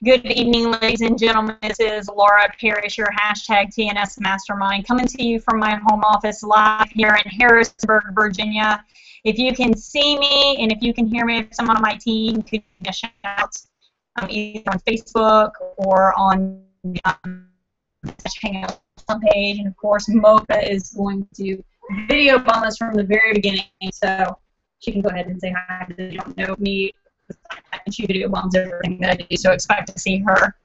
Good evening, ladies and gentlemen. This is Laura Parrish, your hashtag TNS Mastermind, coming to you from my home office live here in Harrisburg, Virginia. If you can see me and if you can hear me, if someone on my team could give me a shout out either on Facebook or on the Hangout page. And of course, Mocha is going to video bomb us from the very beginning, so she can go ahead and say hi. If you don't know me, she video bombs everything that I do, so expect to see her.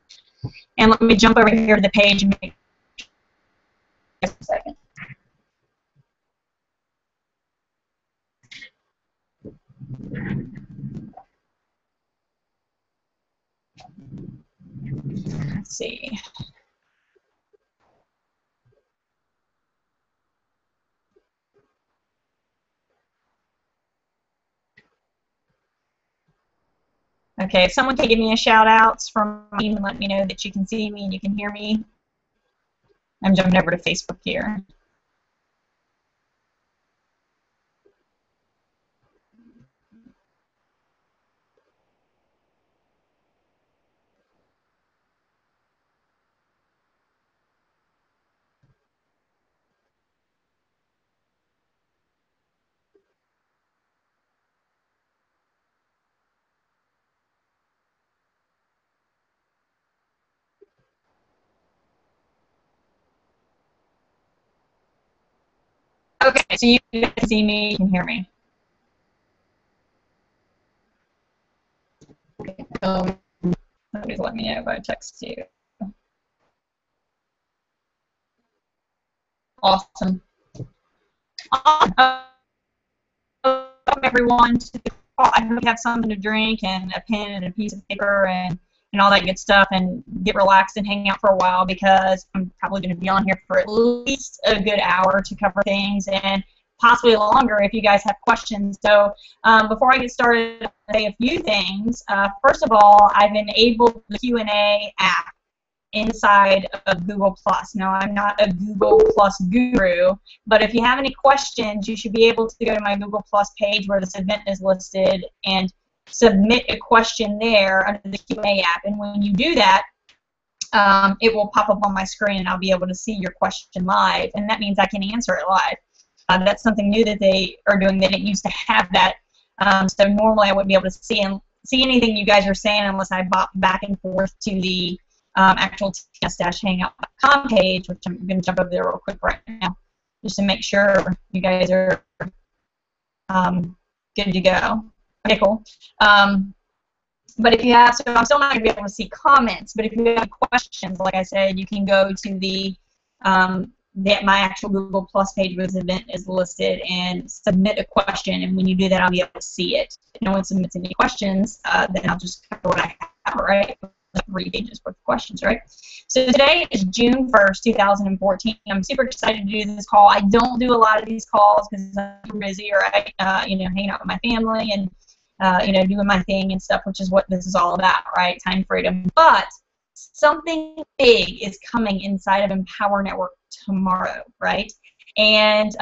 And let me jump over here to the page and make just a second. Let's see. Okay, if someone can give me a shout out from me and let me know that you can see me and you can hear me. I'm jumping over to Facebook here. Okay, so you can see me, you can hear me. Okay, nobody's let me know if I text you. Awesome. Welcome everyone to the call. I hope you have something to drink and a pen and a piece of paper and all that good stuff, and get relaxed and hang out for a while, because I'm probably going to be on here for at least a good hour to cover things, and possibly longer if you guys have questions. So before I get started, I'll say a few things. First of all, I've enabled the Q&A app inside of Google+. Now, I'm not a Google+ guru, but if you have any questions, you should be able to go to my Google+ page where this event is listed and submit a question there under the Q&A app. And when you do that, it will pop up on my screen and I'll be able to see your question live, and that means I can answer it live. That's something new that they are doing. They didn't used to have that, so normally I wouldn't be able to see anything you guys are saying unless I bop back and forth to the actual TNS-hangout.com page, which I'm going to jump over there real quick right now just to make sure you guys are good to go. Okay, cool. But if you have, so I'm still not going to be able to see comments, but if you have questions, like I said, you can go to the my actual Google+ page where this event is listed and submit a question, and when you do that, I'll be able to see it. If no one submits any questions, then I'll just cover what I have, right? 3 pages worth of questions, right? So today is June 1st, 2014. I'm super excited to do this call. I don't do a lot of these calls because I'm busy, right? You know, hanging out with my family and you know, doing my thing and stuff, which is what this is all about, right? Time freedom. But something big is coming inside of Empower Network tomorrow, right? And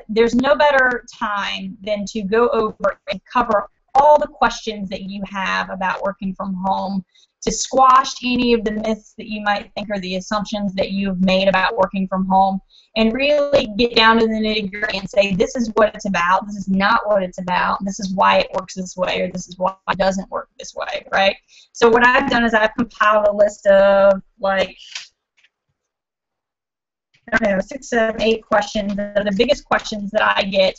there's no better time than to go over and cover all the questions that you have about working from home, to squash any of the myths that you might think, or the assumptions that you've made about working from home, and really get down to the nitty-gritty and say, this is what it's about, this is not what it's about, this is why it works this way, or this is why it doesn't work this way, right? So what I've done is I've compiled a list of, like, I don't know, 6, 7, 8 questions that are the biggest questions that I get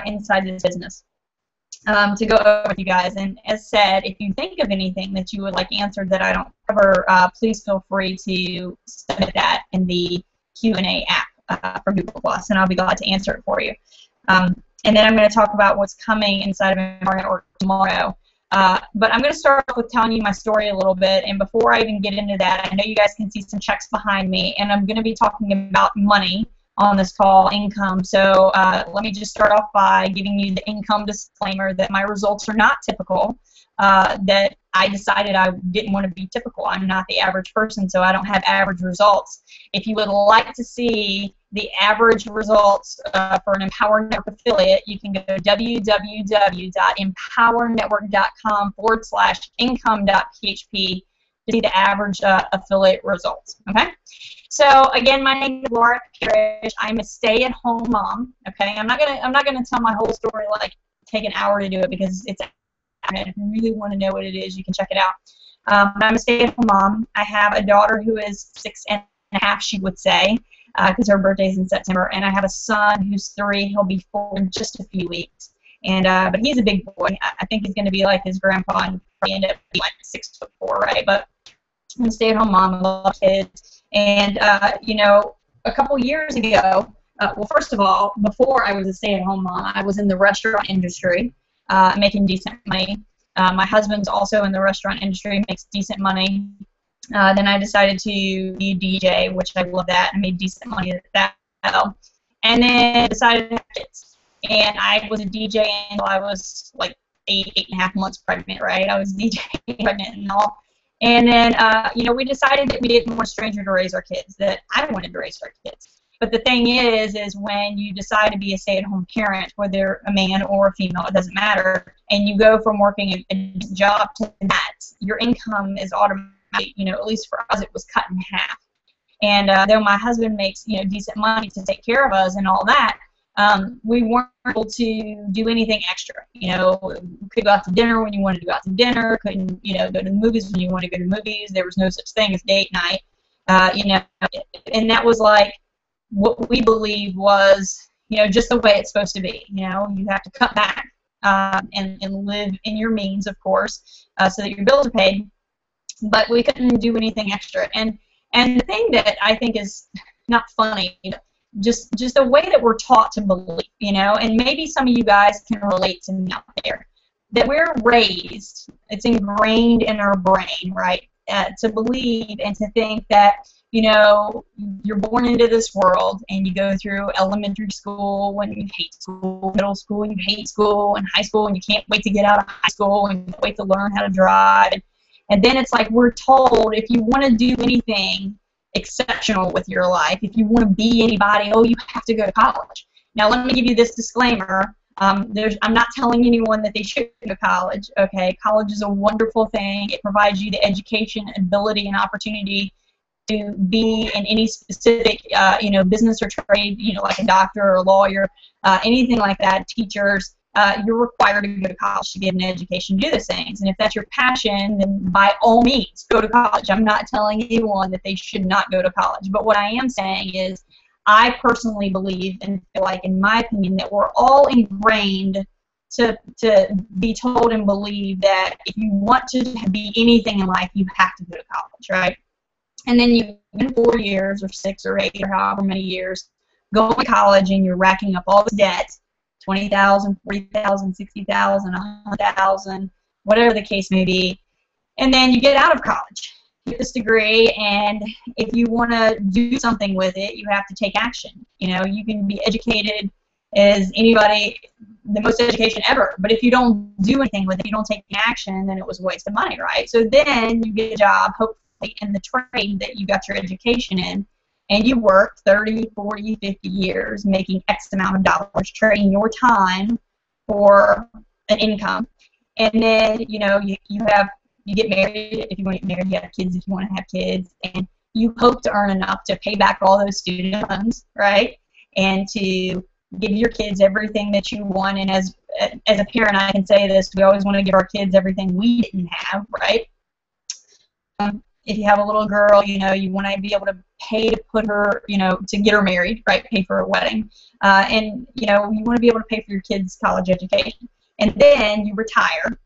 inside this business. To go over with you guys. And as said, if you think of anything that you would like answered that I don't cover, please feel free to submit that in the Q&A app for Google+, and I'll be glad to answer it for you. And then I'm going to talk about what's coming inside of Empower Network tomorrow. But I'm going to start off with telling you my story a little bit, and before I even get into that, I know you guys can see some checks behind me, and I'm going to be talking about money on this call, income. So let me just start off by giving you the income disclaimer that my results are not typical, that I decided I didn't want to be typical. I'm not the average person, so I don't have average results. If you would like to see the average results for an Empower Network affiliate, you can go to www.empowernetwork.com/income.php to see the average affiliate results. Okay. So again, my name is Laura Parrish. I'm a stay-at-home mom. Okay. I'm not gonna tell my whole story, like take an hour to do it, because it's. If you really want to know what it is, you can check it out. But I'm a stay-at-home mom. I have a daughter who is 6.5, she would say, because her birthday's in September, and I have a son who's 3. He'll be 4 in just a few weeks. And but he's a big boy. I think he's going to be like his grandpa and probably end up being like 6'4", right? But I'm a stay-at-home mom. I love kids. And you know, a couple years ago, well, first of all, before I was a stay-at-home mom, I was in the restaurant industry, making decent money. My husband's also in the restaurant industry, makes decent money. Then I decided to be a DJ, which I love that. I made decent money at that. And then decided to have kids. And I was a DJ until I was like 8.5 months pregnant, right? I was DJing pregnant and all. And then, you know, we decided that we didn't want a stranger to raise our kids, that I wanted to raise our kids. But the thing is when you decide to be a stay-at-home parent, whether a man or a female, it doesn't matter, and you go from working a job to that, your income is automatically, you know, at least for us, it was cut in half. And though my husband makes, you know, decent money to take care of us and all that, we weren't able to do anything extra. You know, we could go out to dinner when you wanted to go out to dinner, couldn't, you know, go to the movies when you wanted to go to the movies. There was no such thing as date night, you know, and that was like what we believed was, you know, just the way it's supposed to be. You know, you have to cut back and live in your means, of course, so that your bills are paid, but we couldn't do anything extra. And the thing that I think is not funny, just the way that we're taught to believe, you know, and maybe some of you guys can relate to me out there, that we're raised, it's ingrained in our brain, right, to believe and to think that, you know, you're born into this world and you go through elementary school and you hate school, middle school and you hate school, and high school and you can't wait to get out of high school and you can't wait to learn how to drive. And then it's like we're told if you want to do anything exceptional with your life, if you want to be anybody, oh, you have to go to college. Now, let me give you this disclaimer. I'm not telling anyone that they should go to college. Okay, college is a wonderful thing. It provides you the education, ability, and opportunity to be in any specific, you know, business or trade, you know, like a doctor or a lawyer, anything like that. Teachers, you're required to go to college to get an education, do those things. And if that's your passion, then by all means, go to college. I'm not telling anyone that they should not go to college. But what I am saying is I personally believe and feel like, in my opinion, that we're all ingrained to be told and believe that if you want to be anything in life, you have to go to college, right? And then you, in 4 years or 6 or 8 or however many years, go to college and you're racking up all this debt, $20,000, $40,000, $60,000, $100,000, whatever the case may be. And then you get out of college, get this degree, and if you want to do something with it, you have to take action. You know, you can be educated as anybody, the most education ever, but if you don't do anything with it, you don't take action, then it was a waste of money, right? So then you get a job, hopefully in the trade that you got your education in, and you work 30, 40, 50 years making X amount of dollars, trading your time for an income. And then, you know, you get married if you want to get married, you have kids if you want to have kids, and you hope to earn enough to pay back all those student loans, right? And to give your kids everything that you want. And as a parent, I can say this, we always want to give our kids everything we didn't have, right? If you have a little girl, you know, you want to be able to pay to put her, you know, to get her married, right, pay for a wedding. And, you know, you want to be able to pay for your kids' college education. And then you retire,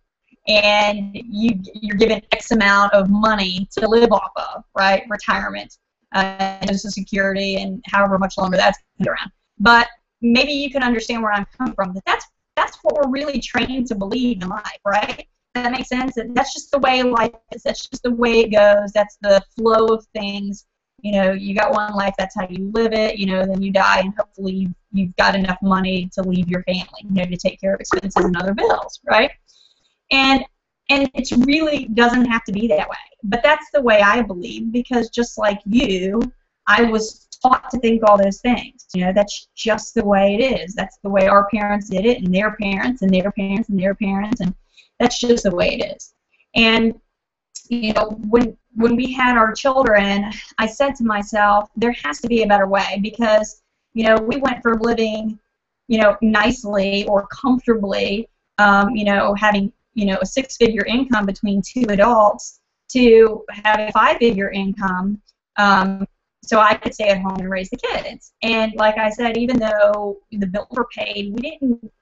and you're given X amount of money to live off of, right, retirement, Social Security, and however much longer that's going to be around. But maybe you can understand where I'm coming from, that that's what we're really trained to believe in life, right? Does that make sense? That's just the way life is. That's just the way it goes. That's the flow of things. You know, you got one life, that's how you live it. You know, then you die, and hopefully you've got enough money to leave your family, you know, to take care of expenses and other bills, right? And it really doesn't have to be that way. But that's the way I believe, because just like you, I was taught to think all those things. You know, that's just the way it is. That's the way our parents did it, and their parents, and their parents, and their parents, and that's just the way it is. And you know, when we had our children, I said to myself, there has to be a better way, because, you know, we went from living, you know, nicely or comfortably, you know, having, you know, a 6-figure income between 2 adults to having a 5-figure income, so I could stay at home and raise the kids. And like I said, even though the bills were paid,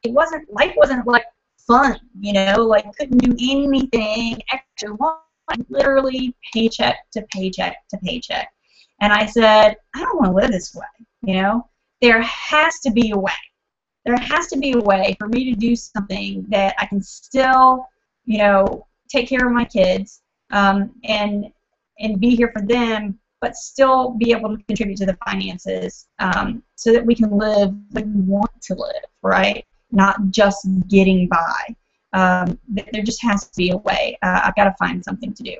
life wasn't like fun, you know, like couldn't do anything extra, literally paycheck to paycheck to paycheck. And I said, I don't want to live this way, you know. There has to be a way. There has to be a way for me to do something that I can still, you know, take care of my kids, and be here for them, but still be able to contribute to the finances, so that we can live like we want to live, right? Not just getting by. There just has to be a way. I've got to find something to do.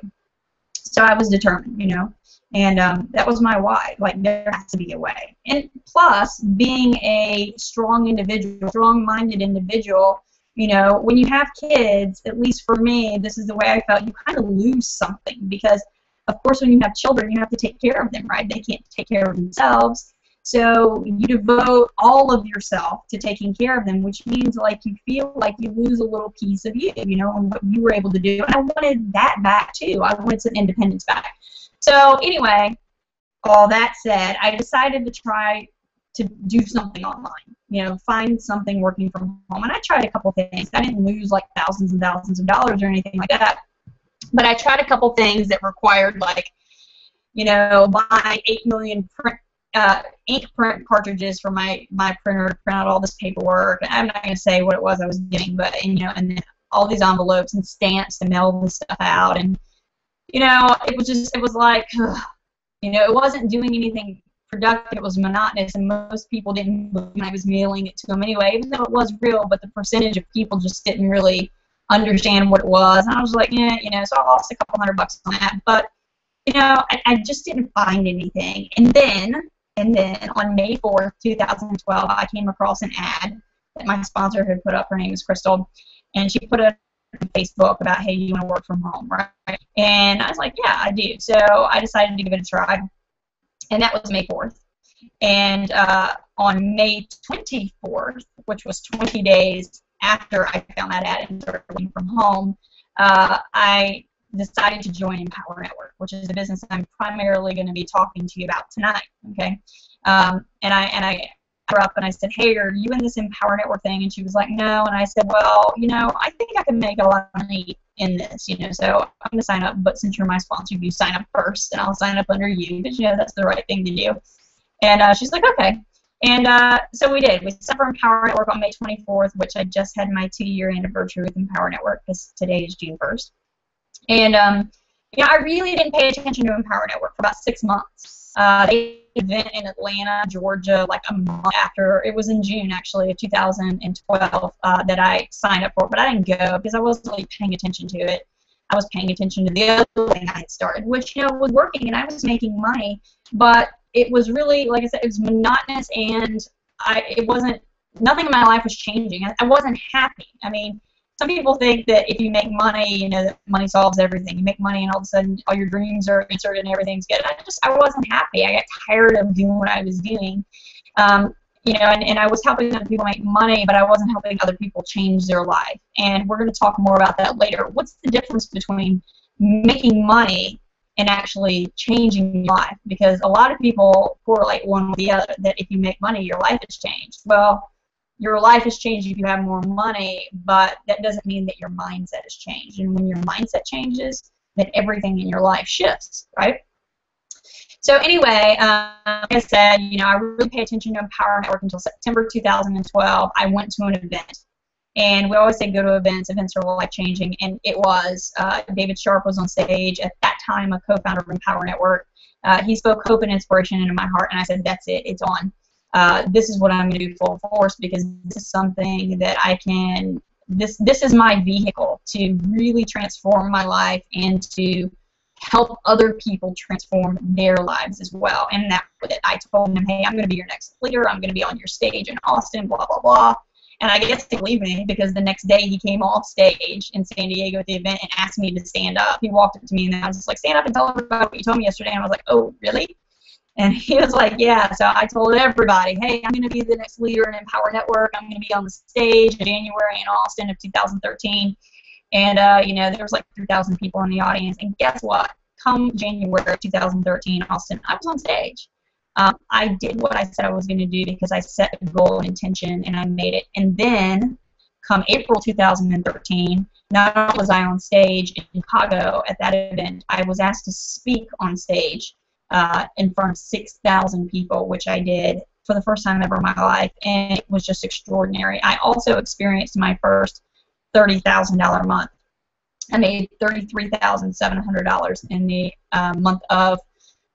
So I was determined, you know, and that was my why. Like, there has to be a way. And plus, being a strong individual, strong-minded individual, you know, when you have kids, at least for me, this is the way I felt, you kind of lose something, because of course, when you have children, you have to take care of them, right? They can't take care of themselves. So you devote all of yourself to taking care of them, which means like you feel like you lose a little piece of you, you know, and what you were able to do. And I wanted that back too. I wanted some independence back. So anyway, all that said, I decided to try to do something online, you know, find something working from home. And I tried a couple things. I didn't lose like thousands and thousands of dollars or anything like that. But I tried a couple things that required, like, you know, buy 8 million ink print cartridges for my printer to print out all this paperwork. I'm not going to say what it was I was getting, but, you know, and then all these envelopes and stamps to mail this stuff out. And, you know, it was like, ugh, you know, it wasn't doing anything productive. It was monotonous, and most people didn't believe when I was mailing it to them anyway, even though it was real, but the percentage of people just didn't really understand what it was. And I was like, yeah, you know, so I lost a couple $100 on that. But, you know, I just didn't find anything. And then on May 4th, 2012, I came across an ad that my sponsor had put up. Her name is Crystal. And she put it on Facebook about, hey, you want to work from home, right? And I was like, yeah, I do. So I decided to give it a try. And that was May 4th. And on May 24th, which was 20 days after I found that ad and started working from home, I decided to join Empower Network, which is a business I'm primarily going to be talking to you about tonight. Okay, and I her up and I said, hey, are you in this Empower Network thing? And she was like, no. And I said, well, you know, I think I can make a lot of money in this, you know, so I'm going to sign up. But since you're my sponsor, you sign up first, and I'll sign up under you, because, you know, that's the right thing to do. And she's like, okay. And so we did. We signed up for Empower Network on May 24th, which I just had my 2-year anniversary with Empower Network, because today is June 1st. And, you know, I really didn't pay attention to Empower Network for about 6 months. They had an event in Atlanta, Georgia, like a month after. It was in June, actually, of 2012 that I signed up for it, but I didn't go because I wasn't really paying attention to it. I was paying attention to the other thing I had started, which, you know, was working, and I was making money, but it was really, like I said, it was monotonous, and it wasn't, nothing in my life was changing. I wasn't happy. I mean, some people think that if you make money, you know, that money solves everything. You make money, and all of a sudden all your dreams are answered and everything's good. I wasn't happy. I got tired of doing what I was doing. You know, and I was helping other people make money, but I wasn't helping other people change their life. And we're going to talk more about that later. What's the difference between making money and actually changing your life? Because a lot of people correlate one with the other, that if you make money, your life has changed. Well, your life has changed if you have more money, but that doesn't mean that your mindset has changed. And when your mindset changes, then everything in your life shifts, right? So anyway, like I said, you know, I really pay attention to Empower Network until September 2012. I went to an event. And we always say go to events. Events are life-changing, and it was. David Sharp was on stage at that time, a co-founder of Empower Network. He spoke hope and inspiration into my heart, and I said, that's it. It's on. This is what I'm going to do full force, because this is something that I can. This is my vehicle to really transform my life and to help other people transform their lives as well. And that was it. I told him, hey, I'm going to be your next leader. I'm going to be on your stage in Austin, blah, blah, blah. And I guess he believed me because the next day he came off stage in San Diego at the event and asked me to stand up. He walked up to me and I was just like, stand up and tell everybody what you told me yesterday. And I was like, oh, really? And he was like, yeah. So I told everybody, hey, I'm going to be the next leader in Empower Network. I'm going to be on the stage in January in Austin of 2013. And, you know, there was like 3,000 people in the audience. And guess what? Come January of 2013 Austin, I was on stage. I did what I said I was going to do because I set a goal and intention and I made it. And then come April 2013, not only was I on stage in Chicago at that event, I was asked to speak on stage in front of 6,000 people, which I did for the first time ever in my life, and it was just extraordinary. I also experienced my first $30,000 month. I made $33,700 in the month of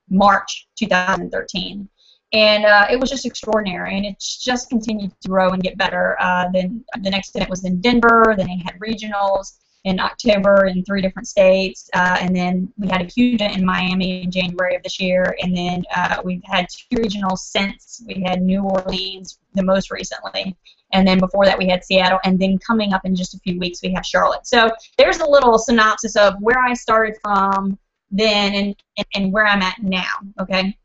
March 2013. And it was just extraordinary, and it's just continued to grow and get better. Then the next event was in Denver, then they had regionals in October in 3 different states, and then we had a huge event in Miami in January of this year, and then we've had 2 regionals since. We had New Orleans the most recently, and then before that we had Seattle, and then coming up in just a few weeks we have Charlotte. So there's a little synopsis of where I started from then and where I'm at now, okay?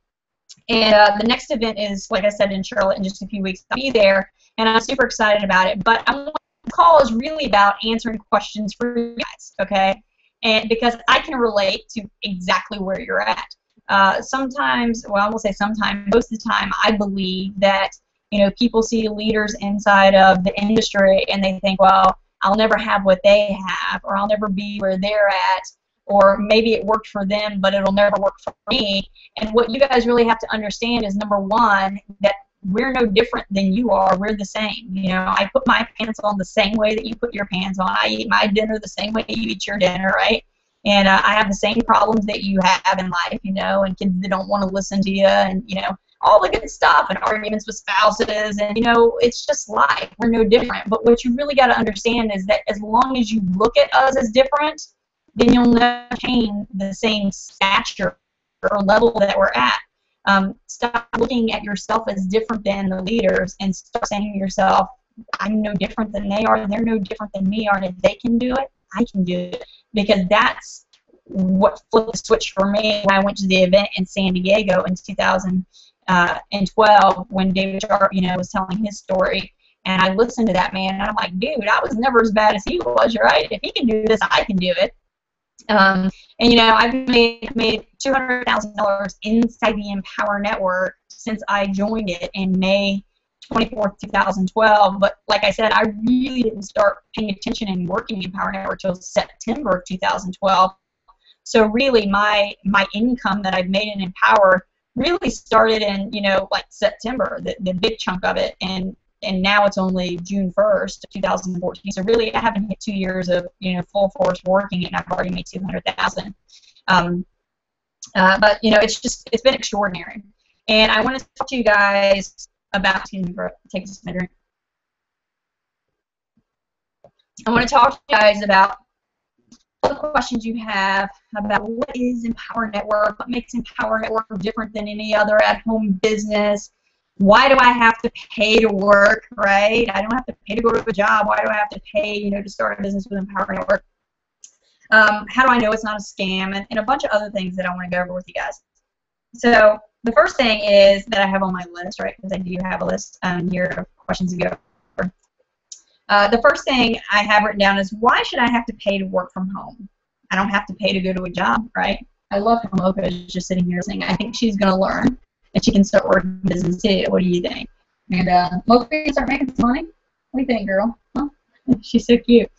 And the next event is, like I said, in Charlotte in just a few weeks. I'll be there, and I'm super excited about it. But the call is really about answering questions for you guys, okay? And because I can relate to exactly where you're at. Sometimes, well, I will say sometimes, most of the time, I believe that, you know, people see leaders inside of the industry and they think, well, I'll never have what they have, or I'll never be where they're at, or maybe it worked for them, but it'll never work for me. And what you guys really have to understand is, number one, that we're no different than you are. We're the same. You know, I put my pants on the same way that you put your pants on. I eat my dinner the same way you eat your dinner, right? And I have the same problems that you have in life, you know, and kids that don't want to listen to you, and, you know, all the good stuff, and arguments with spouses, and, you know, it's just life. We're no different. But what you really got to understand is that as long as you look at us as different, then you'll never attain the same stature or level that we're at. Stop looking at yourself as different than the leaders and start saying to yourself, I'm no different than they are, and they're no different than me are, and if they can do it, I can do it. Because that's what flipped the switch for me when I went to the event in San Diego in 2012 when David Sharp, you know, was telling his story. And I listened to that man, and I'm like, dude, I was never as bad as he was, right? If he can do this, I can do it. And, you know, I've made $200,000 inside the Empower Network since I joined it in May 24th, 2012. But like I said, I really didn't start paying attention and working in Empower Network until September of 2012. So really, my income that I've made in Empower really started in, you know, like September, the big chunk of it, and now it's only June 1st, 2014. So really, I haven't hit 2 years of, you know, full force working, and I've already made $200,000. But you know, it's been extraordinary. And I want to talk to you guys about. Excuse me, bro. Take this drink. I want to talk to you guys about all the questions you have about what is Empower Network, what makes Empower Network different than any other at-home business. Why do I have to pay to work, right? I don't have to pay to go to a job. Why do I have to pay, you know, to start a business with Empower Network? How do I know it's not a scam? And a bunch of other things that I want to go over with you guys. So the first thing is that I have on my list, right, because I do have a list here of questions to go over. The first thing I have written down is, why should I have to pay to work from home? I don't have to pay to go to a job, right? I love how Mocha is just sitting here saying, I think she's going to learn. And she can start working business too. What do you think? And Mocha, can start making some money? What do you think, girl? Huh? She's so cute.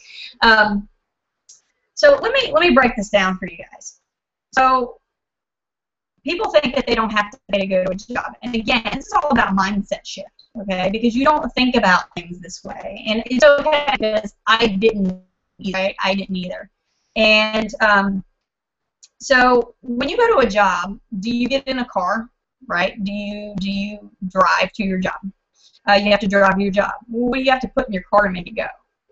So let me break this down for you guys. So people think that they don't have to pay to go to a job, and again, this is all about mindset shift, okay? Because you don't think about things this way, and it's okay because I didn't either. Right? I didn't either. And so when you go to a job, do you get in a car? Right? Do you drive to your job? You have to drive to your job. What do you have to put in your car to make it go?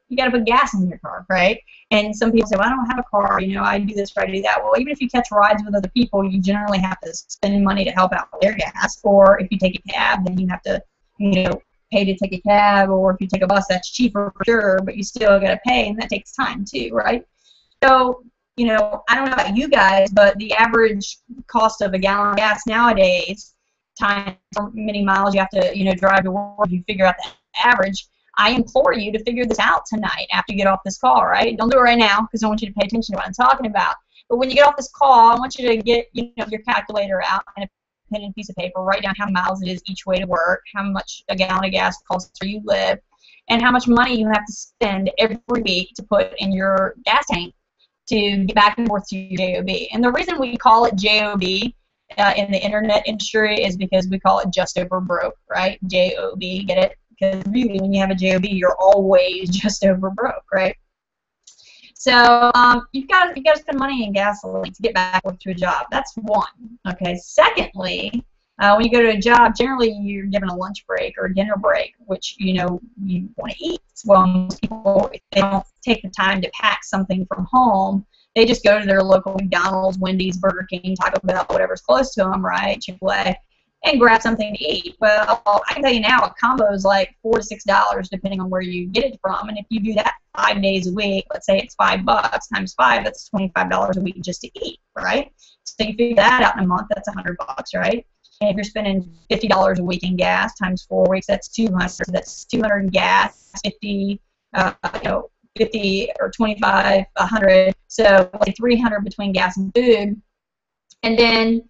You got to put gas in your car, right? And some people say, well, I don't have a car, you know, I do this, I do that. Well, even if you catch rides with other people, you generally have to spend money to help out with their gas. Or if you take a cab, then you have to, you know, pay to take a cab, or if you take a bus, that's cheaper for sure, but you still got to pay, and that takes time too, right? So, you know, I don't know about you guys, but the average cost of a gallon of gas nowadays, times how many miles you have to, you know, drive to work, you figure out the average. I implore you to figure this out tonight after you get off this call, right? Don't do it right now, because I want you to pay attention to what I'm talking about. But when you get off this call, I want you to get, you know, your calculator out and a pen and piece of paper, write down how many miles it is each way to work, how much a gallon of gas costs where you live, and how much money you have to spend every week to put in your gas tank to get back and forth to your JOB. And the reason we call it JOB in the internet industry is because we call it just over broke, right? JOB, get it? Because really, when you have a JOB, you're always just over broke, right? So you've got to spend money in gasoline to get back to a job. That's one. Okay. Secondly, when you go to a job, generally you're given a lunch break or a dinner break, which you know you want to eat. Well, most people, if they don't take the time to pack something from home, they just go to their local McDonald's, Wendy's, Burger King, Taco Bell, whatever's close to them, right? Chick-fil-A, and grab something to eat. Well, I can tell you now, a combo is like $4 to $6 depending on where you get it from. And if you do that 5 days a week, let's say it's $5 times 5, that's $25 a week just to eat, right? So you figure that out in a month, that's $100, right? And if you're spending $50 a week in gas times 4 weeks, that's 200. So that's 200 in gas, 50, you know, 50 or 25, 100. So like 300 between gas and food. And then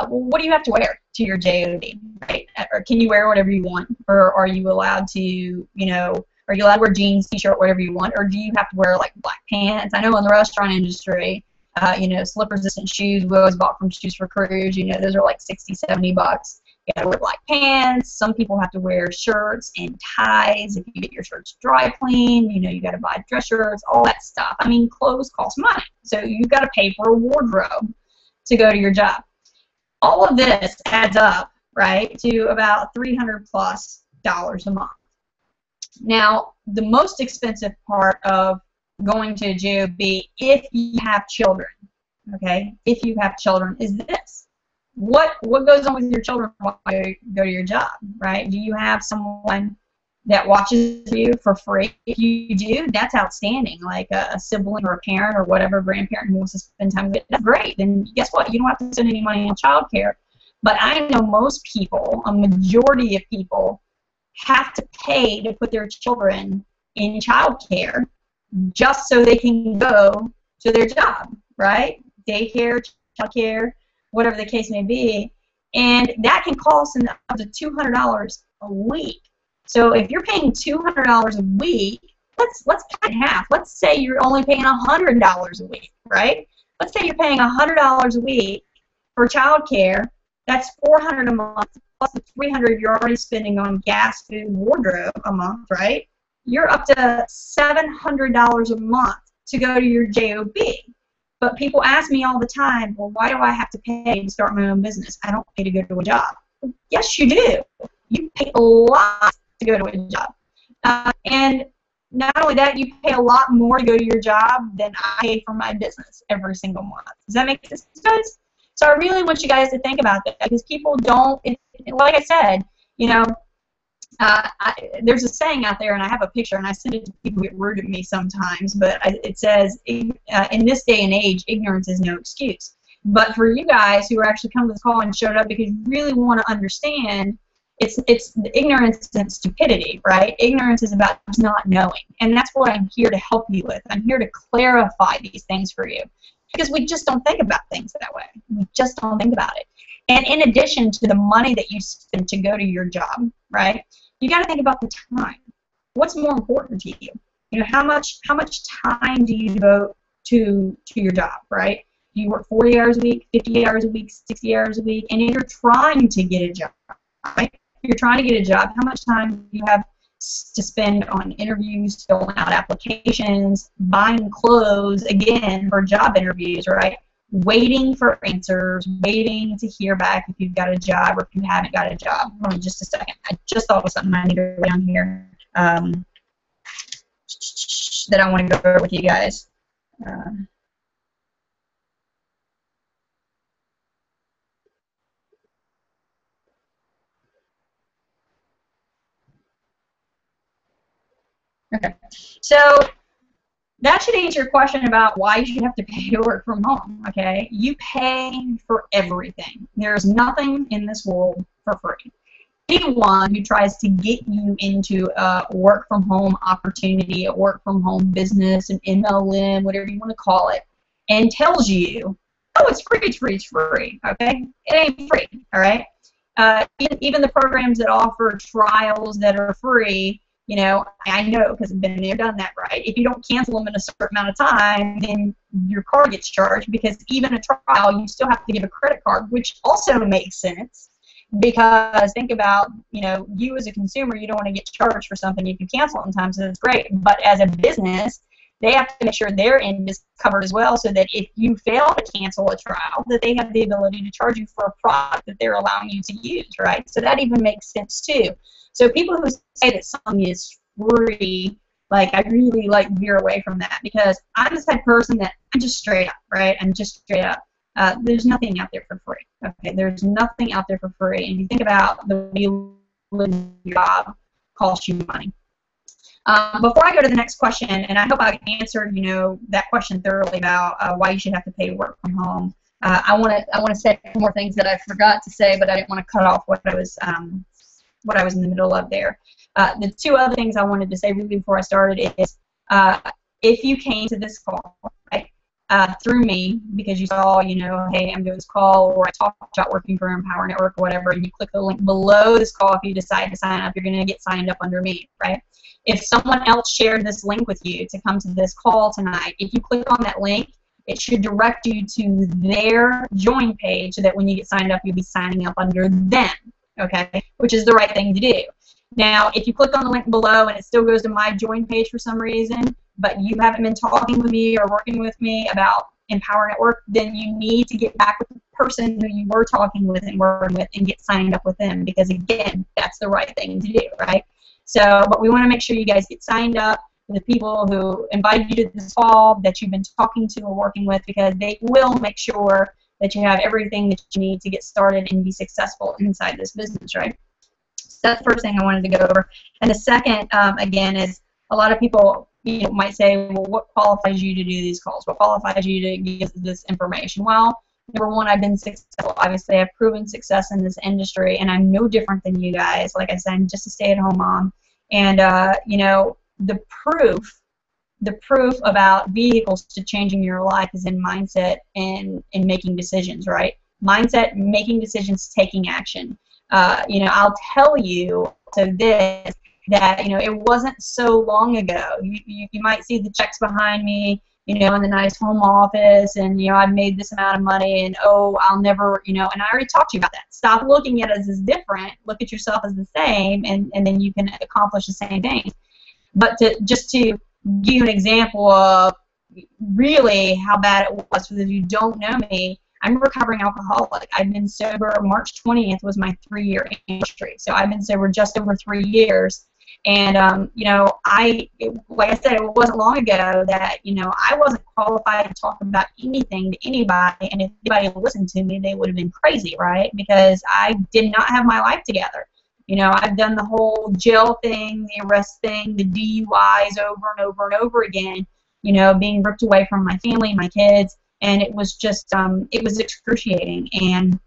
what do you have to wear to your JOB, right? Or can you wear whatever you want? Or are you allowed to, you know, are you allowed to wear jeans, t-shirt, whatever you want? Or do you have to wear like black pants? I know in the restaurant industry, you know, slip-resistant shoes, we always bought from Shoes for Cruise, you know, those are like $60, $70. You gotta wear black pants. Some people have to wear shirts and ties. If you get your shirts dry cleaned, you know, you gotta buy dress shirts, all that stuff. I mean, clothes cost money. So you've gotta pay for a wardrobe to go to your job. All of this adds up, right, to about $300+ a month. Now, the most expensive part of going to a JOB, if you have children, okay, if you have children, is this. What goes on with your children while you go to your job, right? Do you have someone that watches you for free? If you do, that's outstanding, like a sibling or a parent or whatever, grandparent who wants to spend time with it. That's great. Then guess what? You don't have to spend any money on child care. But I know most people, a majority of people, have to pay to put their children in child care just so they can go to their job, right? Daycare, child care, whatever the case may be. And that can cost them up to $200 a week. So if you're paying $200 a week, let's cut it in half. Let's say you're only paying $100 a week, right? Let's say you're paying $100 a week for child care. That's $400 a month plus the $300 you're already spending on gas, food, wardrobe a month, right? You're up to $700 a month to go to your JOB. But people ask me all the time, well, why do I have to pay to start my own business? I don't pay to go to a job. Yes, you do. You pay a lot to go to a job. And not only that, you pay a lot more to go to your job than I pay for my business every single month. Does that make sense, guys? So I really want you guys to think about that, because people don't, like I said, you know, there's a saying out there, and I have a picture, and I send it to people who get rude at me sometimes, but it says, in this day and age, ignorance is no excuse. But for you guys who are actually coming to this call and showed up because you really want to understand, it's ignorance and stupidity, right? Ignorance is about just not knowing, and that's what I'm here to help you with. I'm here to clarify these things for you, because we just don't think about things that way. We just don't think about it. And in addition to the money that you spend to go to your job, right, you got to think about the time. What's more important to you? You know, how much time do you devote to your job, right? Do you work 40 hours a week, 50 hours a week, 60 hours a week? And if you're trying to get a job, right? If you're trying to get a job, how much time do you have to spend on interviews, filling out applications, buying clothes, again, for job interviews, right? Waiting for answers, waiting to hear back if you've got a job or if you haven't got a job. Hold on just a second. I just thought of something I need to write down here that I want to go over with you guys. Okay. So that should answer your question about why you should have to pay to work from home, okay? You pay for everything. There's nothing in this world for free. Anyone who tries to get you into a work from home opportunity, a work from home business, an MLM, whatever you want to call it, and tells you, oh, it's free, it's free, it's free, okay? It ain't free, all right? Even the programs that offer trials that are free, you know, I know because I've been there, done that, right? If you don't cancel them in a certain amount of time, then your card gets charged, because even a trial, you still have to give a credit card, which also makes sense. Because think about, you know, you as a consumer, you don't want to get charged for something if you cancel it in time, so that's great. But as a business, they have to make sure their end is covered as well, so that if you fail to cancel a trial, that they have the ability to charge you for a product that they're allowing you to use, right? So that even makes sense too. So people who say that something is free, like, I really like veer away from that, because I'm the type of person that I'm just straight up, right? I'm just straight up. There's nothing out there for free. Okay, there's nothing out there for free. And you think about the way you live, your job costs you money. Before I go to the next question, and I hope I answered, you know, that question thoroughly about why you should have to pay to work from home. I want to say more things that I forgot to say, but I didn't want to cut off what I was in the middle of there. The two other things I wanted to say really before I started is, if you came to this call, right, through me because you saw, you know, hey, I'm doing this call, or I talked about working for Empower Network or whatever, and you click the link below this call, if you decide to sign up, you're going to get signed up under me, right? If someone else shared this link with you to come to this call tonight, if you click on that link, it should direct you to their join page, so that when you get signed up, you'll be signing up under them, okay? Which is the right thing to do. Now, if you click on the link below and it still goes to my join page for some reason, but you haven't been talking with me or working with me about Empower Network, then you need to get back with the person who you were talking with and working with and get signed up with them, because, again, that's the right thing to do, right? So, but we want to make sure you guys get signed up with the people who invited you to this call, that you've been talking to or working with, because they will make sure that you have everything that you need to get started and be successful inside this business, right? So that's the first thing I wanted to go over. And the second, again, is a lot of people, you know, might say, well, what qualifies you to do these calls? What qualifies you to give this information? Well, number one, I've been successful. Obviously, I've proven success in this industry, and I'm no different than you guys. Like I said, I'm just a stay-at-home mom. And, you know, the proof about vehicles to changing your life is in mindset and in making decisions, right? Mindset, making decisions, taking action. You know, I'll tell you that, you know, it wasn't so long ago. You might see the checks behind me, you know, in the nice home office, and, you know, I've made this amount of money, and, oh, I'll never, you know, and I already talked to you about that. Stop looking at us as different. Look at yourself as the same, and then you can accomplish the same things. But just to give you an example of really how bad it was, for those of you who don't know me, I'm a recovering alcoholic. I've been sober. March 20th was my 3-year anniversary. So I've been sober just over 3 years. And, you know, like I said, it wasn't long ago that, you know, I wasn't qualified to talk about anything to anybody. And if anybody listened to me, they would have been crazy, right? Because I did not have my life together. You know, I've done the whole jail thing, the arrest thing, the DUIs over and over and over again, you know, being ripped away from my family, my kids. And it was just, it was excruciating. And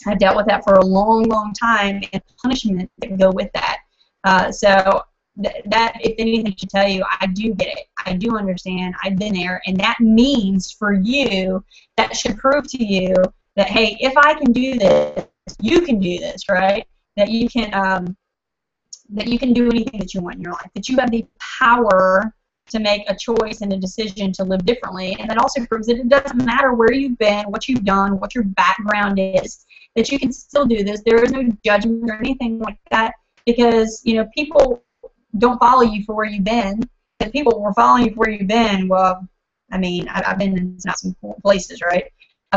I dealt with that for a long, long time, and punishment that go with that. So that, if anything, should tell you, I do get it. I do understand. I've been there. And that means for you, that should prove to you that, hey, if I can do this, you can do this, right? That you can do anything that you want in your life. That you have the power to make a choice and a decision to live differently. And that also proves that it doesn't matter where you've been, what you've done, what your background is, that you can still do this. There is no judgment or anything like that, because, you know, people don't follow you for where you've been. If people were following you for where you've been, well, I mean, I've been in some cool places, right?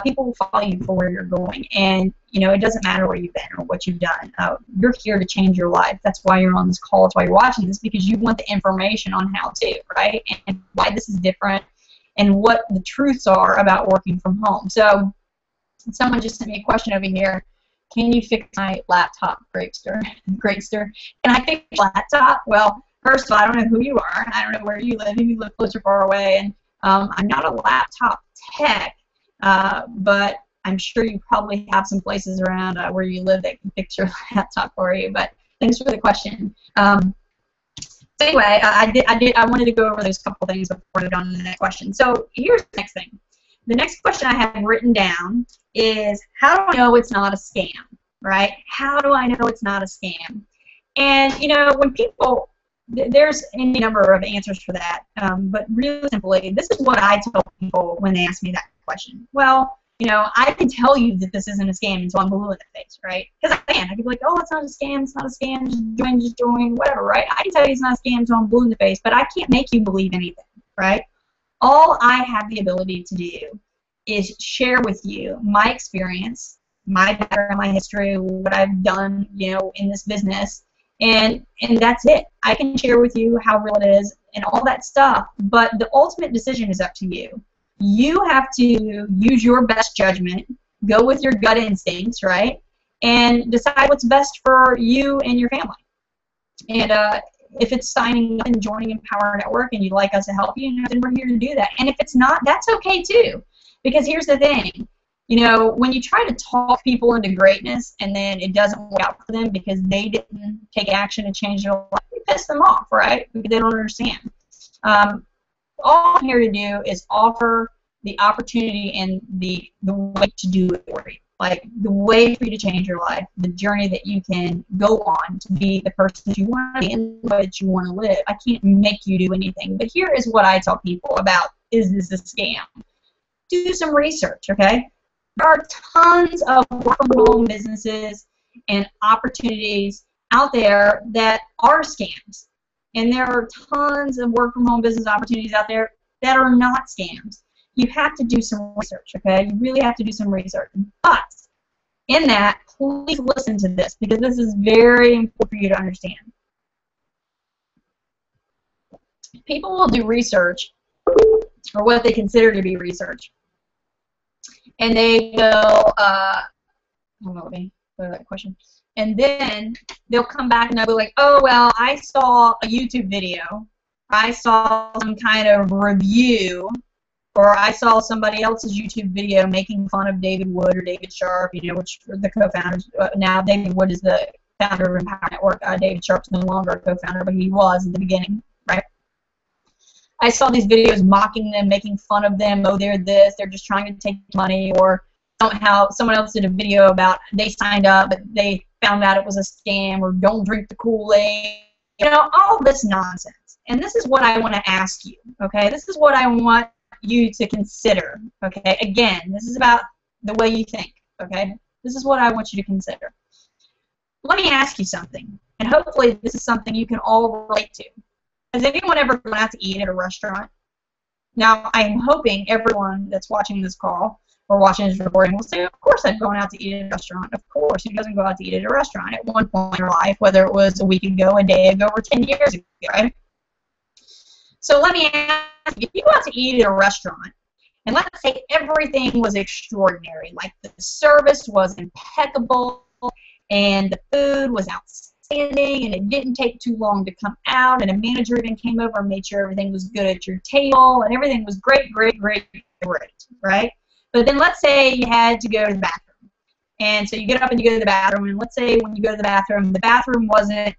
People will follow you for where you're going. And, you know, it doesn't matter where you've been or what you've done. You're here to change your life. That's why you're on this call. That's why you're watching this, because you want the information on how to, right? And why this is different, and what the truths are about working from home. So someone just sent me a question over here. Can you fix my laptop, Greatster? Can I fix your laptop? Well, first of all, I don't know who you are. I don't know where you live. If you live close or far away. And I'm not a laptop tech, but I'm sure you probably have some places around where you live that can fix your laptop for you. But thanks for the question. So anyway, I wanted to go over those couple things before I go on to the next question. So here's the next thing. The next question I have written down is, how do I know it's not a scam, right? How do I know it's not a scam? And, you know, when people, there's any number of answers for that, but really simply, this is what I tell people when they ask me that question. Well, you know, I can tell you that this isn't a scam until I'm blue in the face, right? Because I can. I can be like, oh, it's not a scam, it's not a scam, just join, whatever, right? I can tell you it's not a scam until I'm blue in the face, but I can't make you believe anything, right? All I have the ability to do is share with you my experience, my background, my history, what I've done, you know, in this business, and that's it. I can share with you how real it is and all that stuff, but the ultimate decision is up to you. You have to use your best judgment, go with your gut instincts, right, and decide what's best for you and your family. And if it's signing up and joining Empower Network and you'd like us to help you, then we're here to do that. And if it's not, that's okay too. Because here's the thing. You know, when you try to talk people into greatness and then it doesn't work out for them because they didn't take action to change their life, you piss them off, right? Because they don't understand. All I'm here to do is offer the opportunity and the way to do it for you. Like the way for you to change your life, the journey that you can go on to be the person that you want to be and the way that you want to live. I can't make you do anything. But here is what I tell people about, is this a scam? Do some research, okay? There are tons of work-from-home businesses and opportunities out there that are scams. And there are tons of work-from-home business opportunities out there that are not scams. You have to do some research, okay? You really have to do some research. But in that, please listen to this because this is very important for you to understand. People will do research, or what they consider to be research, and they will, hold on, let me go to that question. And then they'll come back and they'll be like, oh, well, I saw a YouTube video, I saw some kind of review, or I saw somebody else's YouTube video making fun of David Wood or David Sharp, you know, which are the co-founders. Now David Wood is the founder of Empower Network. David Sharp's no longer a co-founder, but he was in the beginning, right? I saw these videos mocking them, making fun of them. Oh, they're this, they're just trying to take money, or somehow someone else did a video about they signed up, but they found out it was a scam, or don't drink the Kool-Aid. You know, all this nonsense. And this is what I want to ask you, okay? This is what I want you to consider, okay? Again, this is about the way you think, okay? This is what I want you to consider. Let me ask you something, and hopefully this is something you can all relate to. Has anyone ever gone out to eat at a restaurant? Now, I'm hoping everyone that's watching this call or watching this recording will say, of course I've gone out to eat at a restaurant. Of course, who doesn't go out to eat at a restaurant at one point in your life, whether it was a week ago, a day ago, or 10 years ago, right? So let me ask you, if you go out to eat at a restaurant, and let's say everything was extraordinary, like the service was impeccable, and the food was outstanding, and it didn't take too long to come out, and a manager even came over and made sure everything was good at your table, and everything was great, great, great, great, right? But then let's say you had to go to the bathroom. And so you get up and you go to the bathroom, and let's say when you go to the bathroom wasn't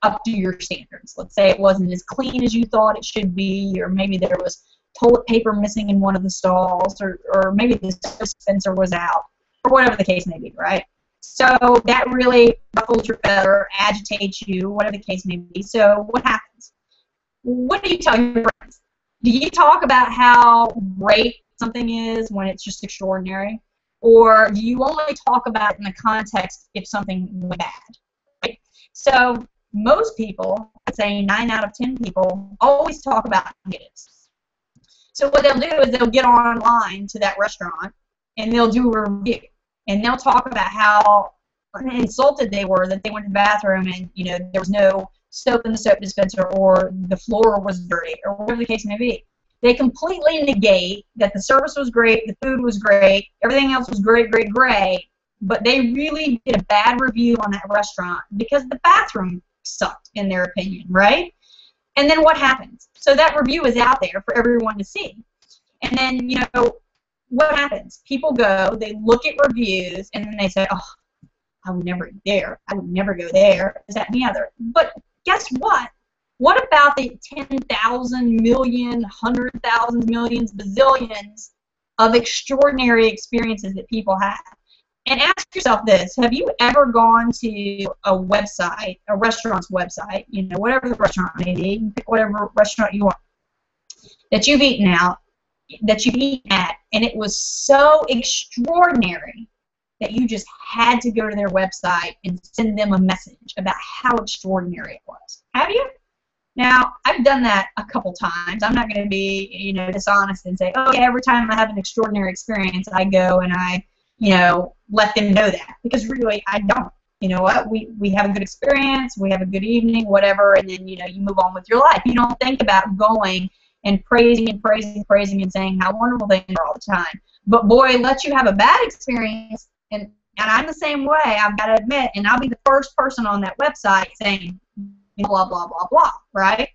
up to your standards. Let's say it wasn't as clean as you thought it should be, or maybe there was toilet paper missing in one of the stalls, or maybe the dispenser was out, or whatever the case may be, right? So that really ruffles your feather, agitates you, whatever the case may be. So what happens? What do you tell your friends? Do you talk about how great something is when it's just extraordinary? Or do you only talk about it in the context if something went bad? Right? So most people, I'd say 9 out of 10 people, always talk about negatives. So what they'll do is they'll get online to that restaurant and they'll do a review. And they'll talk about how insulted they were that they went to the bathroom and, you know, there was no soap in the soap dispenser, or the floor was dirty, or whatever the case may be. They completely negate that the service was great, the food was great, everything else was great, great, great, but they really did a bad review on that restaurant because the bathroom sucked, in their opinion, right? And then what happens? So that review is out there for everyone to see. And then, you know, what happens? People go, they look at reviews, and then they say, oh, I would never eat there. I would never go there. Is that and the other? But guess what? What about the 10,000 million, 100,000 millions, bazillions of extraordinary experiences that people have? And ask yourself this: have you ever gone to a website, a restaurant's website, you know, whatever the restaurant may be, you can pick whatever restaurant you want, that you've eaten at, and it was so extraordinary that you just had to go to their website and send them a message about how extraordinary it was? Have you? Now, I've done that a couple times. I'm not going to be, you know, dishonest and say, oh, yeah, every time I have an extraordinary experience, I go and I, you know, let them know that. Because really, I don't. You know what? We have a good experience, we have a good evening, whatever, and then, you know, you move on with your life. You don't think about going and praising and saying how wonderful things are all the time. But boy, let you have a bad experience, and I'm the same way, I've got to admit, and I'll be the first person on that website saying blah, blah, blah, blah, right?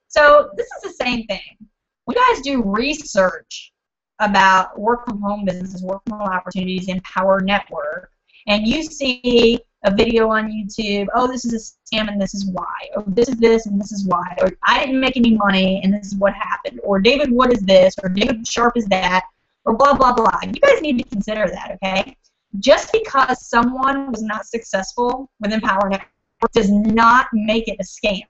So this is the same thing. When you guys do research about work from home businesses, work from home opportunities in Power Network, and you see a video on YouTube, oh, this is a scam and this is why, or this is this and this is why, or I didn't make any money and this is what happened, or David Wood is this, or David Sharp is that, or blah, blah, blah. You guys need to consider that, okay? Just because someone was not successful within Power Network does not make it a scam,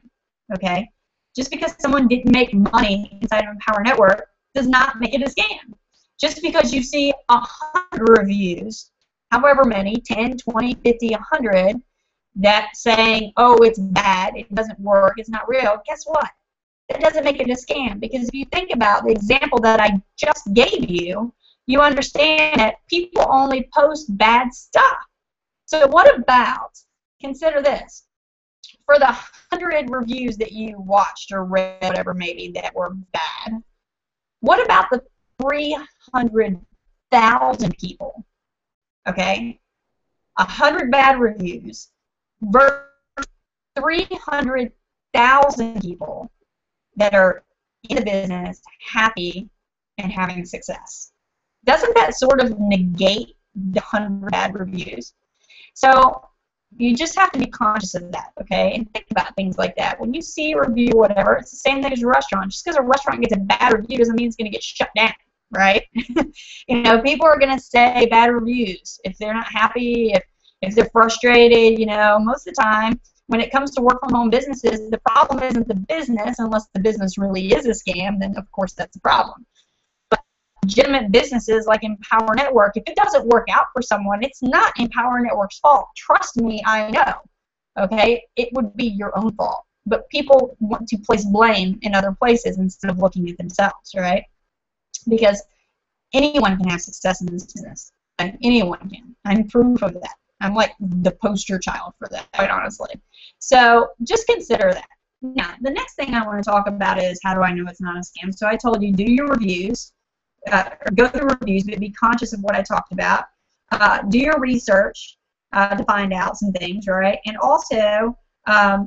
okay? Just because someone didn't make money inside of a Power Network does not make it a scam. Just because you see 100 reviews, however many, 10, 20, 50, 100, that saying, oh, it's bad, it doesn't work, it's not real, guess what? That doesn't make it a scam, because if you think about the example that I just gave you, you understand that people only post bad stuff. So what about, consider this, for the 100 reviews that you watched or read, whatever maybe, that were bad, what about the 300,000 people, okay, 100 bad reviews versus 300,000 people that are in the business, happy, and having success? Doesn't that sort of negate the 100 bad reviews? So you just have to be conscious of that, okay, and think about things like that. When you see a review, whatever, it's the same thing as a restaurant. Just because a restaurant gets a bad review doesn't mean it's going to get shut down, right? You know, people are going to say bad reviews if they're not happy, if they're frustrated. You know, most of the time when it comes to work from home businesses, the problem isn't the business, unless the business really is a scam, then of course that's the problem. But legitimate businesses like Empower Network, if it doesn't work out for someone, it's not Empower Network's fault. Trust me, I know. Okay, it would be your own fault. But people want to place blame in other places instead of looking at themselves, right? Because anyone can have success in this business. And anyone can. I'm proof of that. I'm like the poster child for that, quite honestly. So just consider that. Now, the next thing I want to talk about is how do I know it's not a scam? So I told you, do your reviews, go through reviews, but be conscious of what I talked about. Do your research to find out some things, right? And also, I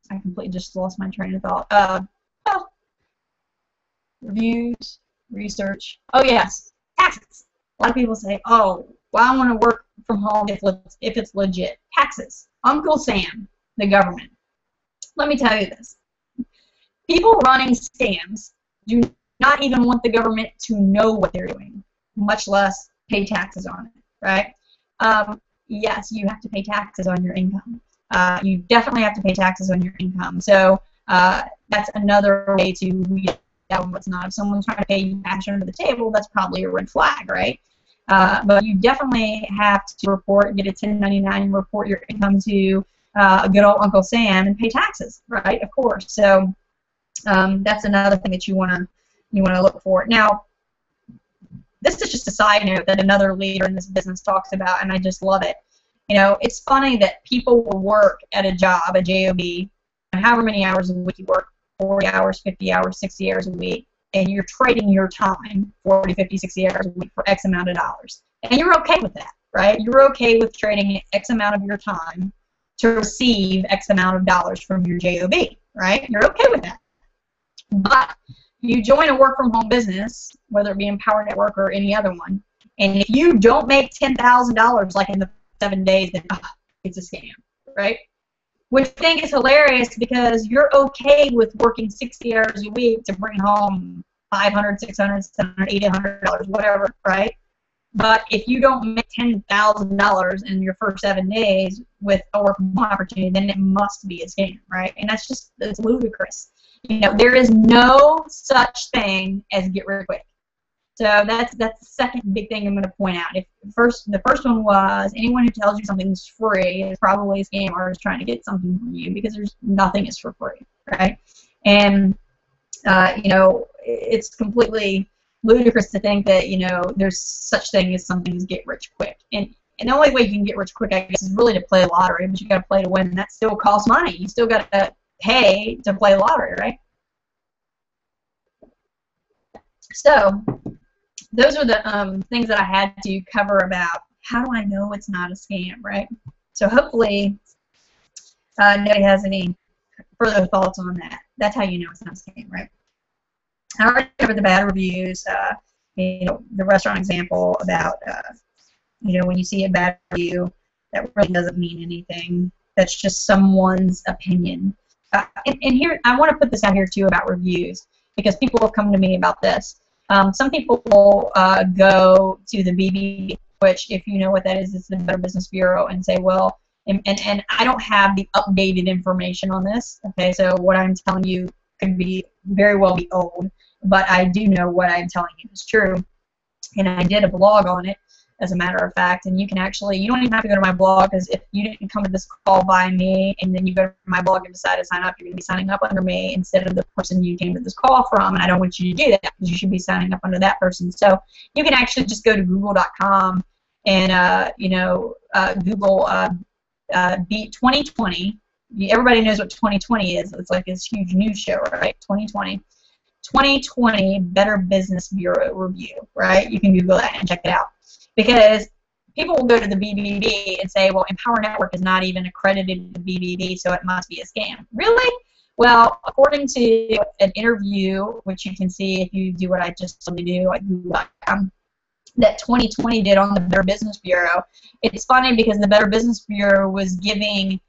completely just lost my train of thought. Reviews, research. Oh, yes, taxes. A lot of people say, oh, well, I want to work from home if it's legit. Taxes. Uncle Sam, the government. Let me tell you this. People running scams do not even want the government to know what they're doing, much less pay taxes on it, right? Yes, you have to pay taxes on your income. You definitely have to pay taxes on your income. So that's another way to read out what's not. If someone's trying to pay you cash under the table, that's probably a red flag, right? But you definitely have to report, get a 1099, and report your income to a good old Uncle Sam and pay taxes, right? Of course. So that's another thing that you want to look for. Now, this is just a side note that another leader in this business talks about, and I just love it. You know, it's funny that people will work at a job, a job, however many hours a week you work, 40 hours, 50 hours, 60 hours a week, and you're trading your time, 40, 50, 60 hours a week, for X amount of dollars. And you're okay with that, right? You're okay with trading X amount of your time to receive X amount of dollars from your job. right? You're okay with that. But you join a work-from-home business, whether it be Empower Network or any other one, and if you don't make $10,000 like in the 7 days, then it's a scam, right? Which I think is hilarious because you're okay with working 60 hours a week to bring home $500, $600, $700, $800, whatever, right? But if you don't make $10,000 in your first 7 days with a work from home opportunity, then it must be a scam, right? And that's just, it's ludicrous. You know, there is no such thing as get rich quick. So that's the second big thing I'm going to point out. The first one was anyone who tells you something's free is probably a scam or is trying to get something from you, because there's nothing is for free, right? And you know, it's completely ludicrous to think that, you know, there's such thing as something as get rich quick. And the only way you can get rich quick, I guess, is really to play the lottery, but you got to play to win, and that still costs money. You still got to pay to play the lottery, right? So those are the things that I had to cover about how do I know it's not a scam, right? So hopefully nobody has any further thoughts on that. That's how you know it's not a scam, right? I already covered the bad reviews, you know, the restaurant example about, you know, when you see a bad review, that really doesn't mean anything. That's just someone's opinion. And here, I want to put this out here too about reviews, because people have come to me about this. Some people will go to the BBB, which, if you know what that is, it's the Better Business Bureau, and say, well, and I don't have the updated information on this. Okay, so what I'm telling you could be very well be old, but I do know what I'm telling you is true, and I did a blog on it, as a matter of fact. And you can actually, you don't even have to go to my blog, because if you didn't come to this call by me and then you go to my blog and decide to sign up, you're going to be signing up under me instead of the person you came to this call from, and I don't want you to do that, because you should be signing up under that person. So you can actually just go to google.com and you know, Google beat 2020. Everybody knows what 2020 is. It's like this huge news show, right? 2020 Better Business Bureau review, right? You can Google that and check it out. Because people will go to the BBB and say, well, Empower Network is not even accredited to the BBB, so it must be a scam. Really? Well, according to an interview, which you can see if you do what I just told you to do at Google.com, that 2020 did on the Better Business Bureau, it's funny because the Better Business Bureau was giving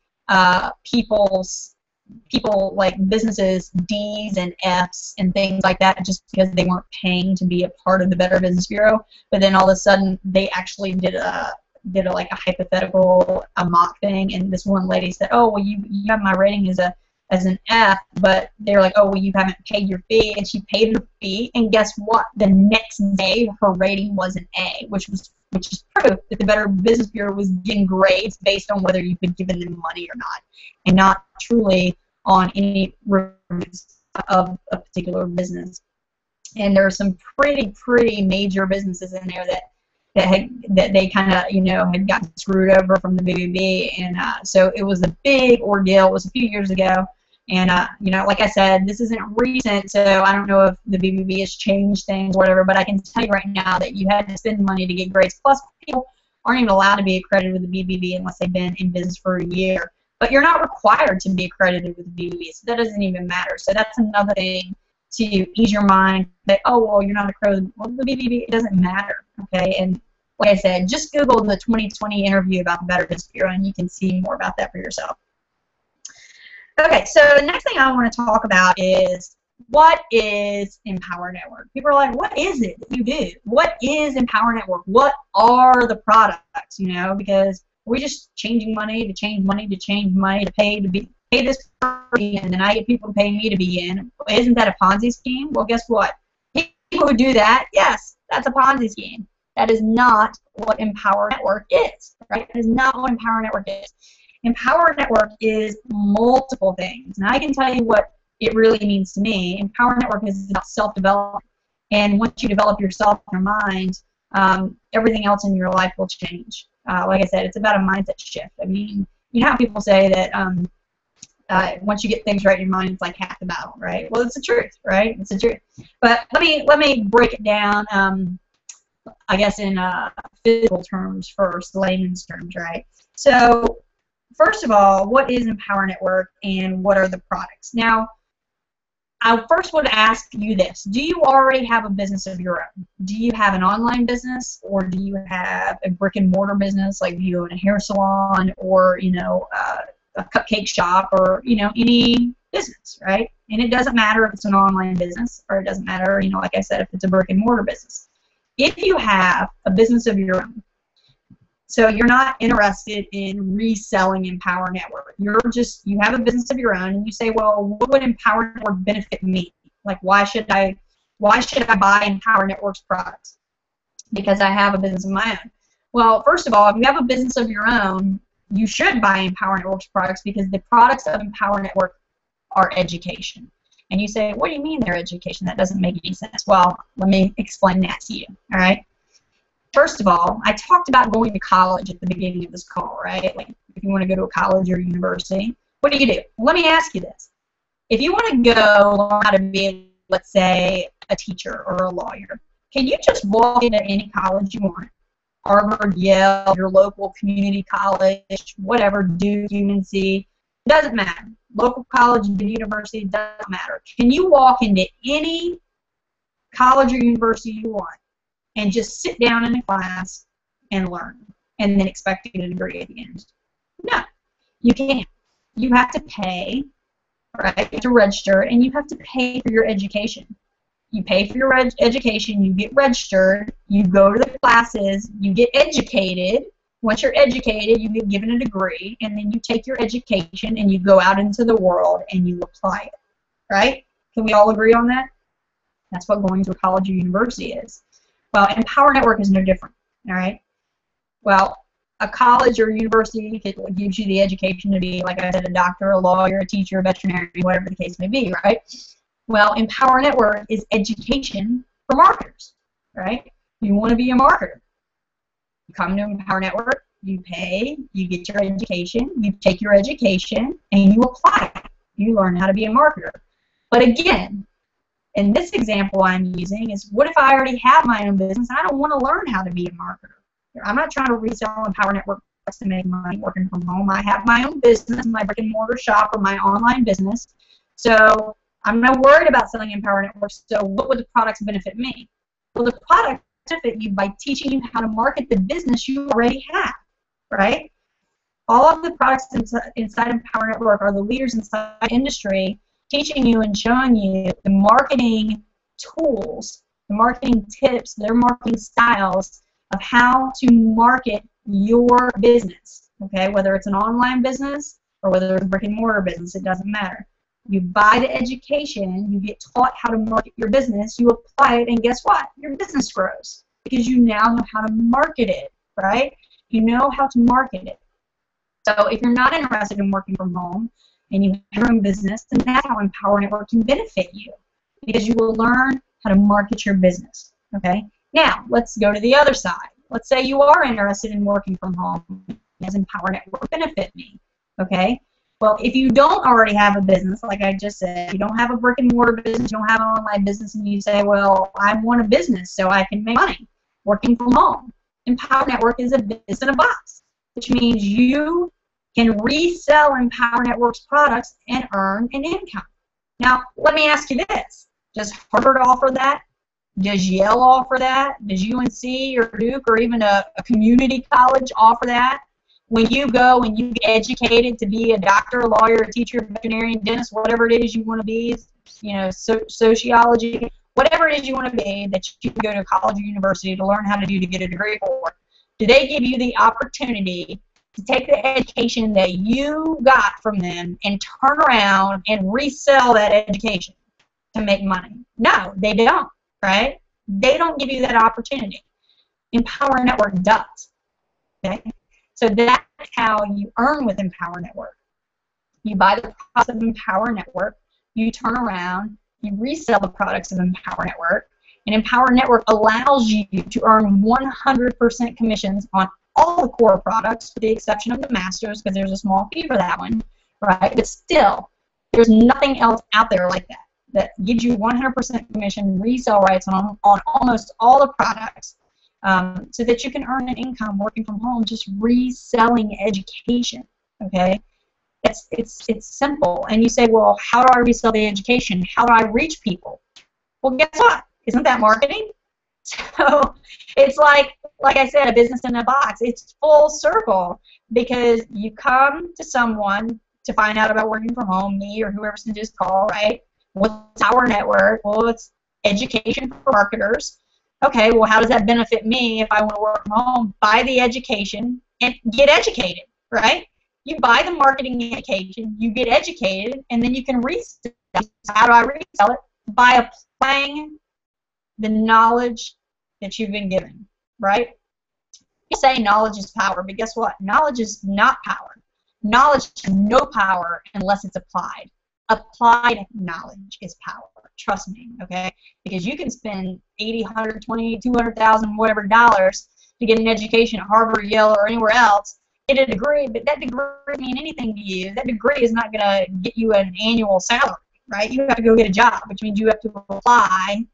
people like businesses D's and F's and things like that just because they weren't paying to be a part of the Better Business Bureau. But then all of a sudden they actually did a hypothetical, a mock thing, and this one lady said, oh, well, you have my rating as an F, but they're like, oh, well, you haven't paid your fee, and she paid her fee, and guess what? The next day her rating was an A, which is proof that the Better Business Bureau was getting grades based on whether you've been giving them money or not, and not truly on any reviews of a particular business. And there are some pretty major businesses in there that they kind of, you know, had gotten screwed over from the BBB, and so it was a big ordeal. It was a few years ago, and you know, like I said, this isn't recent, so I don't know if the BBB has changed things or whatever, but I can tell you right now that you had to spend money to get grades. Plus, people aren't even allowed to be accredited with the BBB unless they've been in business for a year. But you're not required to be accredited with the BBB, so that doesn't even matter. So that's another thing to ease your mind that, oh, well, you're not accredited. Well, the BBB, it doesn't matter, okay? And like I said, just Google the 2020 interview about the Better Business Bureau, and you can see more about that for yourself. Okay, so the next thing I want to talk about is, what is Empower Network? People are like, what is it that you do? What is Empower Network? What are the products, you know? Because we're just changing money to change money to change money to pay this person, and then I get people to pay me to be in. Isn't that a Ponzi scheme? Well, guess what? People who do that, yes, that's a Ponzi scheme. That is not what Empower Network is, right? That is not what Empower Network is. Empower Network is multiple things, and I can tell you what it really means to me. Empower Network is about self-development, and once you develop yourself in your mind, everything else in your life will change. Like I said, it's about a mindset shift. I mean, you know how people say that once you get things right in your mind, it's like half the battle, right? Well, it's the truth, right? It's the truth. But let me break it down, I guess, in physical terms first, layman's terms, right? So first of all, what is Empower Network and what are the products? Now, I first would ask you this. Do you already have a business of your own? Do you have an online business, or do you have a brick and mortar business, like you own a hair salon, or a cupcake shop, or any business, right? And it doesn't matter if it's an online business, or it doesn't matter, like I said, if it's a brick and mortar business. If you have a business of your own, so you're not interested in reselling Empower Network. You have a business of your own, and you say, well, what would Empower Network benefit me? Like, why should I buy Empower Network's products? Because I have a business of my own. Well, first of all, if you have a business of your own, you should buy Empower Network's products, because the products of Empower Network are education. And you say, what do you mean they're education? That doesn't make any sense. Well, let me explain that to you, all right? First of all, I talked about going to college at the beginning of this call, right? Like, if you want to go to a college or university, what do you do? Well, let me ask you this. If you want to go learn how to be, let's say, a teacher or a lawyer, can you just walk into any college you want? Harvard, Yale, your local community college, whatever, Duke, UNC, it doesn't matter. Local college, university, doesn't matter. Can you walk into any college or university you want and just sit down in a class and learn, and then expect to get a degree at the end? No, you can't. You have to pay, right, to register, and you have to pay for your education. You pay for your education, you get registered, you go to the classes, you get educated. Once you're educated, you get given a degree, and then you take your education and you go out into the world and you apply it, right? Can we all agree on that? That's what going to a college or university is. Well, Empower Network is no different, all right? Well, a college or university gives you the education to be, like I said, a doctor, a lawyer, a teacher, a veterinarian, whatever the case may be, right? Well, Empower Network is education for marketers, right? You want to be a marketer. You come to Empower Network, you pay, you get your education, you take your education, and you apply it. You learn how to be a marketer. But again, in this example I'm using is, what if I already have my own business and I don't want to learn how to be a marketer? I'm not trying to resell Empower Network to make money working from home. I have my own business, my brick and mortar shop, or my online business. So I'm not worried about selling Empower Network. So what would the products benefit me? Well, the products benefit you by teaching you how to market the business you already have, right? All of the products inside Empower Network are the leaders inside the industry, teaching you and showing you the marketing tools, the marketing tips, their marketing styles of how to market your business, okay? Whether it's an online business or whether it's a brick and mortar business, it doesn't matter. You buy the education, you get taught how to market your business, you apply it, and guess what? Your business grows because you now know how to market it, right? You know how to market it. So if you're not interested in working from home and you have your own business, then that's how Empower Network can benefit you, because you will learn how to market your business, okay? Now, let's go to the other side. Let's say you are interested in working from home. Does Empower Network benefit me, okay? Well, if you don't already have a business, like I just said, you don't have a brick and mortar business, you don't have an online business, and you say, well, I want a business so I can make money working from home. Empower Network is a business in a box, which means you can resell Empower Network's products and earn an income. Now, let me ask you this. Does Harvard offer that? Does Yale offer that? Does UNC or Duke or even a community college offer that? When you go and you get educated to be a doctor, a lawyer, a teacher, a veterinarian, dentist, whatever it is you want to be, sociology, whatever it is you want to be, that you can go to college or university to learn how to do to get a degree for, do they give you the opportunity to take the education that you got from them and turn around and resell that education to make money? No, they don't, right? They don't give you that opportunity. Empower Network does, okay? So that's how you earn with Empower Network. You buy the products of Empower Network, you turn around, you resell the products of Empower Network, and Empower Network allows you to earn 100% commissions on all the core products, with the exception of the masters, because there's a small fee for that one, right? But still, there's nothing else out there like that gives you 100% commission, resale rights on almost all the products, so that you can earn an income working from home just reselling education, Okay, it's simple. And you say, well, how do I resell the education? How do I reach people? Well, guess what? Isn't that marketing? So it's like I said, a business in a box. It's full circle, because you come to someone to find out about working from home, me or whoever's going to just call, right? What's our network? Well, it's education for marketers. Okay, well, how does that benefit me if I want to work from home? Buy the education and get educated, right? You buy the marketing education, you get educated, and then you can resell it. How do I resell it? By applying the knowledge that you've been given, right? You say knowledge is power, but guess what? Knowledge is not power. Knowledge has no power unless it's applied. Applied knowledge is power. Trust me, okay? Because you can spend $80, $120, $200,000, whatever dollars to get an education at Harvard, Yale, or anywhere else, get a degree, but that degree doesn't mean anything to you. That degree is not going to get you an annual salary, right? You have to go get a job, which means you have to apply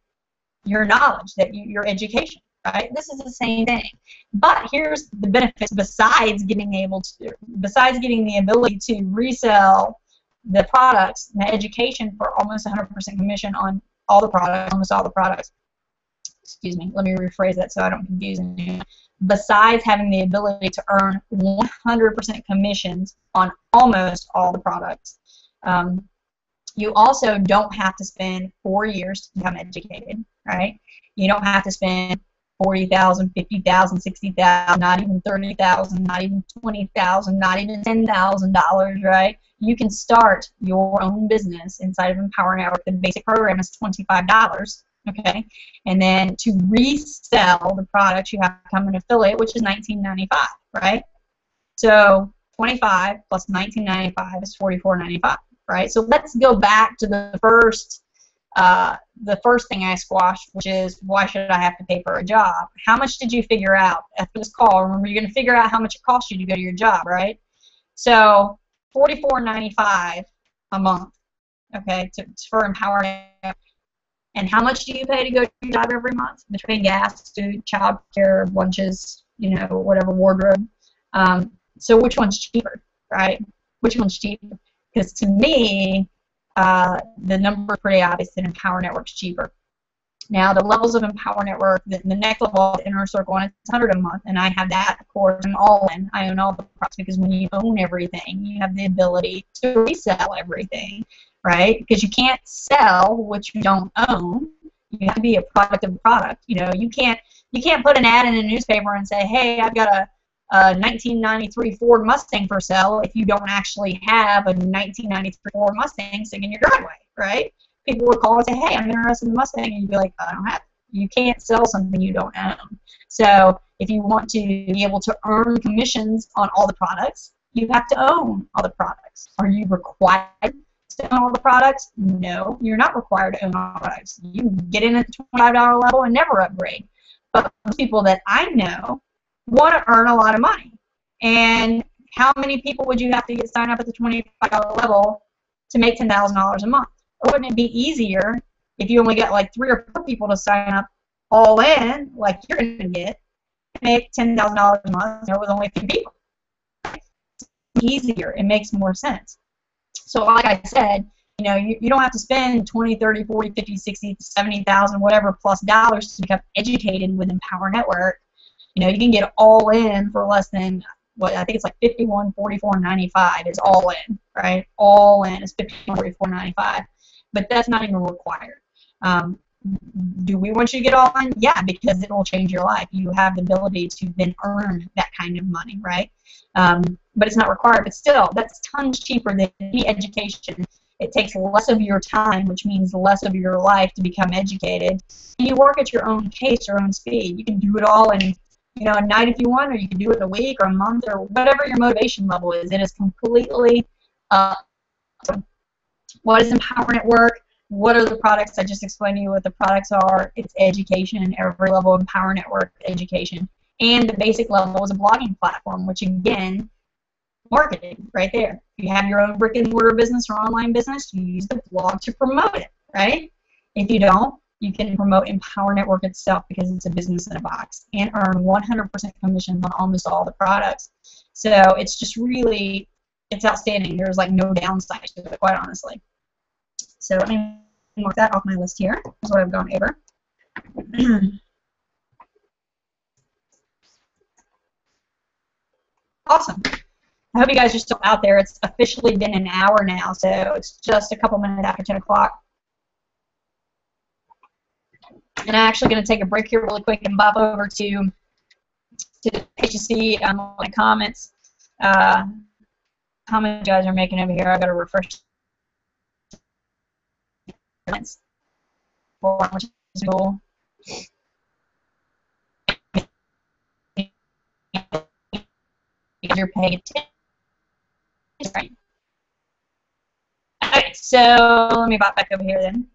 your knowledge, your education, right? This is the same thing. But here's the benefits besides getting the ability to resell the products and the education for almost 100% commission on all the products, almost all the products. Excuse me, let me rephrase that so I don't confuse anyone. Besides having the ability to earn 100% commissions on almost all the products, you also don't have to spend 4 years to become educated, right? You don't have to spend $40,000, $50,000, $60,000, not even $30,000, not even $20,000, not even $10,000, right? You can start your own business inside of Empower Network. The basic program is $25, okay? And then to resell the products, you have to become an affiliate, which is $19.95, right? So 25 plus $19.95 is $44.95, right? So let's go back to the first thing I squashed, which is, why should I have to pay for a job? How much did you figure out after this call? Remember, you're going to figure out how much it costs you to go to your job, right? So $44.95 a month, okay, for Empower Network. And how much do you pay to go to your job every month? Between gas, food, child care, lunches, you know, whatever, wardrobe. So which one's cheaper, right? Which one's cheaper? Because to me, the number is pretty obvious that Empower Network's cheaper. Now, the levels of Empower Network, the next level of Inner Circle, and it's $100 a month, and I have that, of course. I'm all in. I own all the products, because when you own everything, you have the ability to resell everything, right? Because you can't sell what you don't own. You have to be a product of the product. You know, you can't put an ad in a newspaper and say, hey, I've got a 1993 Ford Mustang for sale, if you don't actually have a 1993 Ford Mustang sitting in your driveway, right? People would call and say, hey, I'm interested in the Mustang, and you'd be like, I don't have it. You can't sell something you don't own. So if you want to be able to earn commissions on all the products, you have to own all the products. Are you required to own all the products? No, you're not required to own all the products. You can get in at the $25 level and never upgrade. But most people that I know want to earn a lot of money. And how many people would you have to get signed up at the $25 level to make $10,000 a month? Or wouldn't it be easier if you only got like 3 or 4 people to sign up all in, like you're going to get, to make $10,000 a month, you know, with only a few people? It's easier. It makes more sense. So like I said, you know, you don't have to spend 20, 30, 40, 50, 60, 70,000, whatever plus dollars to become educated with Empower Network. You know, you can get all in for less than, what, I think it's like $51.44.95 is all in, right? All in is $51.44.95, but that's not even required. Do we want you to get all in? Yeah, because it will change your life. You have the ability to then earn that kind of money, right? But it's not required. But still, that's tons cheaper than any education. It takes less of your time, which means less of your life to become educated. And you work at your own pace, your own speed. You can do it all in, you know, a night if you want, or you can do it in a week or a month or whatever your motivation level is. It is completely what is Empower Network? What are the products? I just explained to you what the products are. It's education, every level of Empower Network education. And the basic level is a blogging platform, which again, marketing right there. If you have your own brick and mortar business or online business, you use the blog to promote it, right? If you don't, you can promote Empower Network itself because it's a business in a box and earn 100% commission on almost all the products. So it's just really it's outstanding. There's like no downside to it, quite honestly. So let me mark that off my list here. That's what I've gone over. Awesome. I hope you guys are still out there. It's officially been an hour now, so it's just a couple minutes after 10 o'clock. And I'm actually going to take a break here really quick and bop over to the page to see my comments. Comments you guys are making over here. I've got to refresh. Which is cool. You're paying attention. Okay, so let me bop back over here then.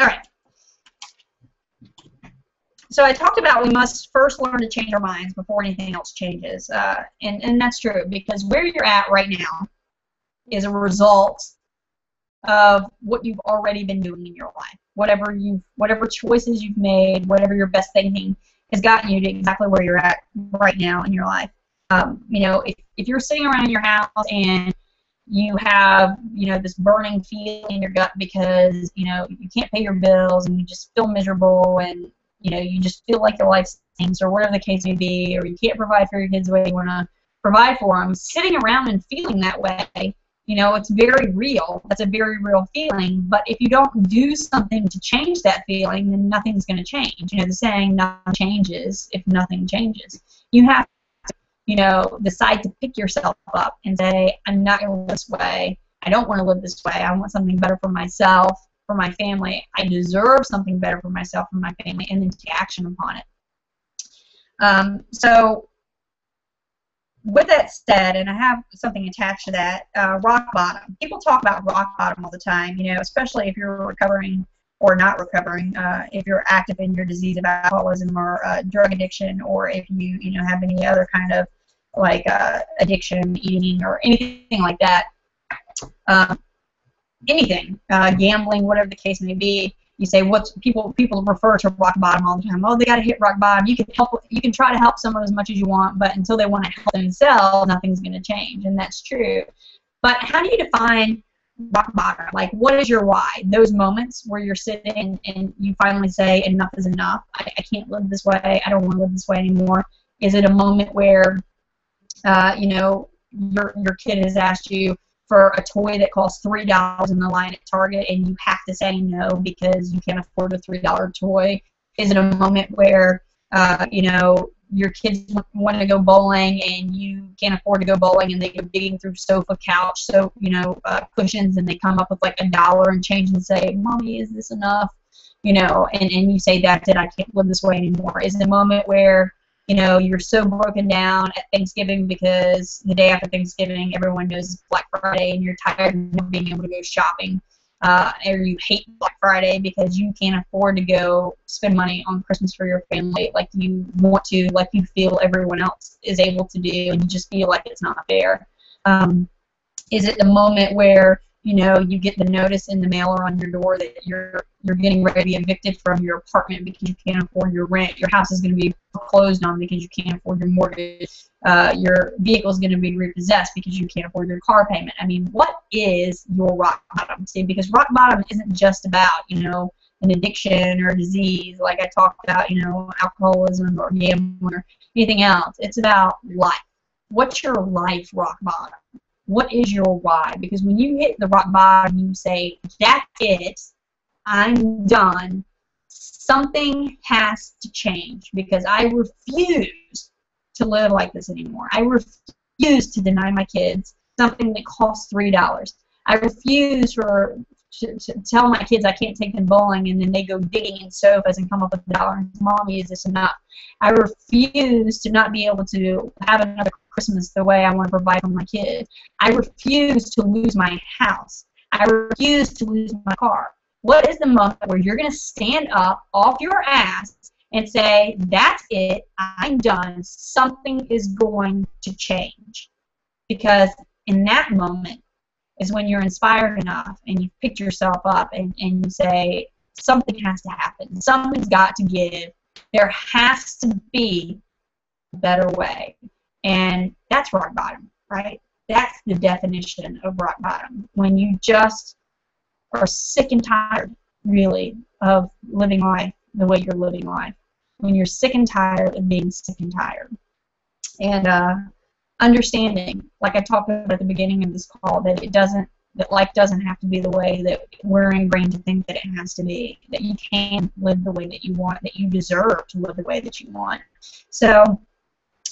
All right. So I talked about we must first learn to change our minds before anything else changes, and that's true, because where you're at right now is a result of what you've already been doing in your life. Whatever choices you've made, whatever your best thinking has gotten you to exactly where you're at right now in your life. You know, if you're sitting around your house and you have, you know, this burning feeling in your gut because, you know, you can't pay your bills and you just feel miserable and, you know, you just feel like your life stinks or whatever the case may be, or you can't provide for your kids the way you want to provide for them, sitting around and feeling that way, you know, it's very real. That's a very real feeling. But if you don't do something to change that feeling, then nothing's going to change. You know, the saying, nothing changes if nothing changes. You have to, you know, decide to pick yourself up and say, I'm not going to live this way. I don't want to live this way. I want something better for myself, for my family. I deserve something better for myself and my family, and then take action upon it. So with that said, and I have something attached to that, rock bottom. People talk about rock bottom all the time, you know, especially if you're recovering or not recovering, if you're active in your disease of alcoholism or drug addiction, or if you know, have any other kind of like addiction, eating, or anything like that. Anything, gambling, whatever the case may be. You say what's people refer to rock bottom all the time. Oh, they got to hit rock bottom. You can try to help someone as much as you want, but until they want to help themselves, nothing's going to change, and that's true. But how do you define rock bottom? Like, what is your why? Those moments where you're sitting and you finally say enough is enough. I can't live this way. I don't want to live this way anymore. Is it a moment where you know, your kid has asked you for a toy that costs $3 in the line at Target, and you have to say no because you can't afford a $3 toy? Is it a moment where, you know, your kids want to go bowling and you can't afford to go bowling, and they go digging through sofa, couch, so you know, cushions, and they come up with like $1 and change and say, "Mommy, is this enough?" You know, and you say, "That's it. I can't live this way anymore." Is it a moment where, you know, you're so broken down at Thanksgiving because the day after Thanksgiving everyone knows it's Black Friday and you're tired of not being able to go shopping, or you hate Black Friday because you can't afford to go spend money on Christmas for your family like you want to, like you feel everyone else is able to do, and you just feel like it's not fair. Is it the moment where, you know, you get the notice in the mail or on your door that you're getting ready to be evicted from your apartment because you can't afford your rent? Your house is going to be foreclosed on because you can't afford your mortgage. Your vehicle is going to be repossessed because you can't afford your car payment. I mean, what is your rock bottom? See, because rock bottom isn't just about, you know, an addiction or a disease like I talked about, you know, alcoholism or gambling or anything else. It's about life. What's your life rock bottom? What is your why? Because when you hit the rock bottom, you say, that's it, I'm done, something has to change because I refuse to live like this anymore. I refuse to deny my kids something that costs $3. I refuse to tell my kids I can't take them bowling, and then they go digging in sofas and come up with $1 and say, "Mommy, is this enough?" I refuse to not be able to have another Christmas the way I want to provide for my kids. I refuse to lose my house. I refuse to lose my car. What is the moment where you're going to stand up off your ass and say, that's it, I'm done, something is going to change? Because in that moment is when you're inspired enough and you pick yourself up and you say, something has to happen. Something's got to give. There has to be better way. And that's rock bottom, right? That's the definition of rock bottom. When you just are sick and tired, really, of living life the way you're living life. When you're sick and tired of being sick and tired. And understanding, like I talked about at the beginning of this call, that life doesn't have to be the way that we're ingrained to think that it has to be, that you can live the way that you want, that you deserve to live the way that you want. So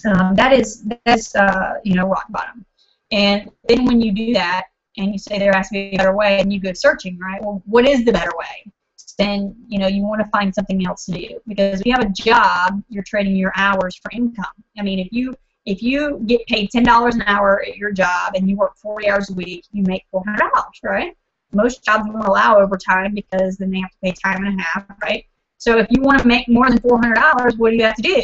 that is rock bottom. And then when you do that, and you say there has to be a better way, and you go searching, right? Well, what is the better way? Then you want to find something else to do, because if you have a job, you're trading your hours for income. I mean, if you get paid $10 an hour at your job and you work 40 hours a week, you make $400, right? Most jobs won't allow overtime because then they have to pay time and a half, right? So if you want to make more than $400, what do you have to do?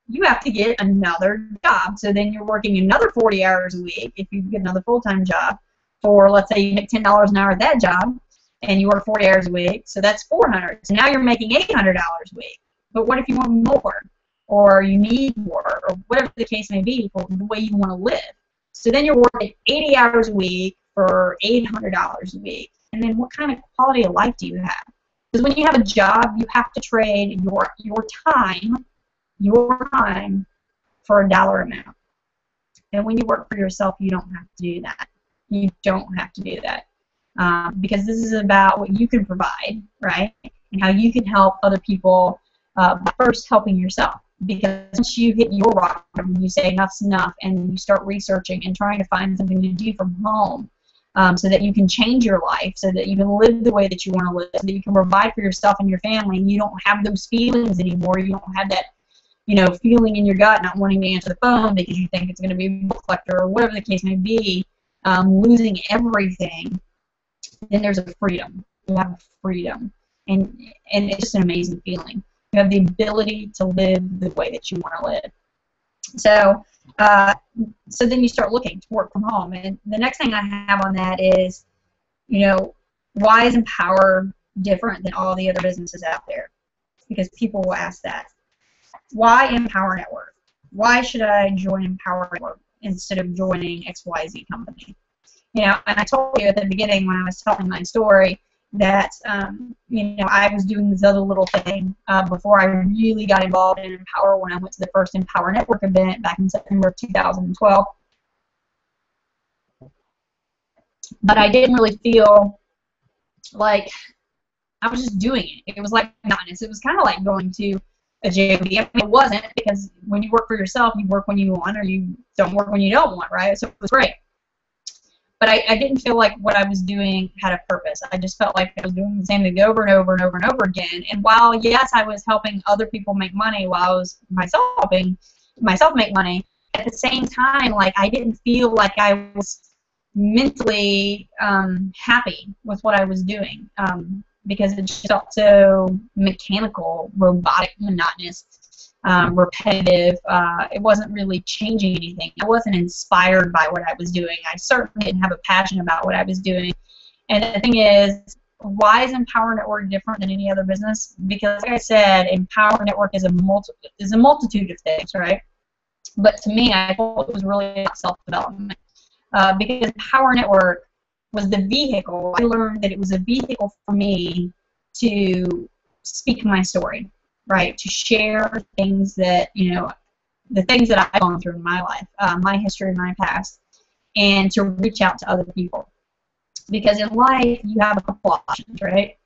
You have to get another job. So then you're working another 40 hours a week if you get another full-time job for, let's say you make $10 an hour at that job, and you work 40 hours a week, so that's $400. So now you're making $800 a week. But what if you want more, or you need more, or whatever the case may be for the way you want to live? So then you're working 80 hours a week for $800 a week. And then what kind of quality of life do you have? Because when you have a job, you have to trade your time for a dollar amount. And when you work for yourself, you don't have to do that. You don't have to do that. Because this is about what you can provide, right, and how you can help other people by first helping yourself. Because once you hit your rock bottom, you say enough's enough, and you start researching and trying to find something to do from home so that you can change your life, so that you can live the way that you want to live, so that you can provide for yourself and your family, and you don't have those feelings anymore. You don't have that feeling in your gut not wanting to answer the phone because you think it's going to be a bill collector or whatever the case may be, losing everything. Then there's a freedom. You have freedom, and it's just an amazing feeling. You have the ability to live the way that you want to live. So, so then you start looking to work from home, and the next thing I have on that is, why is Empower different than all the other businesses out there? Because people will ask that. Why Empower Network? Why should I join Empower Network instead of joining XYZ company? And I told you at the beginning when I was telling my story that, I was doing this other little thing before I really got involved in Empower when I went to the first Empower Network event back in September of 2012. But I didn't really feel like I was just doing it. It was like monotonous. It was kind of like going to a job. I mean, it wasn't, because when you work for yourself, you work when you want, or you don't work when you don't want, right? So it was great. But I didn't feel like what I was doing had a purpose. I just felt like I was doing the same thing over and over and over and over again. And while, yes, I was helping other people make money while I was helping myself make money, at the same time, like, I didn't feel like I was mentally happy with what I was doing because it just felt so mechanical, robotic, monotonous, repetitive. It wasn't really changing anything. I wasn't inspired by what I was doing. I certainly didn't have a passion about what I was doing. And the thing is, why is Empower Network different than any other business? Because, like I said, Empower Network is a multitude of things, right? But to me, I thought it was really about self-development. Because Empower Network was the vehicle. I learned that it was a vehicle for me to speak my story, right? To share things that, the things that I've gone through in my life, my history, my past, and to reach out to other people. Because in life, you have a couple options, right?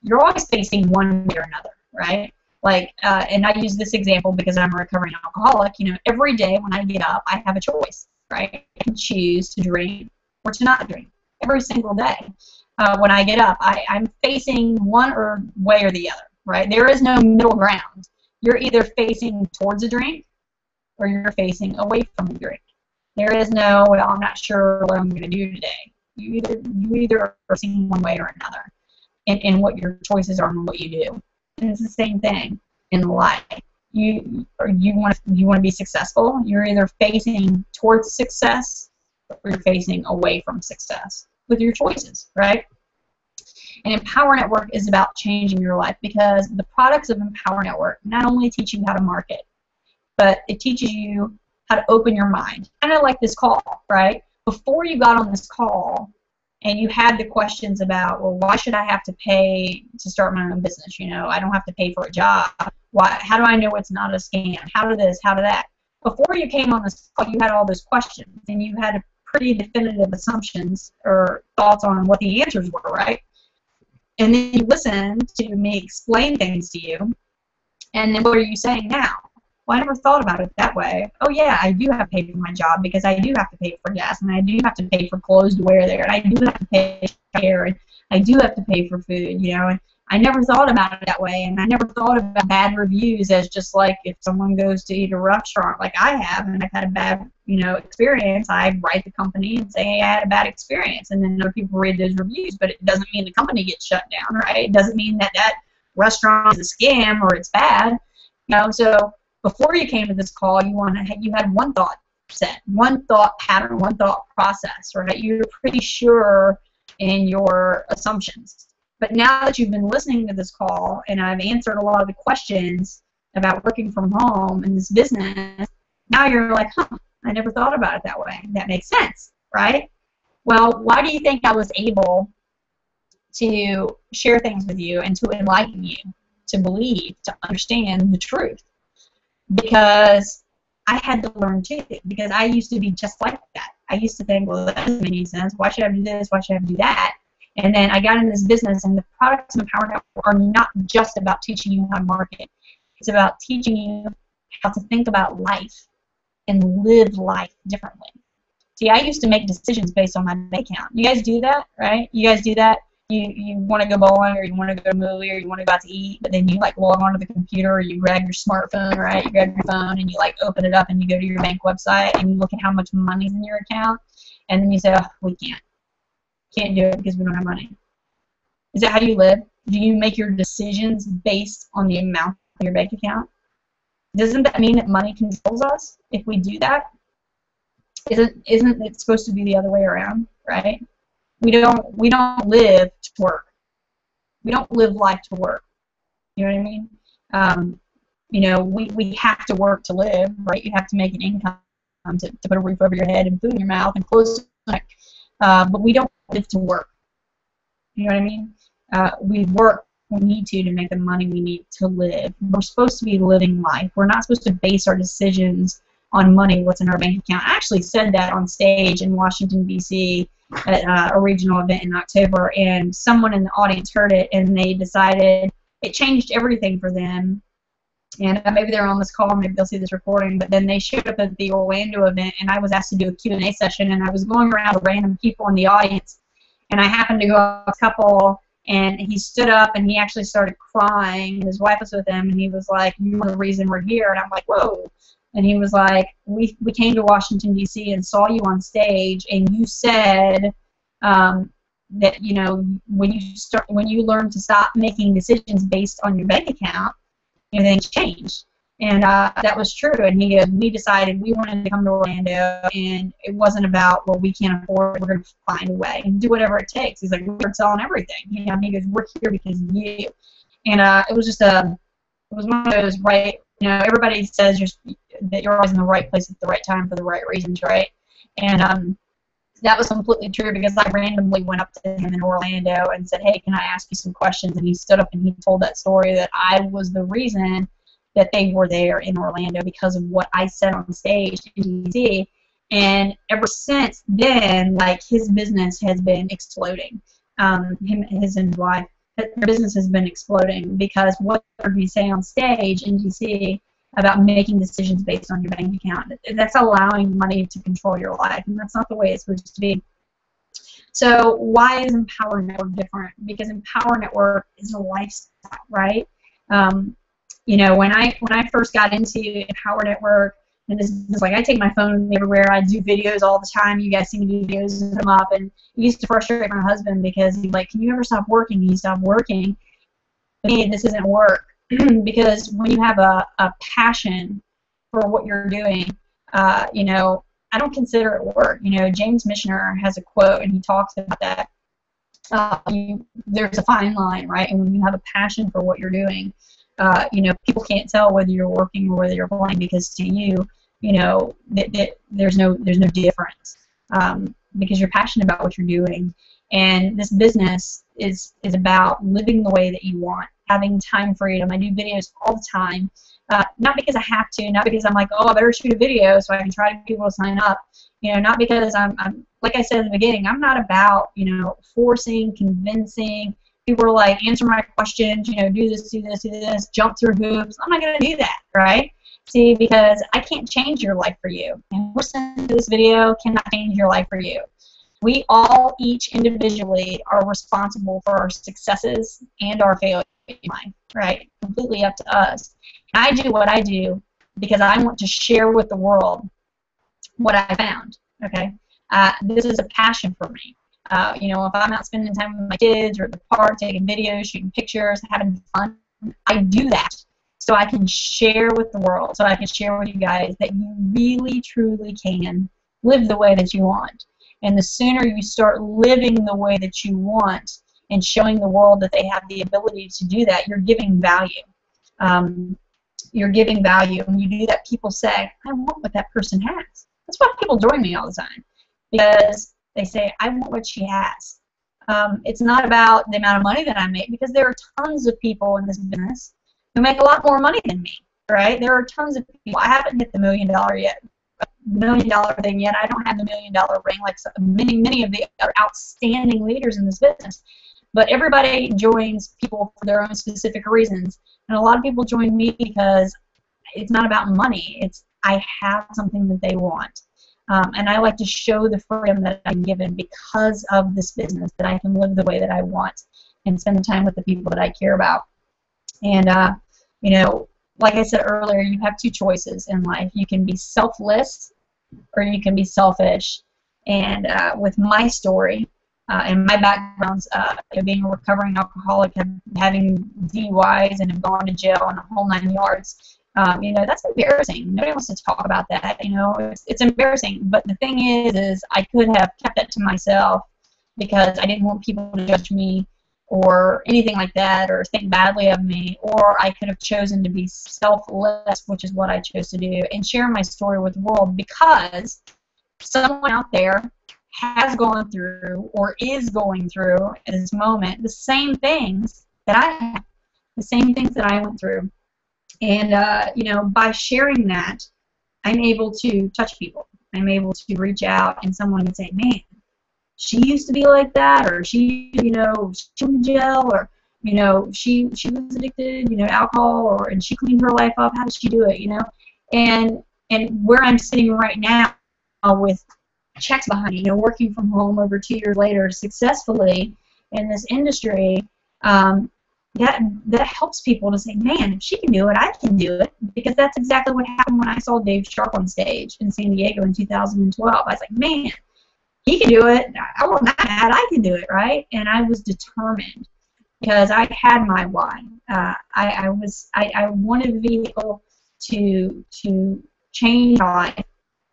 You're always facing one way or another, right? Like, and I use this example because I'm a recovering alcoholic. Every day when I get up, I have a choice, right? I can choose to drink or to not drink every single day. When I get up, I'm facing one way or the other, right? There is no middle ground. You're either facing towards a drink or you're facing away from a drink. There is no, well, I'm not sure what I'm going to do today. You either are facing one way or another in what your choices are and what you do. And it's the same thing in life. You want to be successful. You're either facing towards success or you're facing away from success with your choices, right? And Empower Network is about changing your life, because the products of Empower Network not only teach you how to market, but it teaches you how to open your mind. Kind of like this call, right? Before you got on this call and you had the questions about, well, why should I have to pay to start my own business? You know, I don't have to pay for a job. Why? How do I know it's not a scam? How to this? How to that? Before you came on this call, you had all those questions, and you had pretty definitive assumptions or thoughts on what the answers were, right? And then you listened to me explain things to you, and then what are you saying now? Well, I never thought about it that way. Oh, yeah, I do have to pay for my job because I do have to pay for gas, and I do have to pay for clothes to wear there, and I do have to pay for care, and I do have to pay for food, you know. And I never thought about it that way, and I never thought about bad reviews as just like if someone goes to eat a restaurant like I have, and I've had a bad, you know, experience, I write the company and say, hey, I had a bad experience, and then other people read those reviews, but it doesn't mean the company gets shut down, right? It doesn't mean that that restaurant is a scam or it's bad, you know. So before you came to this call, you had one thought set, one thought pattern, one thought process, right? You're pretty sure in your assumptions. But now that you've been listening to this call and I've answered a lot of the questions about working from home and this business, now you're like, huh, I never thought about it that way. That makes sense, right? Well, why do you think I was able to share things with you and to enlighten you, to believe, to understand the truth? Because I had to learn too, because I used to be just like that. I used to think, well, that doesn't make any sense. Why should I do this? Why should I do that? And then I got in this business, and the products in the Power Network are not just about teaching you how to market. It's about teaching you how to think about life and live life differently. See, I used to make decisions based on my bank account. You guys do that, right? You guys do that? You want to go bowling, or you want to go to a movie, or you want to go out to eat, but then you like log onto the computer, or you grab your smartphone, right? You grab your phone and you like open it up and you go to your bank website and you look at how much money's in your account, and then you say, oh, we can't do it because we don't have money. Is that how you live? Do you make your decisions based on the amount of your bank account? Doesn't that mean that money controls us if we do that? Isn't it supposed to be the other way around, right? We don't live to work. We don't live life to work. You know what I mean? You know, we have to work to live, right? You have to make an income to put a roof over your head and food in your mouth and clothes to your neck. But we don't live to work. You know what I mean? We work we need to make the money we need to live. We're supposed to be living life. We're not supposed to base our decisions on money, what's in our bank account. I actually said that on stage in Washington, D.C. at a regional event in October, and someone in the audience heard it, and they decided it changed everything for them. And maybe they're on this call, maybe they'll see this recording, but then they showed up at the Orlando event, and I was asked to do a Q&A session, and I was going around with random people in the audience, and I happened to go up to a couple, and he stood up, and he actually started crying, and his wife was with him, and he was like, "You're the reason we're here," and I'm like, "Whoa." And he was like, we came to Washington, D.C. and saw you on stage, and you said that, you know, when you learn to stop making decisions based on your bank account, you know, things change. And that was true. And he goes, we decided we wanted to come to Orlando, and it wasn't about, well, we can't afford it, we're going to find a way and do whatever it takes. He's like, we're selling everything. You know, and he goes, we're here because of you. And it was just it was one of those, right, you know, everybody says that you're always in the right place at the right time for the right reasons, right? And that was completely true, because I randomly went up to him in Orlando and said, hey, can I ask you some questions? And he stood up and he told that story that I was the reason that they were there in Orlando because of what I said on stage in D.C. And ever since then, like, his business has been exploding. His and his wife, their business has been exploding because what they heard me say on stage in D.C. about making decisions based on your bank account. That's allowing money to control your life, and that's not the way it's supposed to be. So why is Empower Network different? Because Empower Network is a lifestyle, right? You know, when I first got into Empower Network, and this is like, I take my phone everywhere. I do videos all the time. You guys see me do videos and them up, and it used to frustrate my husband because he's like, can you ever stop working? Can you stop working? But hey, this isn't work. Because when you have a passion for what you're doing, you know, I don't consider it work. You know, James Michener has a quote, and he talks about that. There's a fine line, right? And when you have a passion for what you're doing, you know, people can't tell whether you're working or whether you're playing, because to you, you know, there's no difference, because you're passionate about what you're doing. And this business is about living the way that you want, having time freedom. I do videos all the time, not because I have to, not because I'm like, oh, I better shoot a video so I can try to get people to sign up. You know, not because I'm like I said in the beginning, I'm not about, you know, forcing, convincing. People are like, answer my questions, you know, do this, jump through hoops. I'm not going to do that, right? See, because I can't change your life for you. And listening to this video cannot change your life for you. We all, each individually, are responsible for our successes and our failures in life, right? Completely up to us. And I do what I do because I want to share with the world what I found, okay? This is a passion for me. You know, if I'm out spending time with my kids or at the park, taking videos, shooting pictures, having fun, I do that so I can share with the world, so I can share with you guys that you really, truly can live the way that you want. And the sooner you start living the way that you want and showing the world that they have the ability to do that, you're giving value. You're giving value. When you do that, people say, I want what that person has. That's why people join me all the time, because they say, I want what she has. It's not about the amount of money that I make, because there are tons of people in this business who make a lot more money than me, right? There are tons of people. I haven't hit the $1 million yet. $1 million thing yet. I don't have the $1 million ring like many of the other outstanding leaders in this business. But everybody joins people for their own specific reasons. And a lot of people join me because it's not about money. It's I have something that they want. And I like to show the freedom that I'm given because of this business, that I can live the way that I want and spend time with the people that I care about. And, you know, like I said earlier, you have two choices in life. You can be selfless or you can be selfish. And with my story and my backgrounds, being a recovering alcoholic, having DUIs and have gone to jail and the whole 9 yards, you know, that's embarrassing. Nobody wants to talk about that. You know, it's embarrassing. But the thing is I could have kept that to myself because I didn't want people to judge me or anything like that, or think badly of me, or I could have chosen to be selfless, which is what I chose to do, and share my story with the world, because someone out there has gone through or is going through at this moment the same things that I have, the same things that I went through. And, you know, by sharing that, I'm able to touch people. I'm able to reach out and someone can say, man, she used to be like that, or she, you know, she went to jail, or, you know, she was addicted, you know, to alcohol, or and she cleaned her life up. How did she do it, you know? And where I'm sitting right now with checks behind me, you know, working from home over 2 years later successfully in this industry, that helps people to say, man, if she can do it, I can do it, because that's exactly what happened when I saw Dave Sharp on stage in San Diego in 2012. I was like, man, he can do it. I wasn't that bad. I can do it, right? And I was determined because I had my why. I wanted a vehicle to change my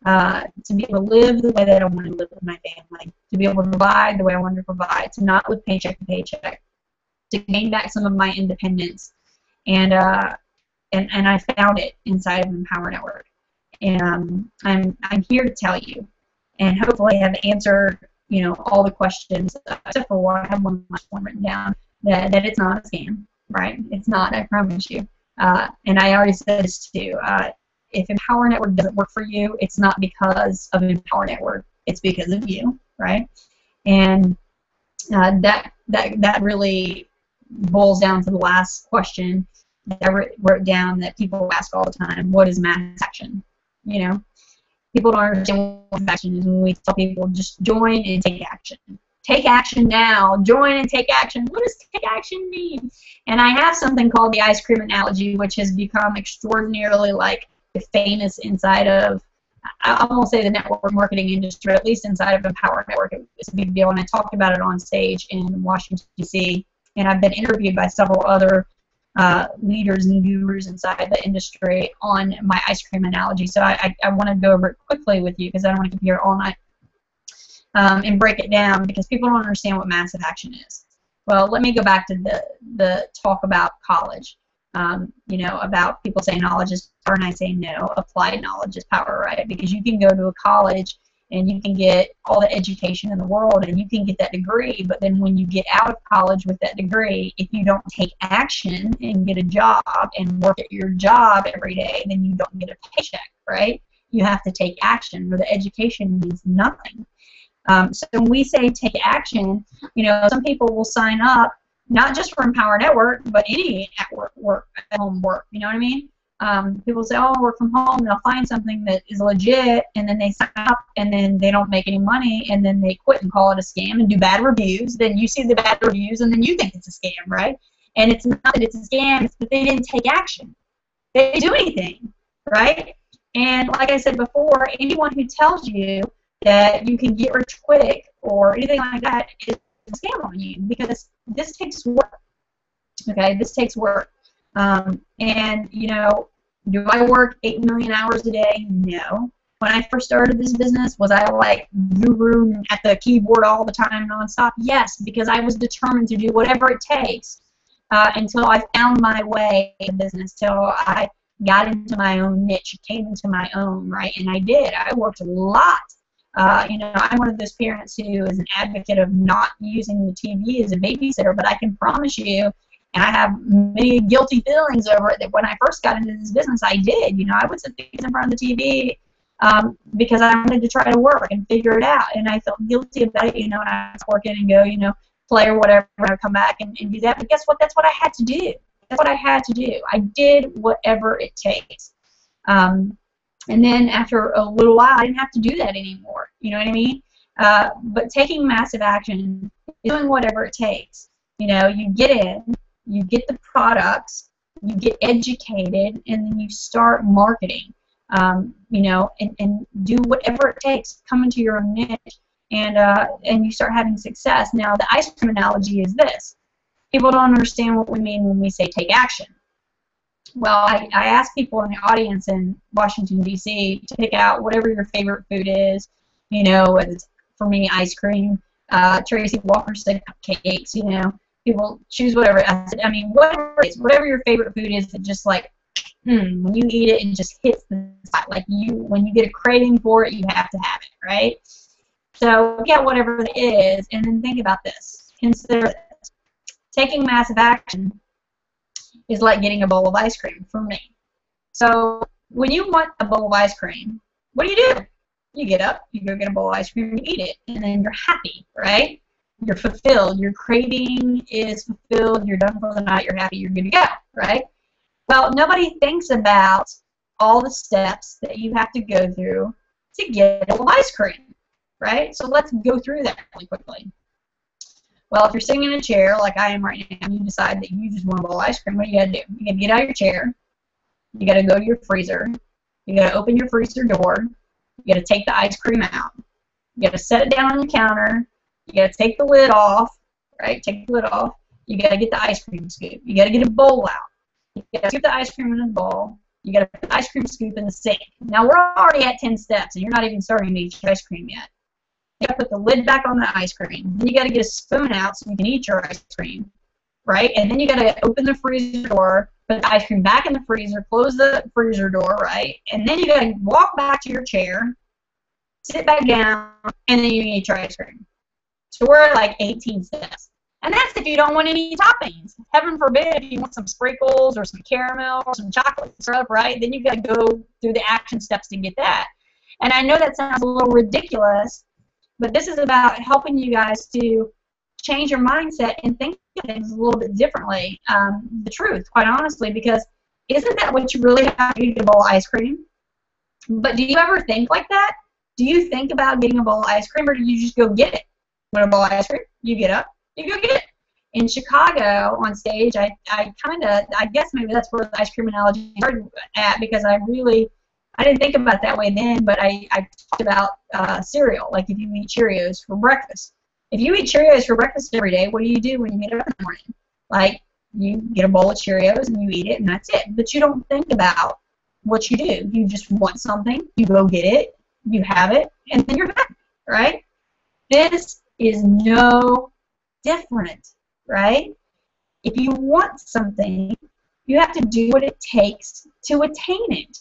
life, to be able to live the way that I wanted to live with my family, to be able to provide the way I wanted to provide, to not live paycheck to paycheck, to gain back some of my independence. And I found it inside of Empower Network. And I'm here to tell you, and hopefully have answered, you know, all the questions, except for one. I have one last one written down, that it's not a scam, right? It's not, I promise you. And I already said this too. If Empower Network doesn't work for you, it's not because of Empower Network. It's because of you, right? And that really boils down to the last question that I wrote down that people ask all the time. What is mass action? You know? People don't understand what action is when we tell people just join and take action. Take action now. Join and take action. What does take action mean? And I have something called the ice cream analogy, which has become extraordinarily famous inside of, I won't say the network marketing industry, at least inside of Empower Network. It's a big deal, and I talked about it on stage in Washington, D.C., and I've been interviewed by several other leaders and gurus inside the industry on my ice cream analogy. So I want to go over it quickly with you because I don't want to keep you here all night and break it down, because people don't understand what massive action is. Well, let me go back to the talk about college. you know, about people saying knowledge is power, and I say no, applied knowledge is power, right? Because you can go to a college and you can get all the education in the world and you can get that degree, but then when you get out of college with that degree, if you don't take action and get a job and work at your job every day, then you don't get a paycheck, right? You have to take action, or the education means nothing. So when we say take action, you know, some people will sign up not just for Empower Network, but any at home work. You know what I mean? People say, oh, work from home. They'll find something that is legit, and then they sign up, and then they don't make any money, and then they quit and call it a scam and do bad reviews. Then you see the bad reviews, and then you think it's a scam, right? And it's not that it's a scam, it's that they didn't take action. They didn't do anything, right? And like I said before, anyone who tells you that you can get rich quick or anything like that is a scam on you, because this takes work. Okay, this takes work. And, you know, do I work 8 million hours a day? No. When I first started this business, was I like guru at the keyboard all the time nonstop? Yes, because I was determined to do whatever it takes until I found my way in business, till I got into my own niche, came into my own, right? And I did. I worked a lot. You know, I'm one of those parents who is an advocate of not using the TV as a babysitter, but I can promise you, and I have many guilty feelings over it, that when I first got into this business, I did. You know, I would sit in front of the TV because I wanted to try to work and figure it out, and I felt guilty about it, you know, and I was working and go, you know, play or whatever, and I'd come back and do that. But guess what? That's what I had to do. That's what I had to do. I did whatever it takes. And then after a little while, I didn't have to do that anymore. You know what I mean? But taking massive action, doing whatever it takes. You know, you get in, you get the products, you get educated, and then you start marketing. You know, and do whatever it takes. Come into your own niche, and you start having success. Now, the ice cream analogy is this. People don't understand what we mean when we say take action. Well, I ask people in the audience in Washington, D.C. to pick out whatever your favorite food is. You know, it's, for me, ice cream. Tracy Walker said cupcakes, you know. People choose whatever. I mean, whatever it is, whatever your favorite food is, that just like, when you eat it, it just hits the spot. Like when you get a craving for it, you have to have it, right? So get whatever it is, and then think about this. Consider this. Taking massive action is like getting a bowl of ice cream for me. So when you want a bowl of ice cream, what do? You get up, you go get a bowl of ice cream, you eat it, and then you're happy, right? You're fulfilled. Your craving is fulfilled. You're done for the night. You're happy. You're good to go, right? Well, nobody thinks about all the steps that you have to go through to get a bowl of ice cream, right? So let's go through that really quickly. Well, if you're sitting in a chair like I am right now, and you decide that you just want a bowl of ice cream, what do you got to do? You got to get out of your chair. You got to go to your freezer. You got to open your freezer door. You got to take the ice cream out. You got to set it down on the counter. You got to take the lid off, right? Take the lid off. You got to get the ice cream scoop. You got to get a bowl out. You got to scoop the ice cream in the bowl. You got to put the ice cream scoop in the sink. Now, we're already at 10 steps, and you're not even starting to eat your ice cream yet. You got to put the lid back on the ice cream. Then you got to get a spoon out so you can eat your ice cream, right? And then you got to open the freezer door, put the ice cream back in the freezer, close the freezer door, right? And then you got to walk back to your chair, sit back down, and then you can eat your ice cream. So we're at like 18 steps. And that's if you don't want any toppings. Heaven forbid if you want some sprinkles or some caramel or some chocolate syrup, right? Then you've got to go through the action steps to get that. And I know that sounds a little ridiculous, but this is about helping you guys to change your mindset and think of things a little bit differently. The truth, quite honestly, because isn't that what you really have to do to get a bowl of ice cream? But do you ever think like that? Do you think about getting a bowl of ice cream, or do you just go get it? Want a bowl of ice cream? You get up, you go get it. In Chicago, on stage, I guess maybe that's where the ice cream analogy started at, because I didn't think about it that way then, but I talked about cereal, like if you eat Cheerios for breakfast. If you eat Cheerios for breakfast every day, what do you do when you get up in the morning? Like, you get a bowl of Cheerios and you eat it, and that's it. But you don't think about what you do. You just want something, you go get it, you have it, and then you're happy, right? This is no different, right? If you want something, You have to do what it takes to attain it.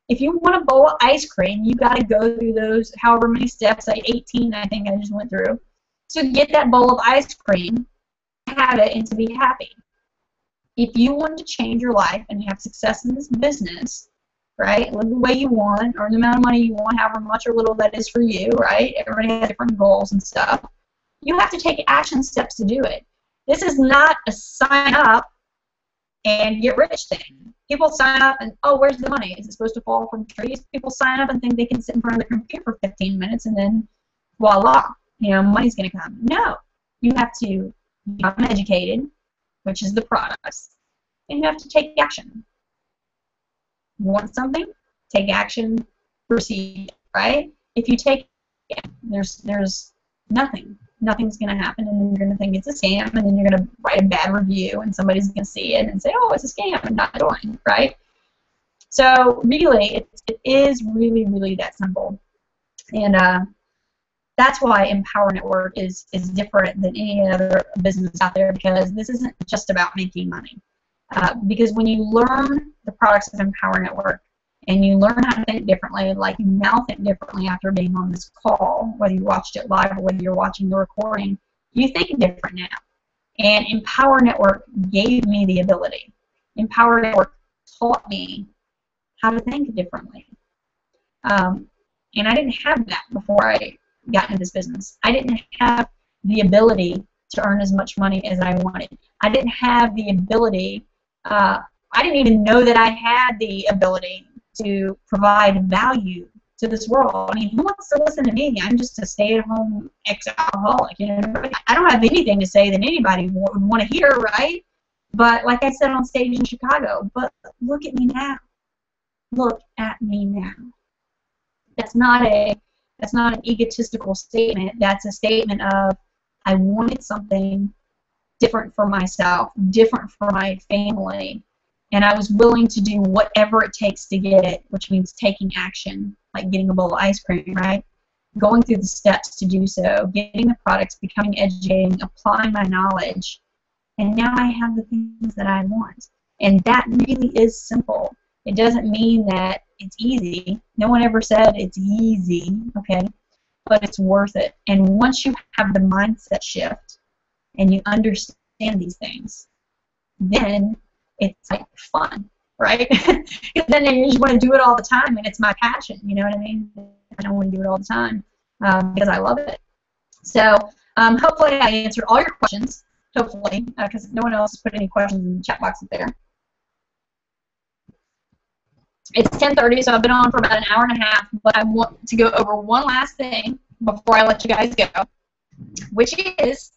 If you want a bowl of ice cream, you got to go through those however many steps, like 18 I think I just went through, to get that bowl of ice cream, have it, and to be happy. If you want to change your life and have success in this business, right, live the way you want, earn the amount of money you want, however much or little that is for you, right, everybody has different goals and stuff, you have to take action steps to do it. This is not a sign up and get rich thing. People sign up and, oh, where's the money? Is it supposed to fall from trees? People sign up and think they can sit in front of the computer for 15 minutes and then voila, you know, money's going to come. No. You have to become educated, which is the products, and you have to take action. Want something? Take action, proceed, right? If you take it, there's nothing. Nothing's going to happen, and then you're going to think it's a scam, and then you're going to write a bad review, and somebody's going to see it and say, oh, it's a scam, and not join, right? So really, it is really, really that simple. And that's why Empower Network is different than any other business out there, because this isn't just about making money. Because when you learn the products of Empower Network, and you learn how to think differently, like you now think differently after being on this call, whether you watched it live or whether you're watching the recording, you think different now. And Empower Network gave me the ability. Empower Network taught me how to think differently. And I didn't have that before I got into this business. I didn't have the ability to earn as much money as I wanted. I didn't have the ability, I didn't even know that I had the ability to provide value to this world. I mean, who wants to listen to me? I'm just a stay-at-home ex-alcoholic. You know, I don't have anything to say that anybody would want to hear, right? But like I said on stage in Chicago, but look at me now. Look at me now. That's not an egotistical statement. That's a statement of I wanted something different for myself, different for my family, and I was willing to do whatever it takes to get it, which means taking action, like getting a bowl of ice cream, right? Going through the steps to do so, getting the products, becoming educated, applying my knowledge, and now I have the things that I want. And that really is simple. It doesn't mean that it's easy. No one ever said it's easy, okay? But it's worth it. And once you have the mindset shift and you understand these things, then it's like fun, right? Then you just want to do it all the time, and it's my passion, you know what I mean? I don't want to do it all the time because I love it. So hopefully I answered all your questions, hopefully, because no one else put any questions in the chat box up there. It's 10:30, so I've been on for about an hour and a half, but I want to go over one last thing before I let you guys go, which is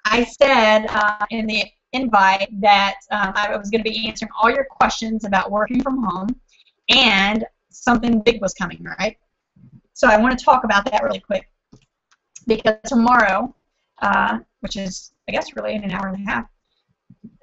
I said in the invite that I was going to be answering all your questions about working from home, and something big was coming, right? So I want to talk about that really quick, because tomorrow, which is, I guess, really in an hour and a half,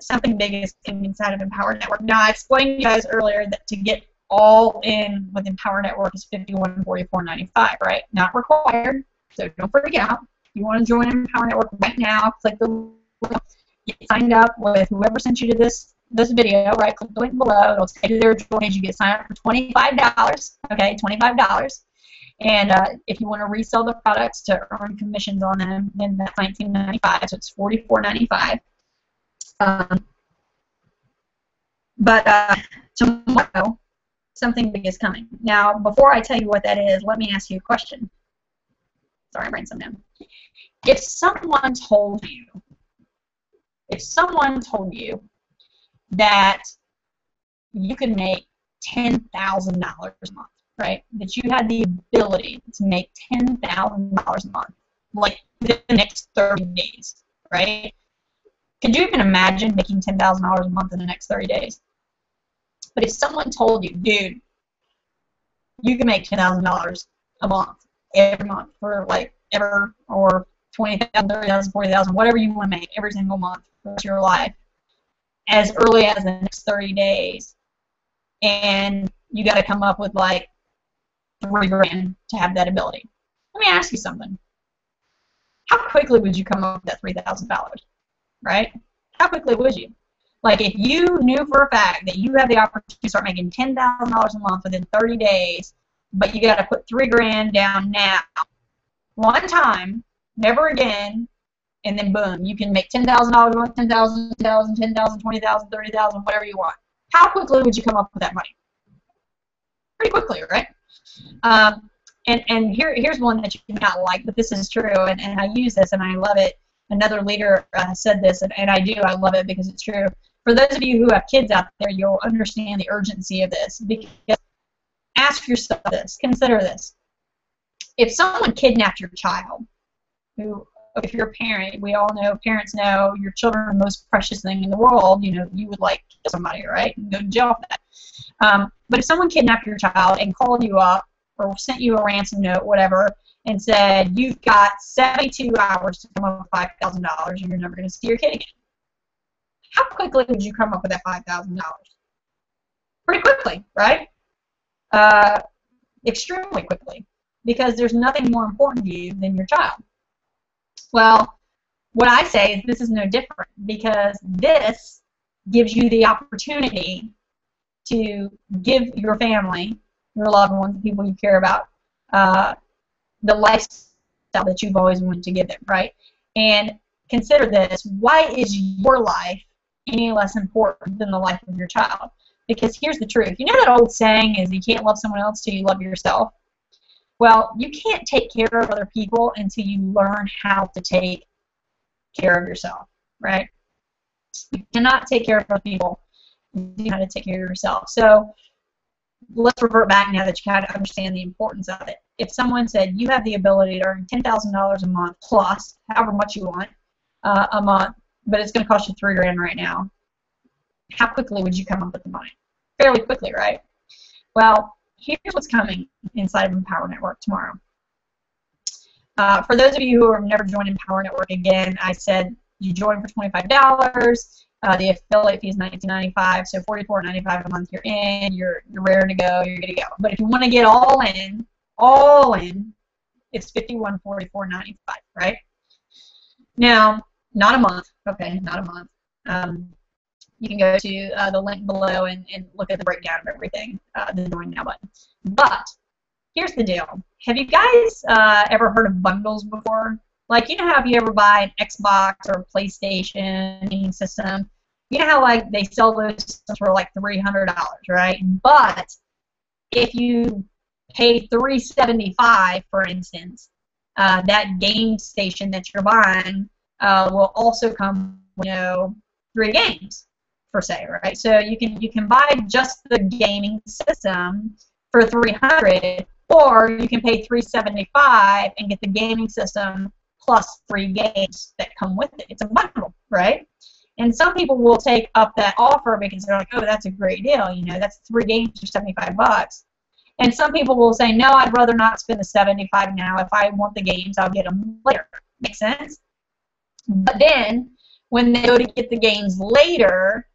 something big is coming inside of Empower Network. Now, I explained to you guys earlier that to get all in with Empower Network is $51.44.95, right? Not required, so don't freak out. If you want to join Empower Network right now, click the link, get signed up with whoever sent you to this video, right? Click the link below. It'll take you to their page. You get signed up for $25, okay, $25. And if you want to resell the products to earn commissions on them, then that's $19.95, so it's $44.95. But tomorrow, something big is coming. Now, before I tell you what that is, let me ask you a question. Sorry, I'm writing something down. If someone told you that you could make $10,000 a month, right? That you had the ability to make $10,000 a month, like within the next 30 days, right? Could you even imagine making $10,000 a month in the next 30 days? But if someone told you, dude, you can make $10,000 a month, every month, for like ever, or $20,000, $30,000, $40,000, whatever you want to make every single month for your life, as early as the next 30 days, and you got to come up with like $3 grand to have that ability. Let me ask you something. How quickly would you come up with that $3,000, right? How quickly would you? Like if you knew for a fact that you have the opportunity to start making $10,000 a month within 30 days, but you got to put $3,000 down now, one time, never again, and then boom, you can make $10,000 a month, 10,000, 10,000, 10,000, 20,000, 30,000, whatever you want. How quickly would you come up with that money? Pretty quickly, right? And here's one that you may not like, but this is true, and I use this and I love it. Another leader said this, and I love it because it's true. For those of you who have kids out there, you'll understand the urgency of this. Because ask yourself this, consider this. If someone kidnapped your child, who, if you're a parent, we all know, parents know your children are the most precious thing in the world. You know, you would like kill somebody, right? And go to jail for that. But if someone kidnapped your child and called you up or sent you a ransom note, whatever, and said, you've got 72 hours to come up with $5,000 and you're never going to see your kid again, how quickly would you come up with that $5,000? Pretty quickly, right? Extremely quickly, because there's nothing more important to you than your child. Well, what I say is this is no different, because this gives you the opportunity to give your family, your loved ones, the people you care about, the lifestyle that you've always wanted to give them, right? And consider this, why is your life any less important than the life of your child? Because here's the truth. You know that old saying is you can't love someone else till you love yourself? Well, you can't take care of other people until you learn how to take care of yourself, right? You cannot take care of other people until you know how to take care of yourself. So let's revert back now that you kind of understand the importance of it. If someone said you have the ability to earn $10,000 a month plus, however much you want a month, but it's going to cost you $3,000 right now, how quickly would you come up with the money? Fairly quickly, right? Well, here's what's coming inside of Empower Network tomorrow. For those of you who have never joined Empower Network, again, I said you join for $25. The affiliate fee is $19.95, so $44.95 a month. You're in. You're ready to go. You're good to go. But if you want to get all in, it's $51.44.95, right? Now, not a month. Okay, not a month. You can go to the link below and look at the breakdown of everything, the Join Now button. But here's the deal. Have you guys ever heard of bundles before? Like, you know how if you ever buy an Xbox or a PlayStation system, you know how like they sell those systems for like $300, right? But if you pay $375, for instance, that game station that you're buying will also come, you know, 3 games per se, right? So you can buy just the gaming system for $300, or you can pay $375 and get the gaming system plus 3 games that come with it. It's a bundle, right? And some people will take up that offer because they're like, oh, that's a great deal. You know, that's 3 games for $75. And some people will say, no, I'd rather not spend the $75 now. If I want the games, I'll get them later. Makes sense? But then when they go to get the games later,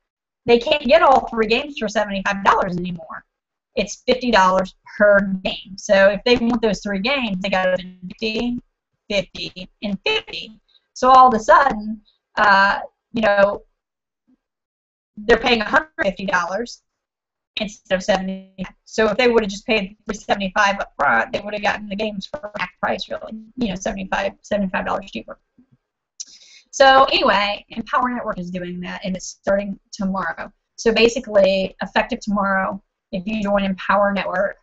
they can't get all 3 games for $75 anymore. It's $50 per game. So if they want those 3 games, they got to spend 50, 50, and 50. So all of a sudden, you know, they're paying $150 instead of $70. So if they would have just paid $375 up front, they would have gotten the games for half price, really. You know, $75 cheaper. So anyway, Empower Network is doing that, and it's starting tomorrow. So basically, effective tomorrow, if you join Empower Network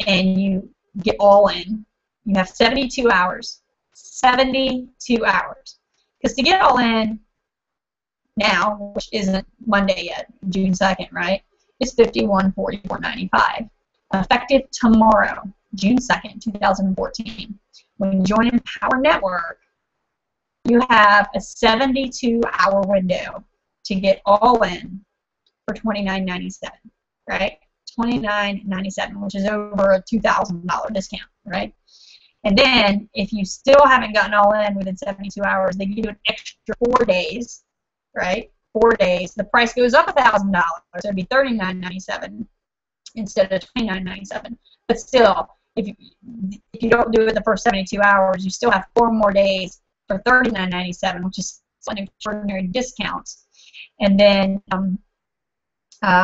and you get all in, you have 72 hours. 72 hours. Because to get all in now, which isn't Monday yet, June 2nd, right? It's $51.44.95. Effective tomorrow, June 2nd, 2014. When you join Empower Network, you have a 72-hour window to get all in for $29.97, right? $29.97, which is over a $2,000 discount, right? And then, if you still haven't gotten all in within 72 hours, they give you an extra 4 days, right? 4 days. The price goes up $1,000, so it'd be $39.97 instead of $29.97. But still, if you don't do it the first 72 hours, you still have 4 more days for $39.97, which is an extraordinary discount. And then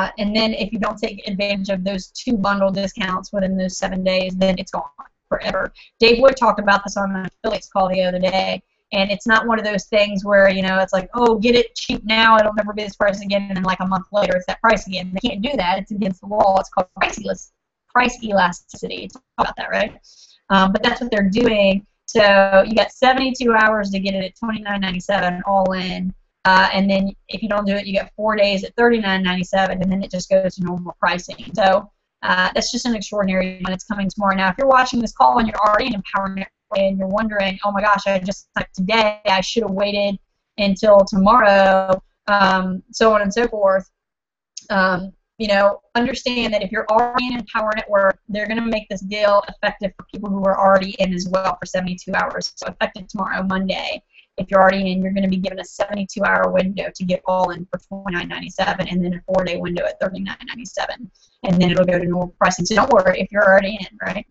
if you don't take advantage of those 2 bundle discounts within those 7 days, then it's gone forever. Dave Wood talked about this on an affiliates call the other day, and it's not one of those things where, you know, it's like, oh, get it cheap now, it'll never be this price again, and then like a month later it's that price again. They can't do that. It's against the law. It's called price elasticity. Talk about that, right? But that's what they're doing. So you got 72 hours to get it at $29.97 all in. And then if you don't do it, you get 4 days at $39.97, and then it just goes to normal pricing. So that's just an extraordinary one. It's coming tomorrow. Now, if you're watching this call and you're already in Empowerment and you're wondering, oh my gosh, I just signed up today, I should have waited until tomorrow, so on and so forth. You know, understand that if you're already in Empower Network, they're going to make this deal effective for people who are already in as well for 72 hours. So effective tomorrow, Monday. If you're already in, you're going to be given a 72-hour window to get all in for $29.97, and then a 4-day window at $39.97, and then it'll go to normal pricing. So don't worry if you're already in, right?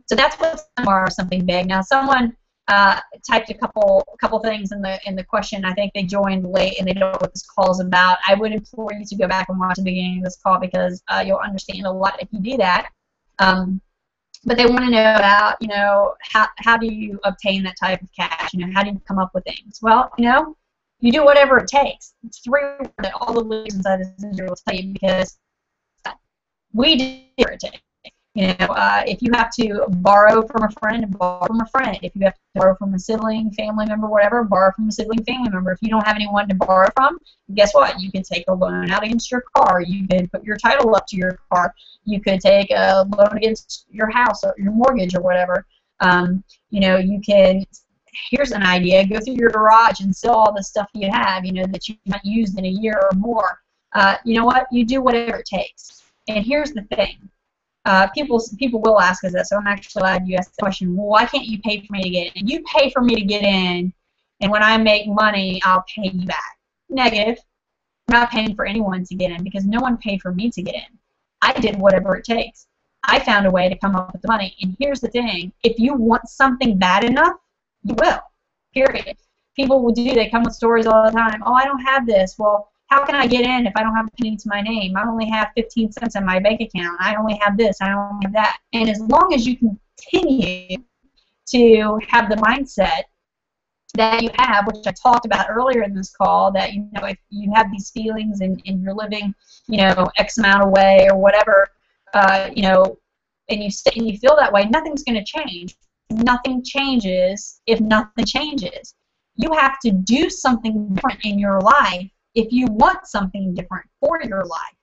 So that's what's tomorrow, something big. Now, someone typed a couple things in the question. I think they joined late and they don't know what this call is about. I would implore you to go back and watch the beginning of this call because you'll understand a lot if you do that. But they want to know about, you know, how do you obtain that type of cash? You know, how do you come up with things? Well, you know, you do whatever it takes. It's 3 words that all the leaders inside this industry will tell you because we do whatever it takes. You know, if you have to borrow from a friend, borrow from a friend. If you have to borrow from a sibling, family member, whatever, borrow from a sibling, family member. If you don't have anyone to borrow from, guess what? You can take a loan out against your car. You can put your title up to your car. You could take a loan against your house or your mortgage or whatever. You know, you can, here's an idea, go through your garage and sell all the stuff you have, you know, that you've not used in a year or more. You know what? You do whatever it takes. And here's the thing. People will ask us that, so I'm actually glad you asked the question. Well, why can't you pay for me to get in? You pay for me to get in, and when I make money, I'll pay you back. Negative. I'm not paying for anyone to get in because no one paid for me to get in. I did whatever it takes. I found a way to come up with the money, and here's the thing. If you want something bad enough, you will. Period. People will do, they come with stories all the time. Oh, I don't have this. Well, how can I get in if I don't have a penny to my name? I only have 15 cents in my bank account. I only have this. I only have that. And as long as you continue to have the mindset that you have, which I talked about earlier in this call, that, you know, if you have these feelings and you're living, you know, X amount away or whatever, you know, and you feel that way, nothing's going to change. Nothing changes if nothing changes. You have to do something different in your life if you want something different for your life.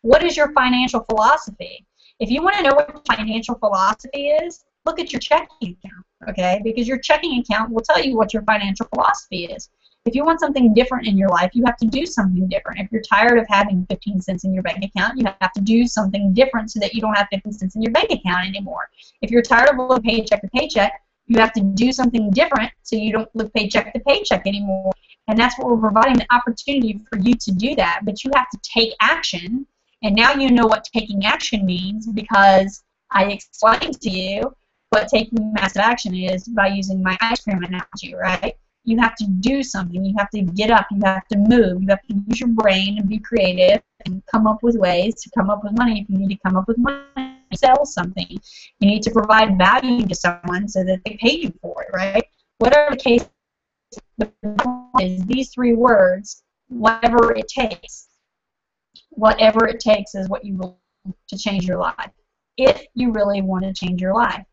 What is your financial philosophy? If you want to know what your financial philosophy is, look at your checking account, okay? Because your checking account will tell you what your financial philosophy is. If you want something different in your life, you have to do something different. If you're tired of having 15 cents in your bank account, you have to do something different so that you don't have 15 cents in your bank account anymore. If you're tired of living paycheck to paycheck, you have to do something different so you don't live paycheck to paycheck anymore. And that's what we're providing, the opportunity for you to do that. But you have to take action. And now you know what taking action means because I explained to you what taking massive action is by using my ice cream analogy, right? You have to do something. You have to get up. You have to move. You have to use your brain and be creative and come up with ways to come up with money. If you need to come up with money, sell something. You need to provide value to someone so that they pay you for it, right? Whatever the case is, these 3 words, whatever it takes. Whatever it takes is what you will to change your life, if you really want to change your life.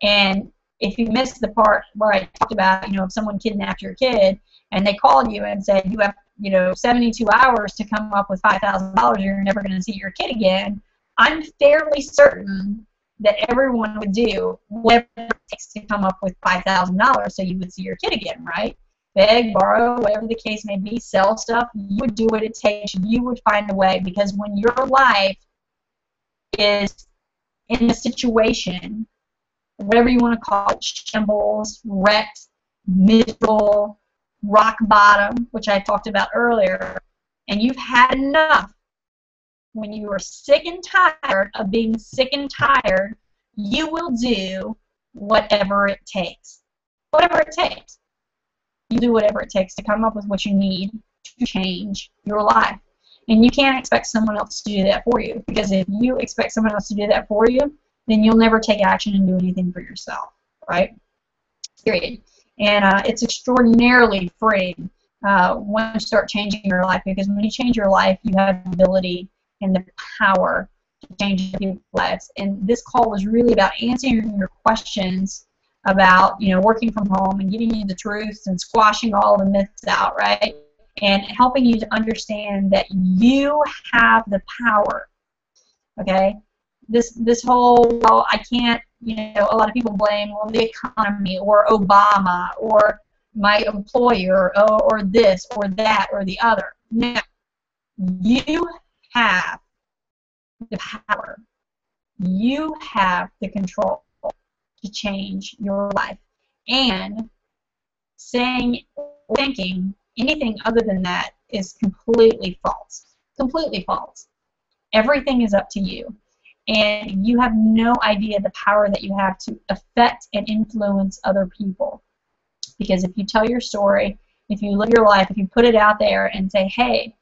And if you missed the part where I talked about, you know, if someone kidnapped your kid and they called you and said you have, you know, 72 hours to come up with $5,000, you're never going to see your kid again, I'm fairly certain that everyone would do whatever it takes to come up with $5,000 so you would see your kid again, right? Beg, borrow, whatever the case may be, sell stuff, you would do what it takes. You would find a way, because when your life is in a situation, whatever you want to call it, shambles, wrecked, miserable, rock bottom, which I talked about earlier, and you've had enough, when you are sick and tired of being sick and tired, you will do whatever it takes. Whatever it takes. You do whatever it takes to come up with what you need to to change your life. And you can't expect someone else to do that for you, because if you expect someone else to do that for you, then you'll never take action and do anything for yourself, right? Period. And it's extraordinarily freeing when you start changing your life, because when you change your life, you have the ability and the power to change people's lives. And this call was really about answering your questions about, you know, working from home and giving you the truths and squashing all the myths out, right? And helping you to understand that you have the power, okay? This whole, well, I can't, you know, a lot of people blame, well, the economy or Obama or my employer or this or that or the other. No, you have the power. You have the control to change your life. And saying or thinking anything other than that is completely false. Completely false. Everything is up to you. And you have no idea the power that you have to affect and influence other people. Because if you tell your story, if you live your life, if you put it out there and say, hey,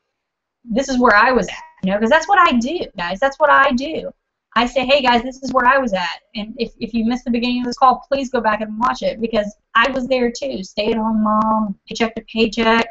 this is where I was at, you know, because that's what I do, guys. That's what I do. I say, hey, guys, this is where I was at. And if you missed the beginning of this call, please go back and watch it, because I was there too. Stay-at-home mom, paycheck to paycheck.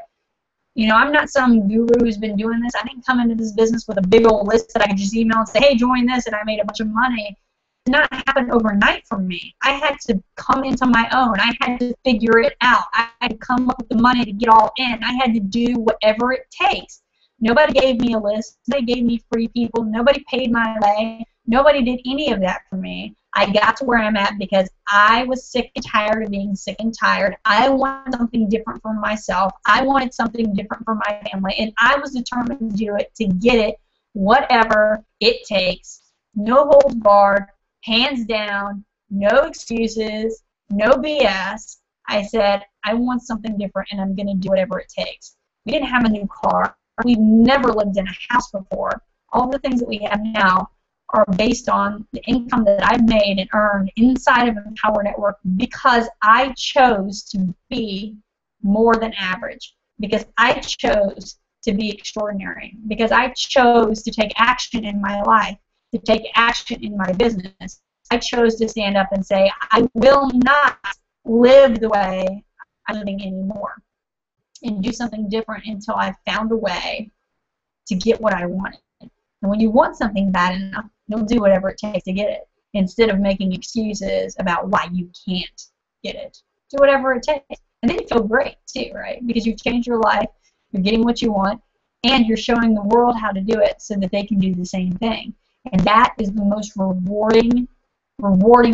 You know, I'm not some guru who's been doing this. I didn't come into this business with a big old list that I could just email and say, hey, join this, and I made a bunch of money. It did not happen overnight for me. I had to come into my own. I had to figure it out. I had to come up with the money to get all in. I had to do whatever it takes. Nobody gave me a list. Nobody gave me free people. Nobody paid my way. Nobody did any of that for me. I got to where I'm at because I was sick and tired of being sick and tired. I wanted something different for myself. I wanted something different for my family, and I was determined to do it, to get it, whatever it takes. No holds barred, hands down, no excuses, no BS. I said, I want something different, and I'm going to do whatever it takes. We didn't have a new car. We've never lived in a house before. All the things that we have now are based on the income that I've made and earned inside of Empower Network, because I chose to be more than average, because I chose to be extraordinary, because I chose to take action in my life, to take action in my business. I chose to stand up and say, I will not live the way I'm living anymore, and do something different until I found a way to get what I wanted. And when you want something bad enough, you'll do whatever it takes to get it, instead of making excuses about why you can't get it. Do whatever it takes. And then you feel great, too, right? Because you've changed your life, you're getting what you want, and you're showing the world how to do it so that they can do the same thing. And that is the most rewarding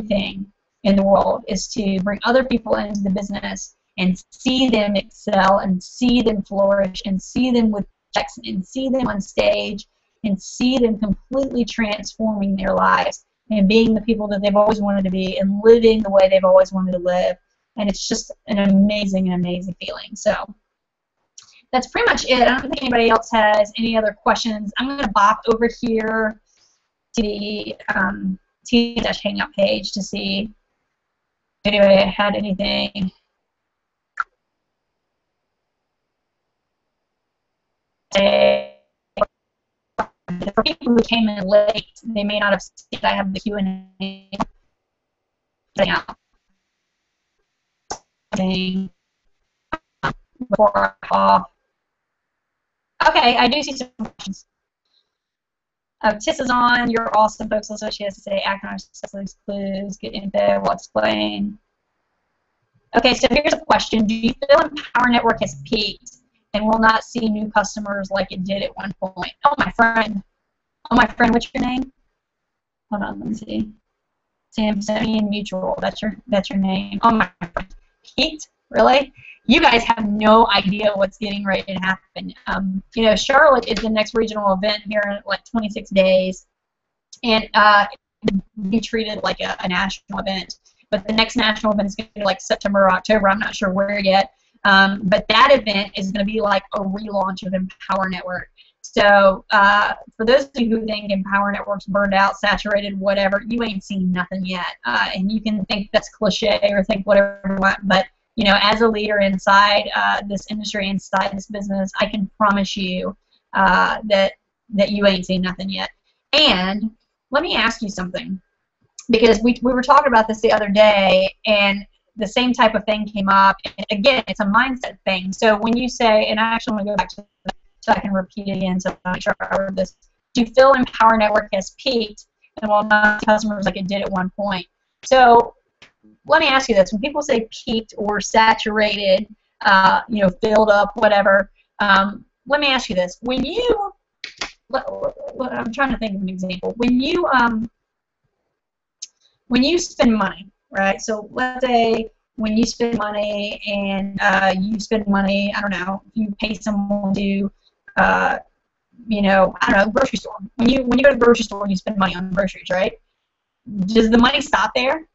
thing in the world, is to bring other people into the business and see them excel and see them flourish and see them with checks and see them on stage and see them completely transforming their lives and being the people that they've always wanted to be and living the way they've always wanted to live. And it's just an amazing, amazing feeling. So that's pretty much it. I don't think anybody else has any other questions. I'm going to bop over here to the T-Hangout page to see if anybody had anything. For people who came in late, they may not have seen that I have the Q&A before I off. Okay, I do see some questions. Tiss is on. You're awesome, folks. Also, she has to say, act on our success clues, get info, we'll explain. Okay, so here's a question. Do you feel Empower Network has peaked and will not see new customers like it did at one point? Oh, my friend. Oh, my friend, what's your name? Hold on, let me see. Samsonian Mutual. That's your name. Oh, my friend. Peaked? Really? You guys have no idea what's getting ready to happen. You know, Charlotte is the next regional event here in like 26 days, and be treated like a national event. But the next national event is going to be like September or October. I'm not sure where yet. But that event is going to be like a relaunch of Empower Network. So for those of you who think Empower Network's burned out, saturated, whatever, you ain't seen nothing yet. And you can think that's cliche or think whatever you want, but you know, as a leader inside this industry, inside this business, I can promise you that you ain't seen nothing yet. And let me ask you something, because we were talking about this the other day, and the same type of thing came up. And again, it's a mindset thing. So when you say, and I actually want to go back to that so I can repeat it again so I make sure I heard this. Do you feel Empower Network has peaked and will not customers like it did at one point? So let me ask you this. When people say peaked or saturated, you know, filled up, whatever, let me ask you this. When you, I'm trying to think of an example. When you spend money, right? So let's say when you spend money and you spend money, I don't know, you pay someone to, you know, I don't know, grocery store. When you go to the grocery store and you spend money on groceries, right? Does the money stop there?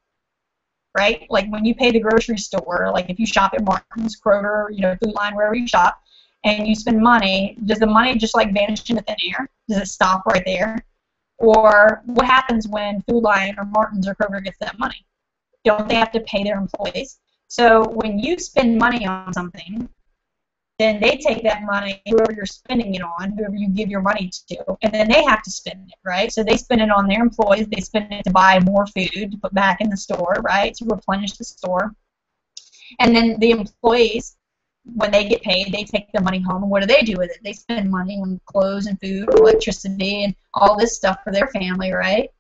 Right? Like when you pay the grocery store, like if you shop at Martin's, Kroger, you know, Food Line, wherever you shop, and you spend money, does the money just like vanish into thin air? Does it stop right there? Or what happens when Food Line or Martin's or Kroger gets that money? Don't they have to pay their employees? So when you spend money on something, then they take that money, whoever you're spending it on, whoever you give your money to, and then they have to spend it, right? So they spend it on their employees, they spend it to buy more food to put back in the store, right, to replenish the store. And then the employees, when they get paid, they take their money home, and what do they do with it? They spend money on clothes and food, electricity, and all this stuff for their family, right?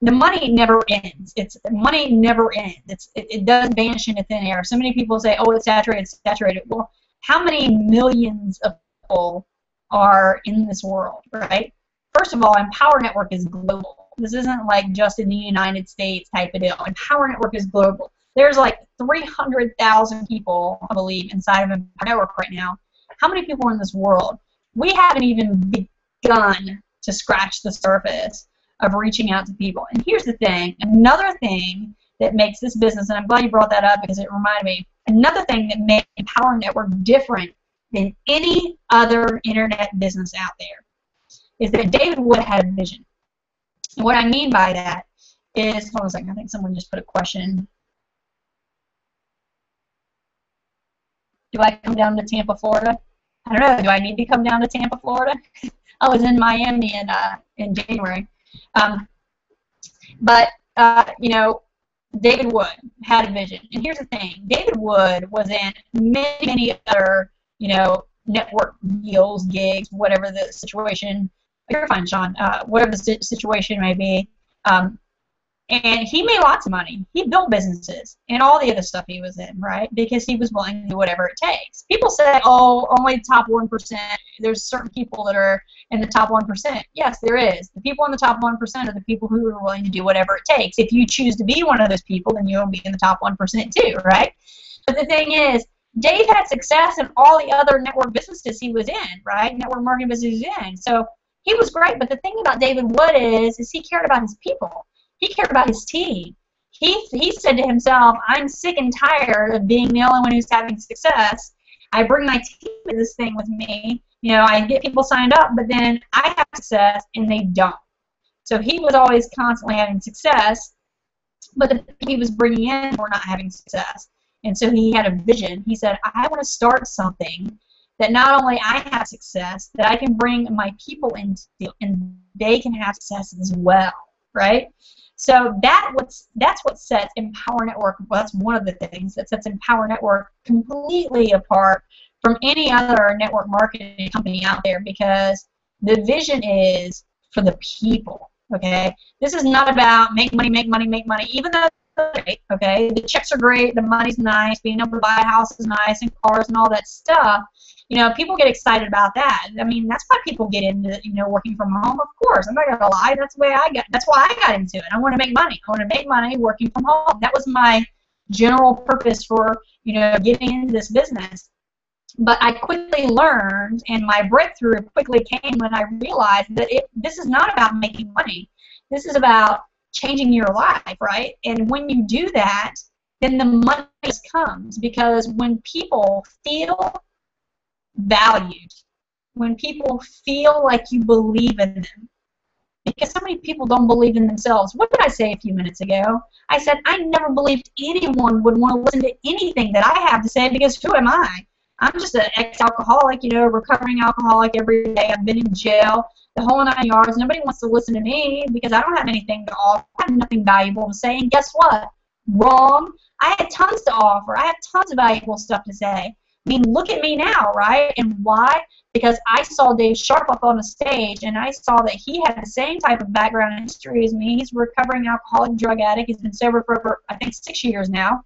The money never ends. Money never ends. It does vanish into thin air. So many people say, oh, it's saturated, it's saturated. Well, how many millions of people are in this world, right? First of all, Empower Network is global. This isn't like just in the United States type of deal. Empower Network is global. There's like 300,000 people, I believe, inside of Empower Network right now. How many people are in this world? We haven't even begun to scratch the surface of reaching out to people. And here's the thing, another thing that makes this business, and I'm glad you brought that up because it reminded me, another thing that makes Empower Network different than any other internet business out there is that David Wood had a vision. And what I mean by that is, hold on a second, I think someone just put a question. Do I come down to Tampa, Florida? I don't know. Do I need to come down to Tampa, Florida? I was in Miami in January. You know, David Wood had a vision. And here's the thing. David Wood was in many, many other, you know, network deals, gigs, whatever the situation. You're fine, Sean. Whatever the situation may be. And he made lots of money. He built businesses and all the other stuff he was in, right? Because he was willing to do whatever it takes. People say, oh, only the top 1%. There's certain people that are in the top 1%. Yes, there is. The people in the top 1% are the people who are willing to do whatever it takes. If you choose to be one of those people, then you'll be in the top 1% too, right? But the thing is, Dave had success in all the other network businesses he was in, right? Network marketing businesses he was in. So he was great. But the thing about David Wood is he cared about his people. He cared about his team. He said to himself, I'm sick and tired of being the only one who's having success. I bring my team to this thing with me. You know, I get people signed up, but then I have success and they don't. So he was always constantly having success, but the people he was bringing in were not having success. And so he had a vision. He said, I want to start something that not only I have success, that I can bring my people into, and they can have success as well, right? So that's what sets Empower Network, well, that's one of the things that sets Empower Network completely apart from any other network marketing company out there, because the vision is for the people, okay? This is not about make money, make money, make money, even though it's great, okay? The checks are great, the money's nice, being able to buy a house is nice, and cars and all that stuff. You know, people get excited about that. I mean, that's why people get into, you know, working from home. Of course, I'm not gonna lie. That's why I got into it. I want to make money. I want to make money working from home. That was my general purpose for, you know, getting into this business. But I quickly learned, and my breakthrough quickly came when I realized that this is not about making money. This is about changing your life, right? And when you do that, then the money comes, because when people feel valued, when people feel like you believe in them, Because so many people don't believe in themselves. What did I say a few minutes ago? I said I never believed anyone would want to listen to anything that I have to say, because who am I? I'm just an ex-alcoholic, you know, recovering alcoholic every day. I've been in jail, the whole 9 yards. Nobody wants to listen to me because I don't have anything to offer. I have nothing valuable to say. And guess what? Wrong. I had tons to offer. I have tons of valuable stuff to say. I mean, look at me now, right? And why? Because I saw Dave Sharp up on the stage, and I saw that he had the same type of background and history as me. He's a recovering alcoholic, drug addict. He's been sober for over, I think, 6 years now.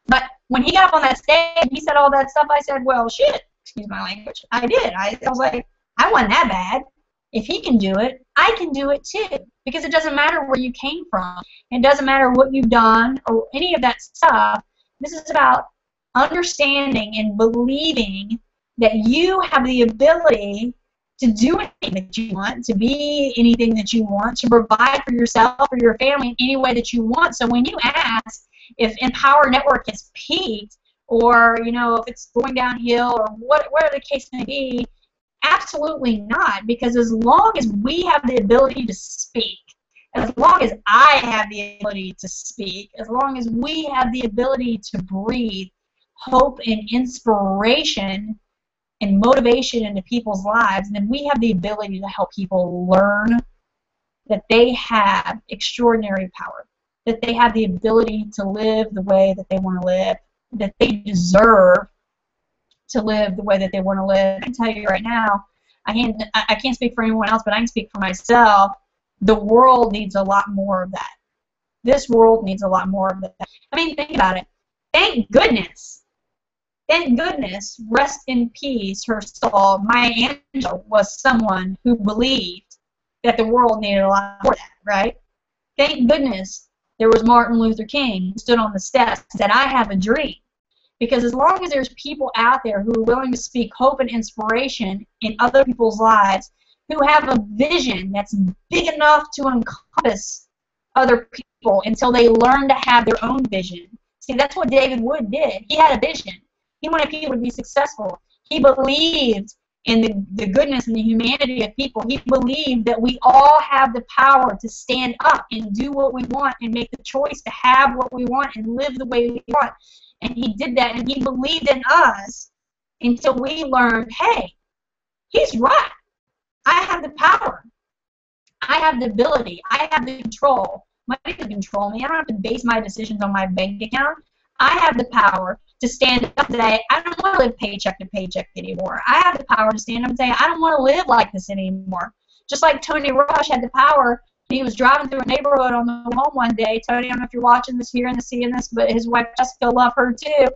But when he got up on that stage and he said all that stuff, I said, well, shit, excuse my language. I did. I was like, I wasn't that bad. If he can do it, I can do it too. Because it doesn't matter where you came from. It doesn't matter what you've done or any of that stuff. This is about understanding and believing that you have the ability to do anything that you want, to be anything that you want, to provide for yourself or your family in any way that you want. So when you ask if Empower Network has peaked, or you know, if it's going downhill, or whatever the case may be, absolutely not. Because as long as we have the ability to speak, as long as I have the ability to speak, as long as we have the ability to breathe hope and inspiration and motivation into people's lives, then we have the ability to help people learn that they have extraordinary power, that they have the ability to live the way that they want to live, that they deserve to live the way that they want to live. I can tell you right now, I can't speak for anyone else, but I can speak for myself. The world needs a lot more of that. This world needs a lot more of that. I mean, think about it. Thank goodness, rest in peace, her soul, Maya Angelou was someone who believed that the world needed a lot more of that, right? Thank goodness there was Martin Luther King who stood on the steps and said, I have a dream. Because as long as there's people out there who are willing to speak hope and inspiration in other people's lives, who have a vision that's big enough to encompass other people until they learn to have their own vision. See, that's what David Wood did. He had a vision. He wanted people to be successful. He believed in the goodness and the humanity of people. He believed that we all have the power to stand up and do what we want and make the choice to have what we want and live the way we want. And he did that, and he believed in us until we learned, hey, he's right. I have the power. I have the ability. I have the control. Money can control me. I don't have to base my decisions on my bank account. I have the power to stand up and say, I don't want to live paycheck to paycheck anymore. I have the power to stand up and say, I don't want to live like this anymore. Just like Tony Rush had the power. He was driving through a neighborhood on the way home one day. Tony, I don't know if you're watching this, hearing this, seeing this, but his wife Jessica loved her too.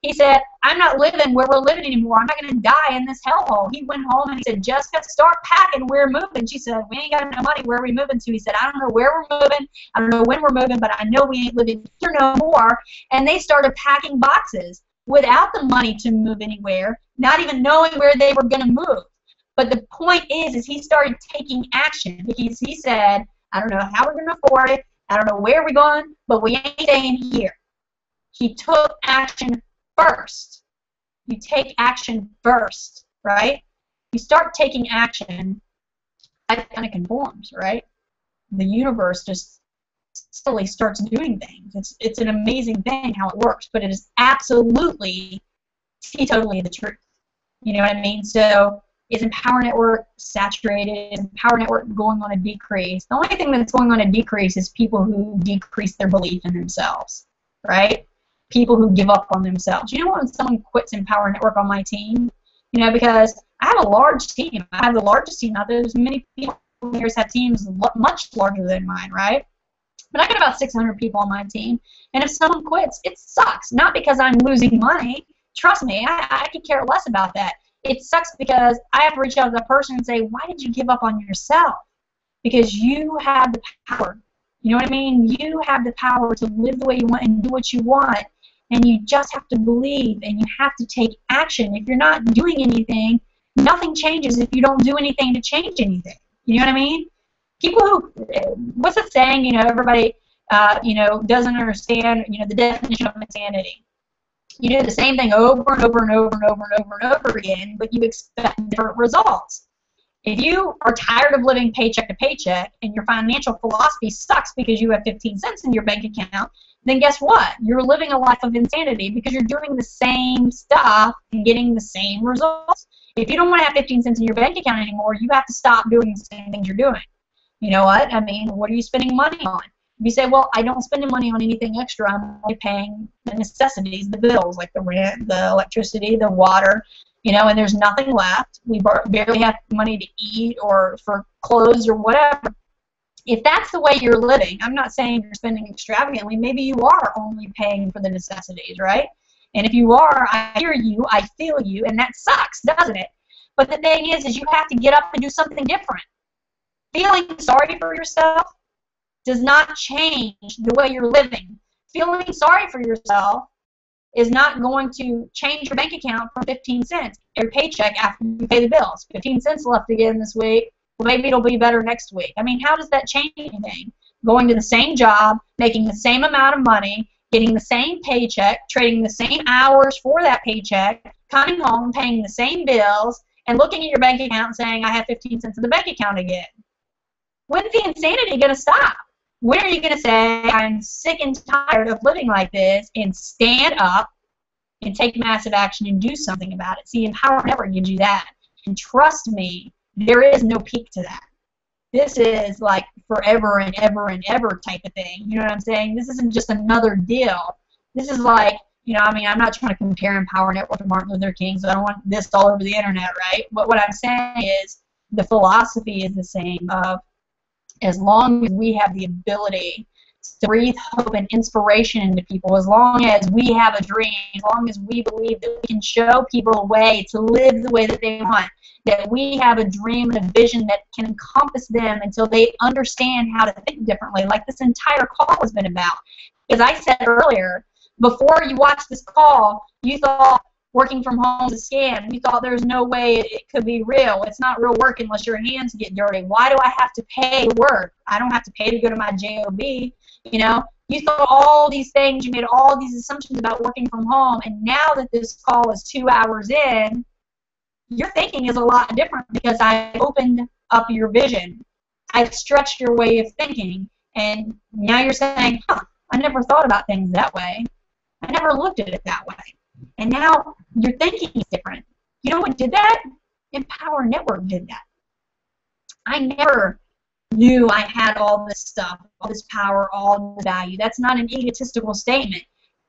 He said, I'm not living where we're living anymore. I'm not going to die in this hellhole. He went home and he said, Jessica, start packing. We're moving. She said, we ain't got no money. Where are we moving to? He said, I don't know where we're moving. I don't know when we're moving, but I know we ain't living here no more. And they started packing boxes without the money to move anywhere, not even knowing where they were going to move. But the point is he started taking action, because he said, I don't know how we're going to afford it. I don't know where we're going, but we ain't staying here. He took action first. You take action first, right? You start taking action, life kind of conforms, right? The universe just slowly starts doing things. It's an amazing thing how it works, but it is absolutely, totally the truth. You know what I mean? So is Empower Network saturated? Is Empower Network going on a decrease? The only thing that's going on a decrease is people who decrease their belief in themselves, right? People who give up on themselves. You know when someone quits Empower Network on my team? You know, because I have a large team. I have the largest team out there. There's many people here have teams much larger than mine, right? But I got about 600 people on my team. And if someone quits, it sucks. Not because I'm losing money. Trust me, I could care less about that. It sucks because I have to reach out to the person and say, why did you give up on yourself? Because you have the power. You know what I mean? You have the power to live the way you want and do what you want. And you just have to believe, and you have to take action. If you're not doing anything, nothing changes if you don't do anything to change anything. You know what I mean? People who, what's the saying, you know, everybody, you know, doesn't understand, you know, the definition of insanity. You do the same thing over and over and over and over and over and over again, but you expect different results. If you are tired of living paycheck to paycheck and your financial philosophy sucks because you have 15 cents in your bank account, then guess what? You're living a life of insanity because you're doing the same stuff and getting the same results. If you don't want to have 15 cents in your bank account anymore, you have to stop doing the same things you're doing. You know what? I mean, what are you spending money on? If you say, well, I don't spend money on anything extra, I'm only paying the necessities, the bills, like the rent, the electricity, the water, you know, and there's nothing left. We barely have money to eat or for clothes or whatever. If that's the way you're living, I'm not saying you're spending extravagantly. Maybe you are only paying for the necessities, right? And if you are, I hear you, I feel you, and that sucks, doesn't it? But the thing is you have to get up and do something different. Feeling sorry for yourself does not change the way you're living. Feeling sorry for yourself is not going to change your bank account from 15 cents every paycheck after you pay the bills. 15 cents left again this week. Well, maybe it'll be better next week. I mean, how does that change anything? Going to the same job, making the same amount of money, getting the same paycheck, trading the same hours for that paycheck, coming home, paying the same bills, and looking at your bank account and saying, I have 15 cents in the bank account again. When's the insanity going to stop? When are you going to say, I'm sick and tired of living like this, and stand up and take massive action and do something about it? See, Empower Network gives you that. And trust me, there is no peak to that. This is like forever and ever and ever type of thing. You know what I'm saying? This isn't just another deal. This is like, you know, I mean, I'm not trying to compare Empower Network to Martin Luther King, so I don't want this all over the internet, right? But what I'm saying is the philosophy is the same of, as long as we have the ability to breathe hope and inspiration into people, as long as we have a dream, as long as we believe that we can show people a way to live the way that they want, that we have a dream and a vision that can encompass them until they understand how to think differently, like this entire call has been about. Because I said earlier, before you watched this call, you thought working from home is a scam. You thought there's no way it could be real. It's not real work unless your hands get dirty. Why do I have to pay to work? I don't have to pay to go to my job. You know, you thought all these things, you made all these assumptions about working from home, and now that this call is 2 hours in, your thinking is a lot different because I opened up your vision. I've stretched your way of thinking, and now you're saying, huh, I never thought about things that way. I never looked at it that way. And now your thinking is different. You know what did that? Empower Network did that. I never knew I had all this stuff, all this power, all this value. That's not an egotistical statement.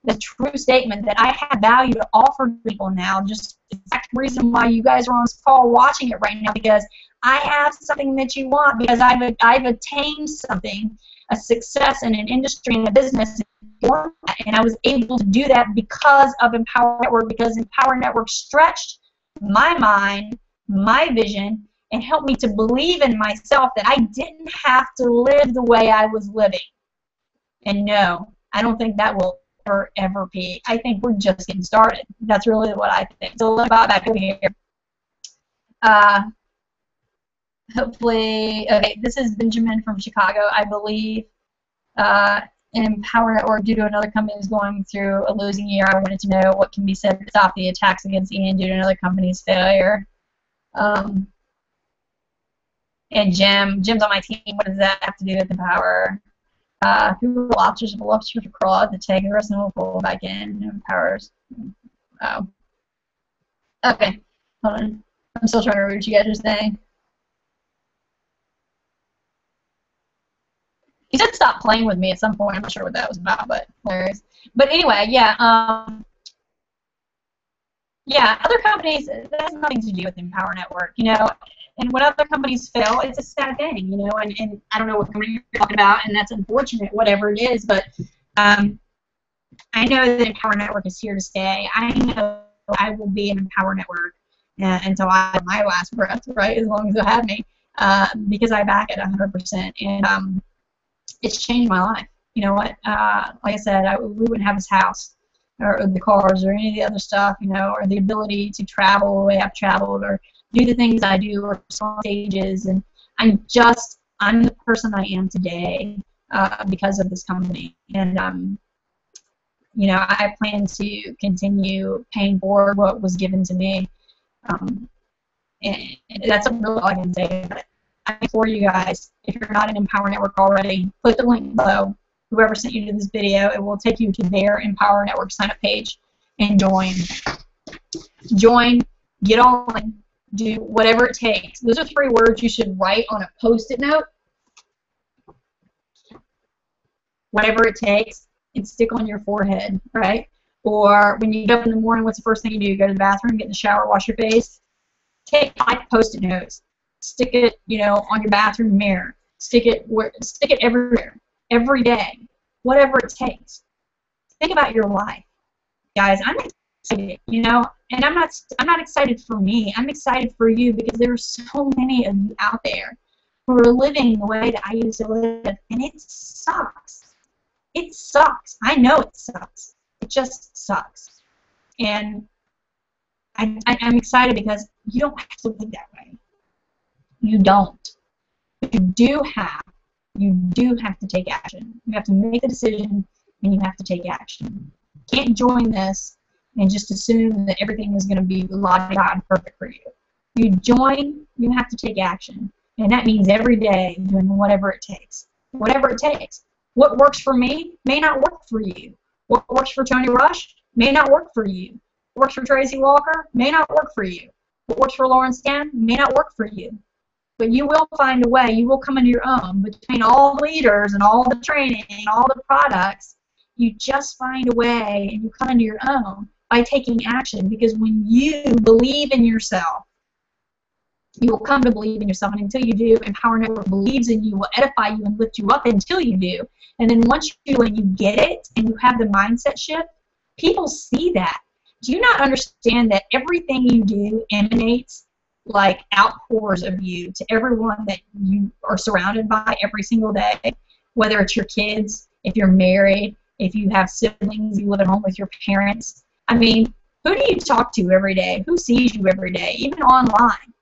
The true statement that I have value to offer people now, just the exact reason why you guys are on this call watching it right now, because I have something that you want, because I've attained something, a success in an industry, in a business, and I was able to do that because of Empower Network, because Empower Network stretched my mind, my vision, and helped me to believe in myself that I didn't have to live the way I was living. And no, I don't think that will ever peak. I think we're just getting started. That's really what I think. So let's go back over here. Hopefully, okay, this is Benjamin from Chicago, I believe. Empower Network, due to another company is going through a losing year, I wanted to know what can be said to stop the attacks against Ian due to another company's failure. And Jim's on my team. What does that have to do with Empower? Who are lobsters? If a lobster to crawl out the tank, the rest of them will pull back in. Empowers. Oh. Okay. Hold on. I'm still trying to read what you guys are saying. He said stop playing with me at some point. I'm not sure what that was about, but hilarious. But anyway, yeah. Yeah, other companies, that has nothing to do with Empower Network, you know. And when other companies fail, it's a sad thing, you know. And I don't know what company you're talking about, and that's unfortunate, whatever it is. But I know that Empower Network is here to stay. I know I will be in Empower Network until I have my last breath, right, as long as they'll have me, because I back it 100%. And it's changed my life. You know what? Like I said, we wouldn't have this house or the cars or any of the other stuff, you know, or the ability to travel the way I've traveled or do the things I do or on stages. And I'm the person I am today because of this company. And, you know, I plan to continue paying forward what was given to me. And that's really all I can say about it. I implore you guys, if you're not in Empower Network already, click the link below. Whoever sent you to this video, it will take you to their Empower Network sign-up page and join. Join, get on, do whatever it takes. Those are 3 words you should write on a Post-it note. Whatever it takes, and stick on your forehead, right? Or when you get up in the morning, what's the first thing you do? You go to the bathroom, get in the shower, wash your face. Take 5 Post-it notes. Stick it, you know, on your bathroom mirror. Stick it everywhere, every day, whatever it takes. Think about your life, guys. I'm excited, you know, and I'm not excited for me. I'm excited for you because there are so many of you out there who are living the way that I used to live, and it sucks. It sucks. I know it sucks. It just sucks. And I'm excited because you don't have to live that way. You don't. But you do have to take action. You have to make the decision, and you have to take action. You can't join this and just assume that everything is going to be la-di-da and perfect for you. You join, you have to take action. And that means every day doing whatever it takes. Whatever it takes. What works for me may not work for you. What works for Tony Rush may not work for you. What works for Tracy Walker may not work for you. What works for Lauren Scan may not work for you. But you will find a way. You will come into your own. Between all the leaders and all the training and all the products, you just find a way and you come into your own by taking action. Because when you believe in yourself, you will come to believe in yourself. And until you do, Empower Network believes in you, will edify you and lift you up until you do. And then once you do and you get it and you have the mindset shift, people see that. Do you not understand that everything you do emanates like outpours of you to everyone that you are surrounded by every single day, whether it's your kids, if you're married, if you have siblings, you live at home with your parents. I mean, who do you talk to every day? Who sees you every day? Even online.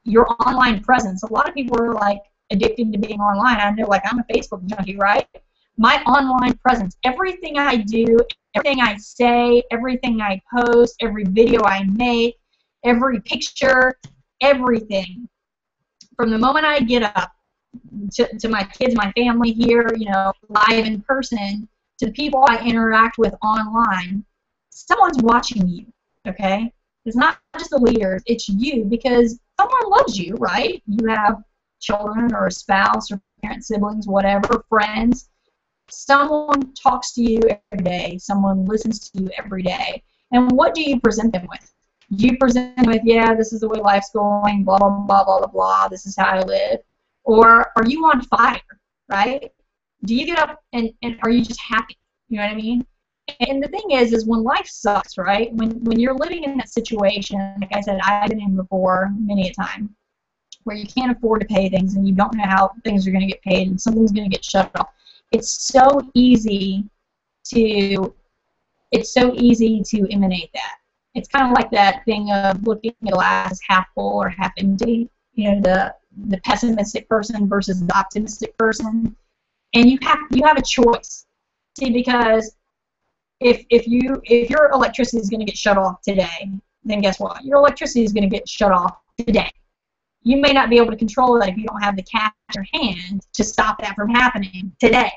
Your online presence. A lot of people are like addicted to being online. I know, like, I'm a Facebook junkie, right? My online presence, everything I do, everything I say, everything I post, every video I make, every picture, everything. From the moment I get up to my kids, my family here, you know, live in person, to the people I interact with online, someone's watching you, okay? It's not just the leaders, it's you, because someone loves you, right? You have children or a spouse or parents, siblings, whatever, friends. Someone talks to you every day. Someone listens to you every day. And what do you present them with? You present them with, yeah, this is the way life's going, blah, blah, blah, blah, blah, blah, this is how I live. Or are you on fire, right? Do you get up and are you just happy? You know what I mean? And the thing is when life sucks, right? When you're living in that situation, like I said, I've been in before many a time, where you can't afford to pay things and you don't know how things are going to get paid and something's going to get shut off. It's so easy to emanate that. It's kind of like that thing of looking at the glass half full or half empty. You know, the pessimistic person versus the optimistic person, and you have a choice. See, because if your electricity is going to get shut off today, then guess what? Your electricity is going to get shut off today. You may not be able to control that if you don't have the cash in your hand to stop that from happening today,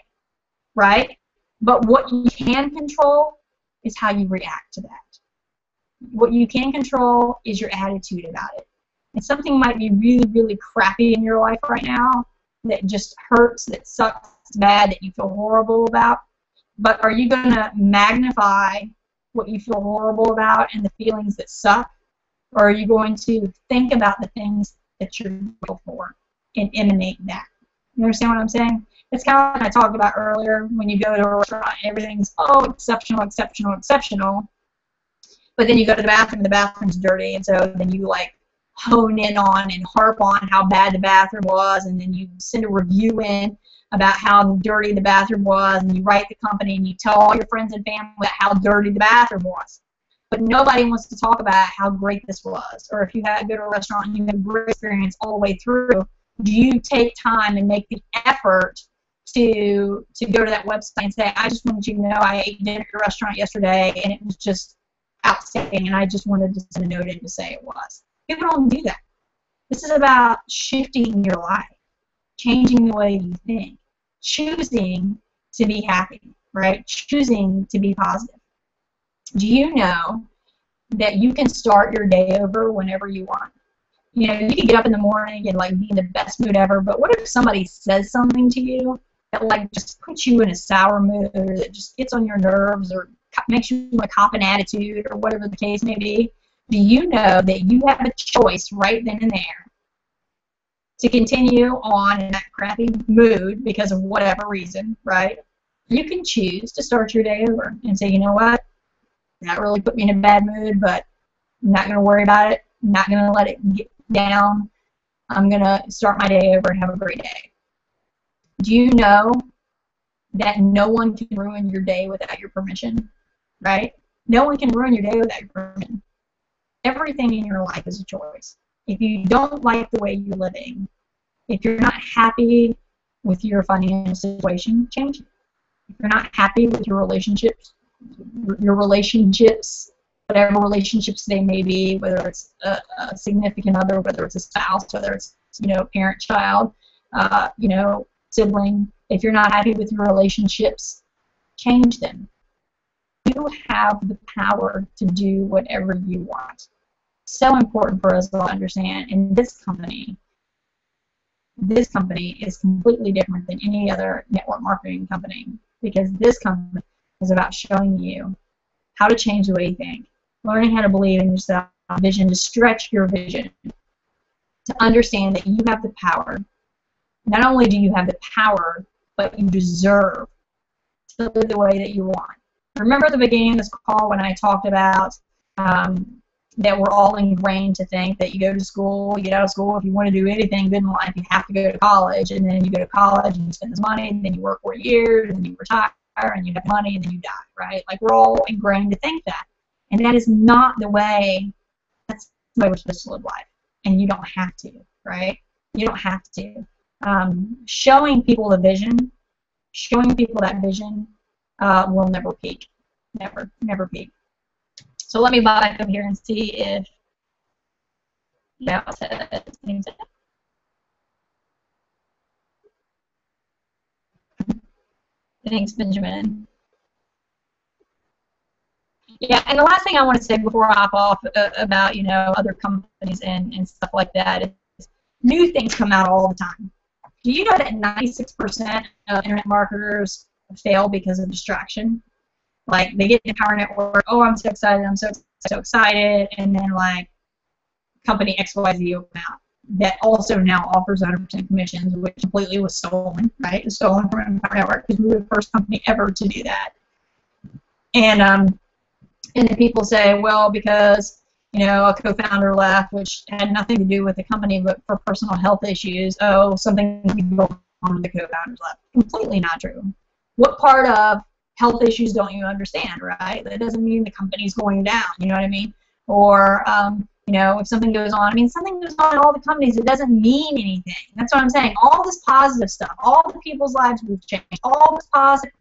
right? But what you can control is how you react to that. What you can control is your attitude about it. And something might be really, really crappy in your life right now that just hurts, that sucks bad, that you feel horrible about. But are you going to magnify what you feel horrible about and the feelings that suck? Or are you going to think about the things that you're grateful for and emanate that? You understand what I'm saying? It's kind of like I talked about earlier, when you go to a restaurant, everything's, oh, exceptional, exceptional, exceptional. But then you go to the bathroom and the bathroom's dirty, and so then you like hone in on and harp on how bad the bathroom was, and then you send a review in about how dirty the bathroom was, and you write the company and you tell all your friends and family about how dirty the bathroom was. But nobody wants to talk about how great this was. Or if you go to a restaurant and you have a great experience all the way through, do you take time and make the effort to go to that website and say, I just wanted you to know I ate dinner at your restaurant yesterday and it was just outstanding, and I just wanted to send a note in to say it was. People don't do that. This is about shifting your life, changing the way you think, choosing to be happy, right? Choosing to be positive. Do you know that you can start your day over whenever you want? You know, you can get up in the morning and like be in the best mood ever, but what if somebody says something to you that like just puts you in a sour mood, or that just gets on your nerves, or makes you like cop an attitude, or whatever the case may be? Do you know that you have a choice right then and there to continue on in that crappy mood because of whatever reason, right? You can choose to start your day over and say, you know what, that really put me in a bad mood, but I'm not going to worry about it. I'm not going to let it get down. I'm going to start my day over and have a great day. Do you know that no one can ruin your day without your permission, right? No one can ruin your day without your permission. Everything in your life is a choice. If you don't like the way you're living, if you're not happy with your financial situation, change it. If you're not happy with your relationships, whatever relationships they may be, whether it's a significant other, whether it's a spouse, whether it's, you know, parent, child, you know, sibling, if you're not happy with your relationships, change them. You have the power to do whatever you want. So important for us to understand. And this company is completely different than any other network marketing company, because this company is about showing you how to change the way you think, learning how to believe in yourself, vision, to stretch your vision, to understand that you have the power. Not only do you have the power, but you deserve to live the way that you want. Remember at the beginning of this call when I talked about that we're all ingrained to think that you go to school, you get out of school, if you want to do anything good in life, you have to go to college, and then you go to college and you spend this money, and then you work 4 years, and then you retire, and you have money, and then you die, right? Like, we're all ingrained to think that. And that is not the way, that's the way we're supposed to live life. And you don't have to, right? You don't have to. Showing people the vision, showing people that vision will never peak. Never peak. So let me back up here and see if that says, thanks, Benjamin. Yeah, and the last thing I want to say before I hop off about, you know, other companies and stuff like that is new things come out all the time. Do you know that 96% of internet marketers fail because of distraction? Like, they get in the Power Network, oh, I'm so excited, I'm so excited, and then, like, company XYZ will come out that also now offers 100% commissions, which completely was stolen, right? It was stolen from Power Network because we were the first company ever to do that. And then people say, well, because, you know, a co-founder left, which had nothing to do with the company, but for personal health issues, oh, something wrong with the co-founders left. Completely not true. What part of health issues don't you understand, right? That doesn't mean the company's going down, you know what I mean? Or, you know, if something goes on, I mean, something goes on in all the companies, it doesn't mean anything. That's what I'm saying. All this positive stuff, all the people's lives we've changed, all this positive,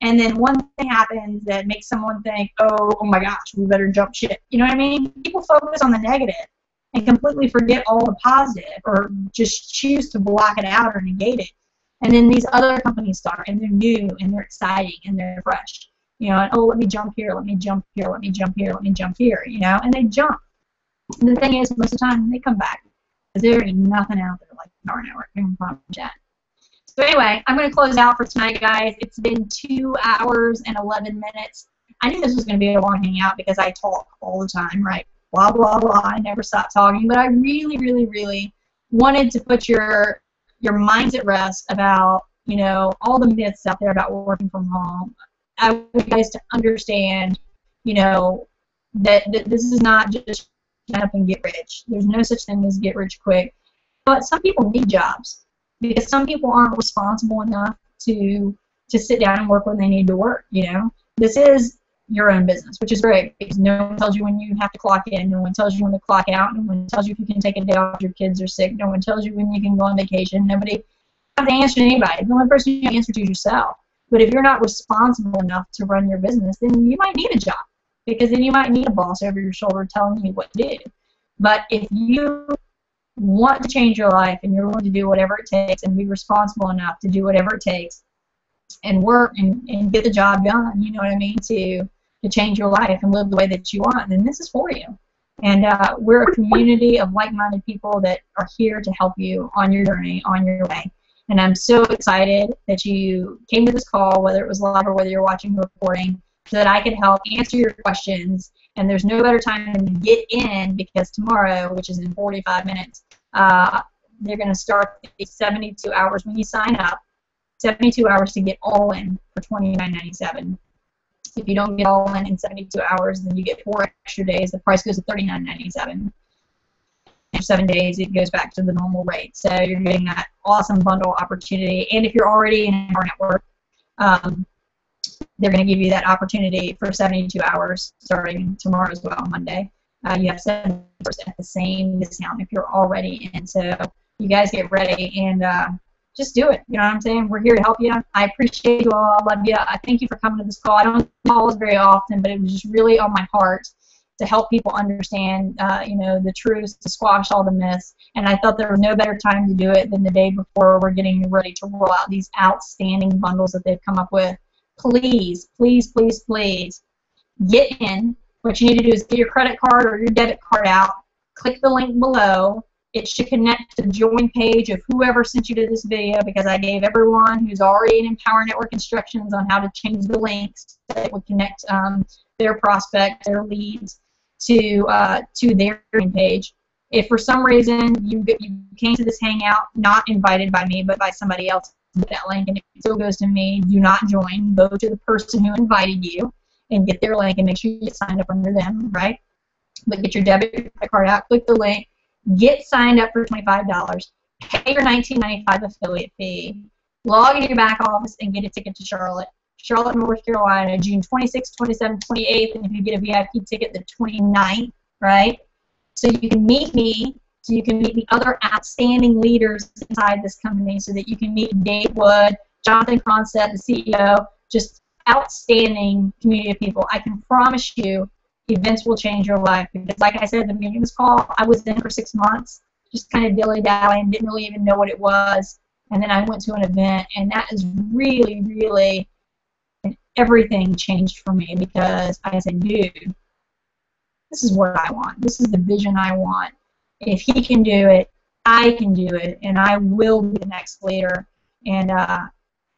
and then one thing happens that makes someone think, oh my gosh, we better jump ship. You know what I mean? People focus on the negative and completely forget all the positive, or just choose to block it out or negate it. And then these other companies start, and they're new, and they're exciting, and they're fresh. You know, and, oh, let me jump here, let me jump here, let me jump here, let me jump here, you know, and they jump. And the thing is, most of the time, they come back, because there is nothing out there like Power Network and Chat. So anyway, I'm going to close out for tonight, guys. It's been 2 hours and 11 minutes. I knew this was going to be a long hangout because I talk all the time, right? Blah, blah, blah. I never stop talking. But I really, really, really wanted to put your minds at rest about, you know, all the myths out there about working from home. I want you guys to understand, you know, that this is not just shut up and get rich. There's no such thing as get rich quick. But some people need jobs, because some people aren't responsible enough to sit down and work when they need to work, you know. This is your own business, which is great, because no one tells you when you have to clock in, no one tells you when to clock out, no one tells you if you can take a day off if your kids are sick, no one tells you when you can go on vacation. Nobody has to answer to anybody. The only person you have to answer to is yourself. But if you're not responsible enough to run your business, then you might need a job, because then you might need a boss over your shoulder telling you what to do. But if you want to change your life and you're willing to do whatever it takes and be responsible enough to do whatever it takes and work and get the job done, you know what I mean, to change your life and live the way that you want, then this is for you. And we're a community of like-minded people that are here to help you on your journey, on your way. And I'm so excited that you came to this call, whether it was live or whether you're watching the recording, so that I could help answer your questions. And there's no better time than to get in, because tomorrow, which is in 45 minutes, they're going to start 72 hours when you sign up, 72 hours to get all in for $29.97. If you don't get all in 72 hours, then you get 4 extra days. The price goes to $39.97. After 7 days, it goes back to the normal rate. So you're getting that awesome bundle opportunity. And if you're already in our network, they're going to give you that opportunity for 72 hours starting tomorrow as well, Monday. You have 7% at the same discount if you're already in. So you guys get ready and just do it. You know what I'm saying? We're here to help you. I appreciate you all. I love you. I thank you for coming to this call. I don't call this very often, but it was just really on my heart to help people understand, you know, the truths, to squash all the myths. And I thought there was no better time to do it than the day before we're getting ready to roll out these outstanding bundles that they've come up with. Please, please, please, please get in. What you need to do is get your credit card or your debit card out. Click the link below. It should connect to the join page of whoever sent you to this video, because I gave everyone who's already in Empower Network instructions on how to change the links that would connect their prospect, their leads, to their join page. If for some reason you came to this hangout not invited by me but by somebody else, that link and it still goes to me, do not join. Go to the person who invited you and get their link and make sure you get signed up under them, right? But get your debit card out, click the link, get signed up for $25, pay your $19.95 affiliate fee, log into your back office, and get a ticket to Charlotte, North Carolina, June 26th, 27th, 28th, and if you get a VIP ticket, the 29th, right? So you can meet me, so you can meet the other outstanding leaders inside this company, so that you can meet Dave Wood, Jonathan Cronset, the CEO, just outstanding community of people. I can promise you events will change your life, because like I said at the beginning of this call, I was in for 6 months, just kind of dilly-dallying, didn't really even know what it was, and then I went to an event, and that is really, really, everything changed for me, because I said, dude, this is what I want. This is the vision I want. If he can do it, I can do it, and I will be the next leader. And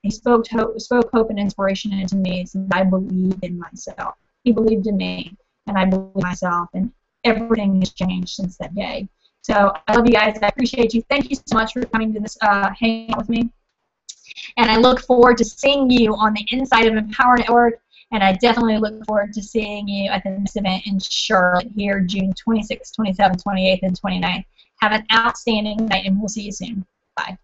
he spoke hope and inspiration into me, so I believed in myself. He believed in me, and I believe in myself, and everything has changed since that day. So I love you guys. I appreciate you. Thank you so much for coming to this hangout with me. And I look forward to seeing you on the inside of Empower Network, and I definitely look forward to seeing you at the next event in Charlotte here, June 26th, 27th, 28th, and 29th. Have an outstanding night, and we'll see you soon. Bye.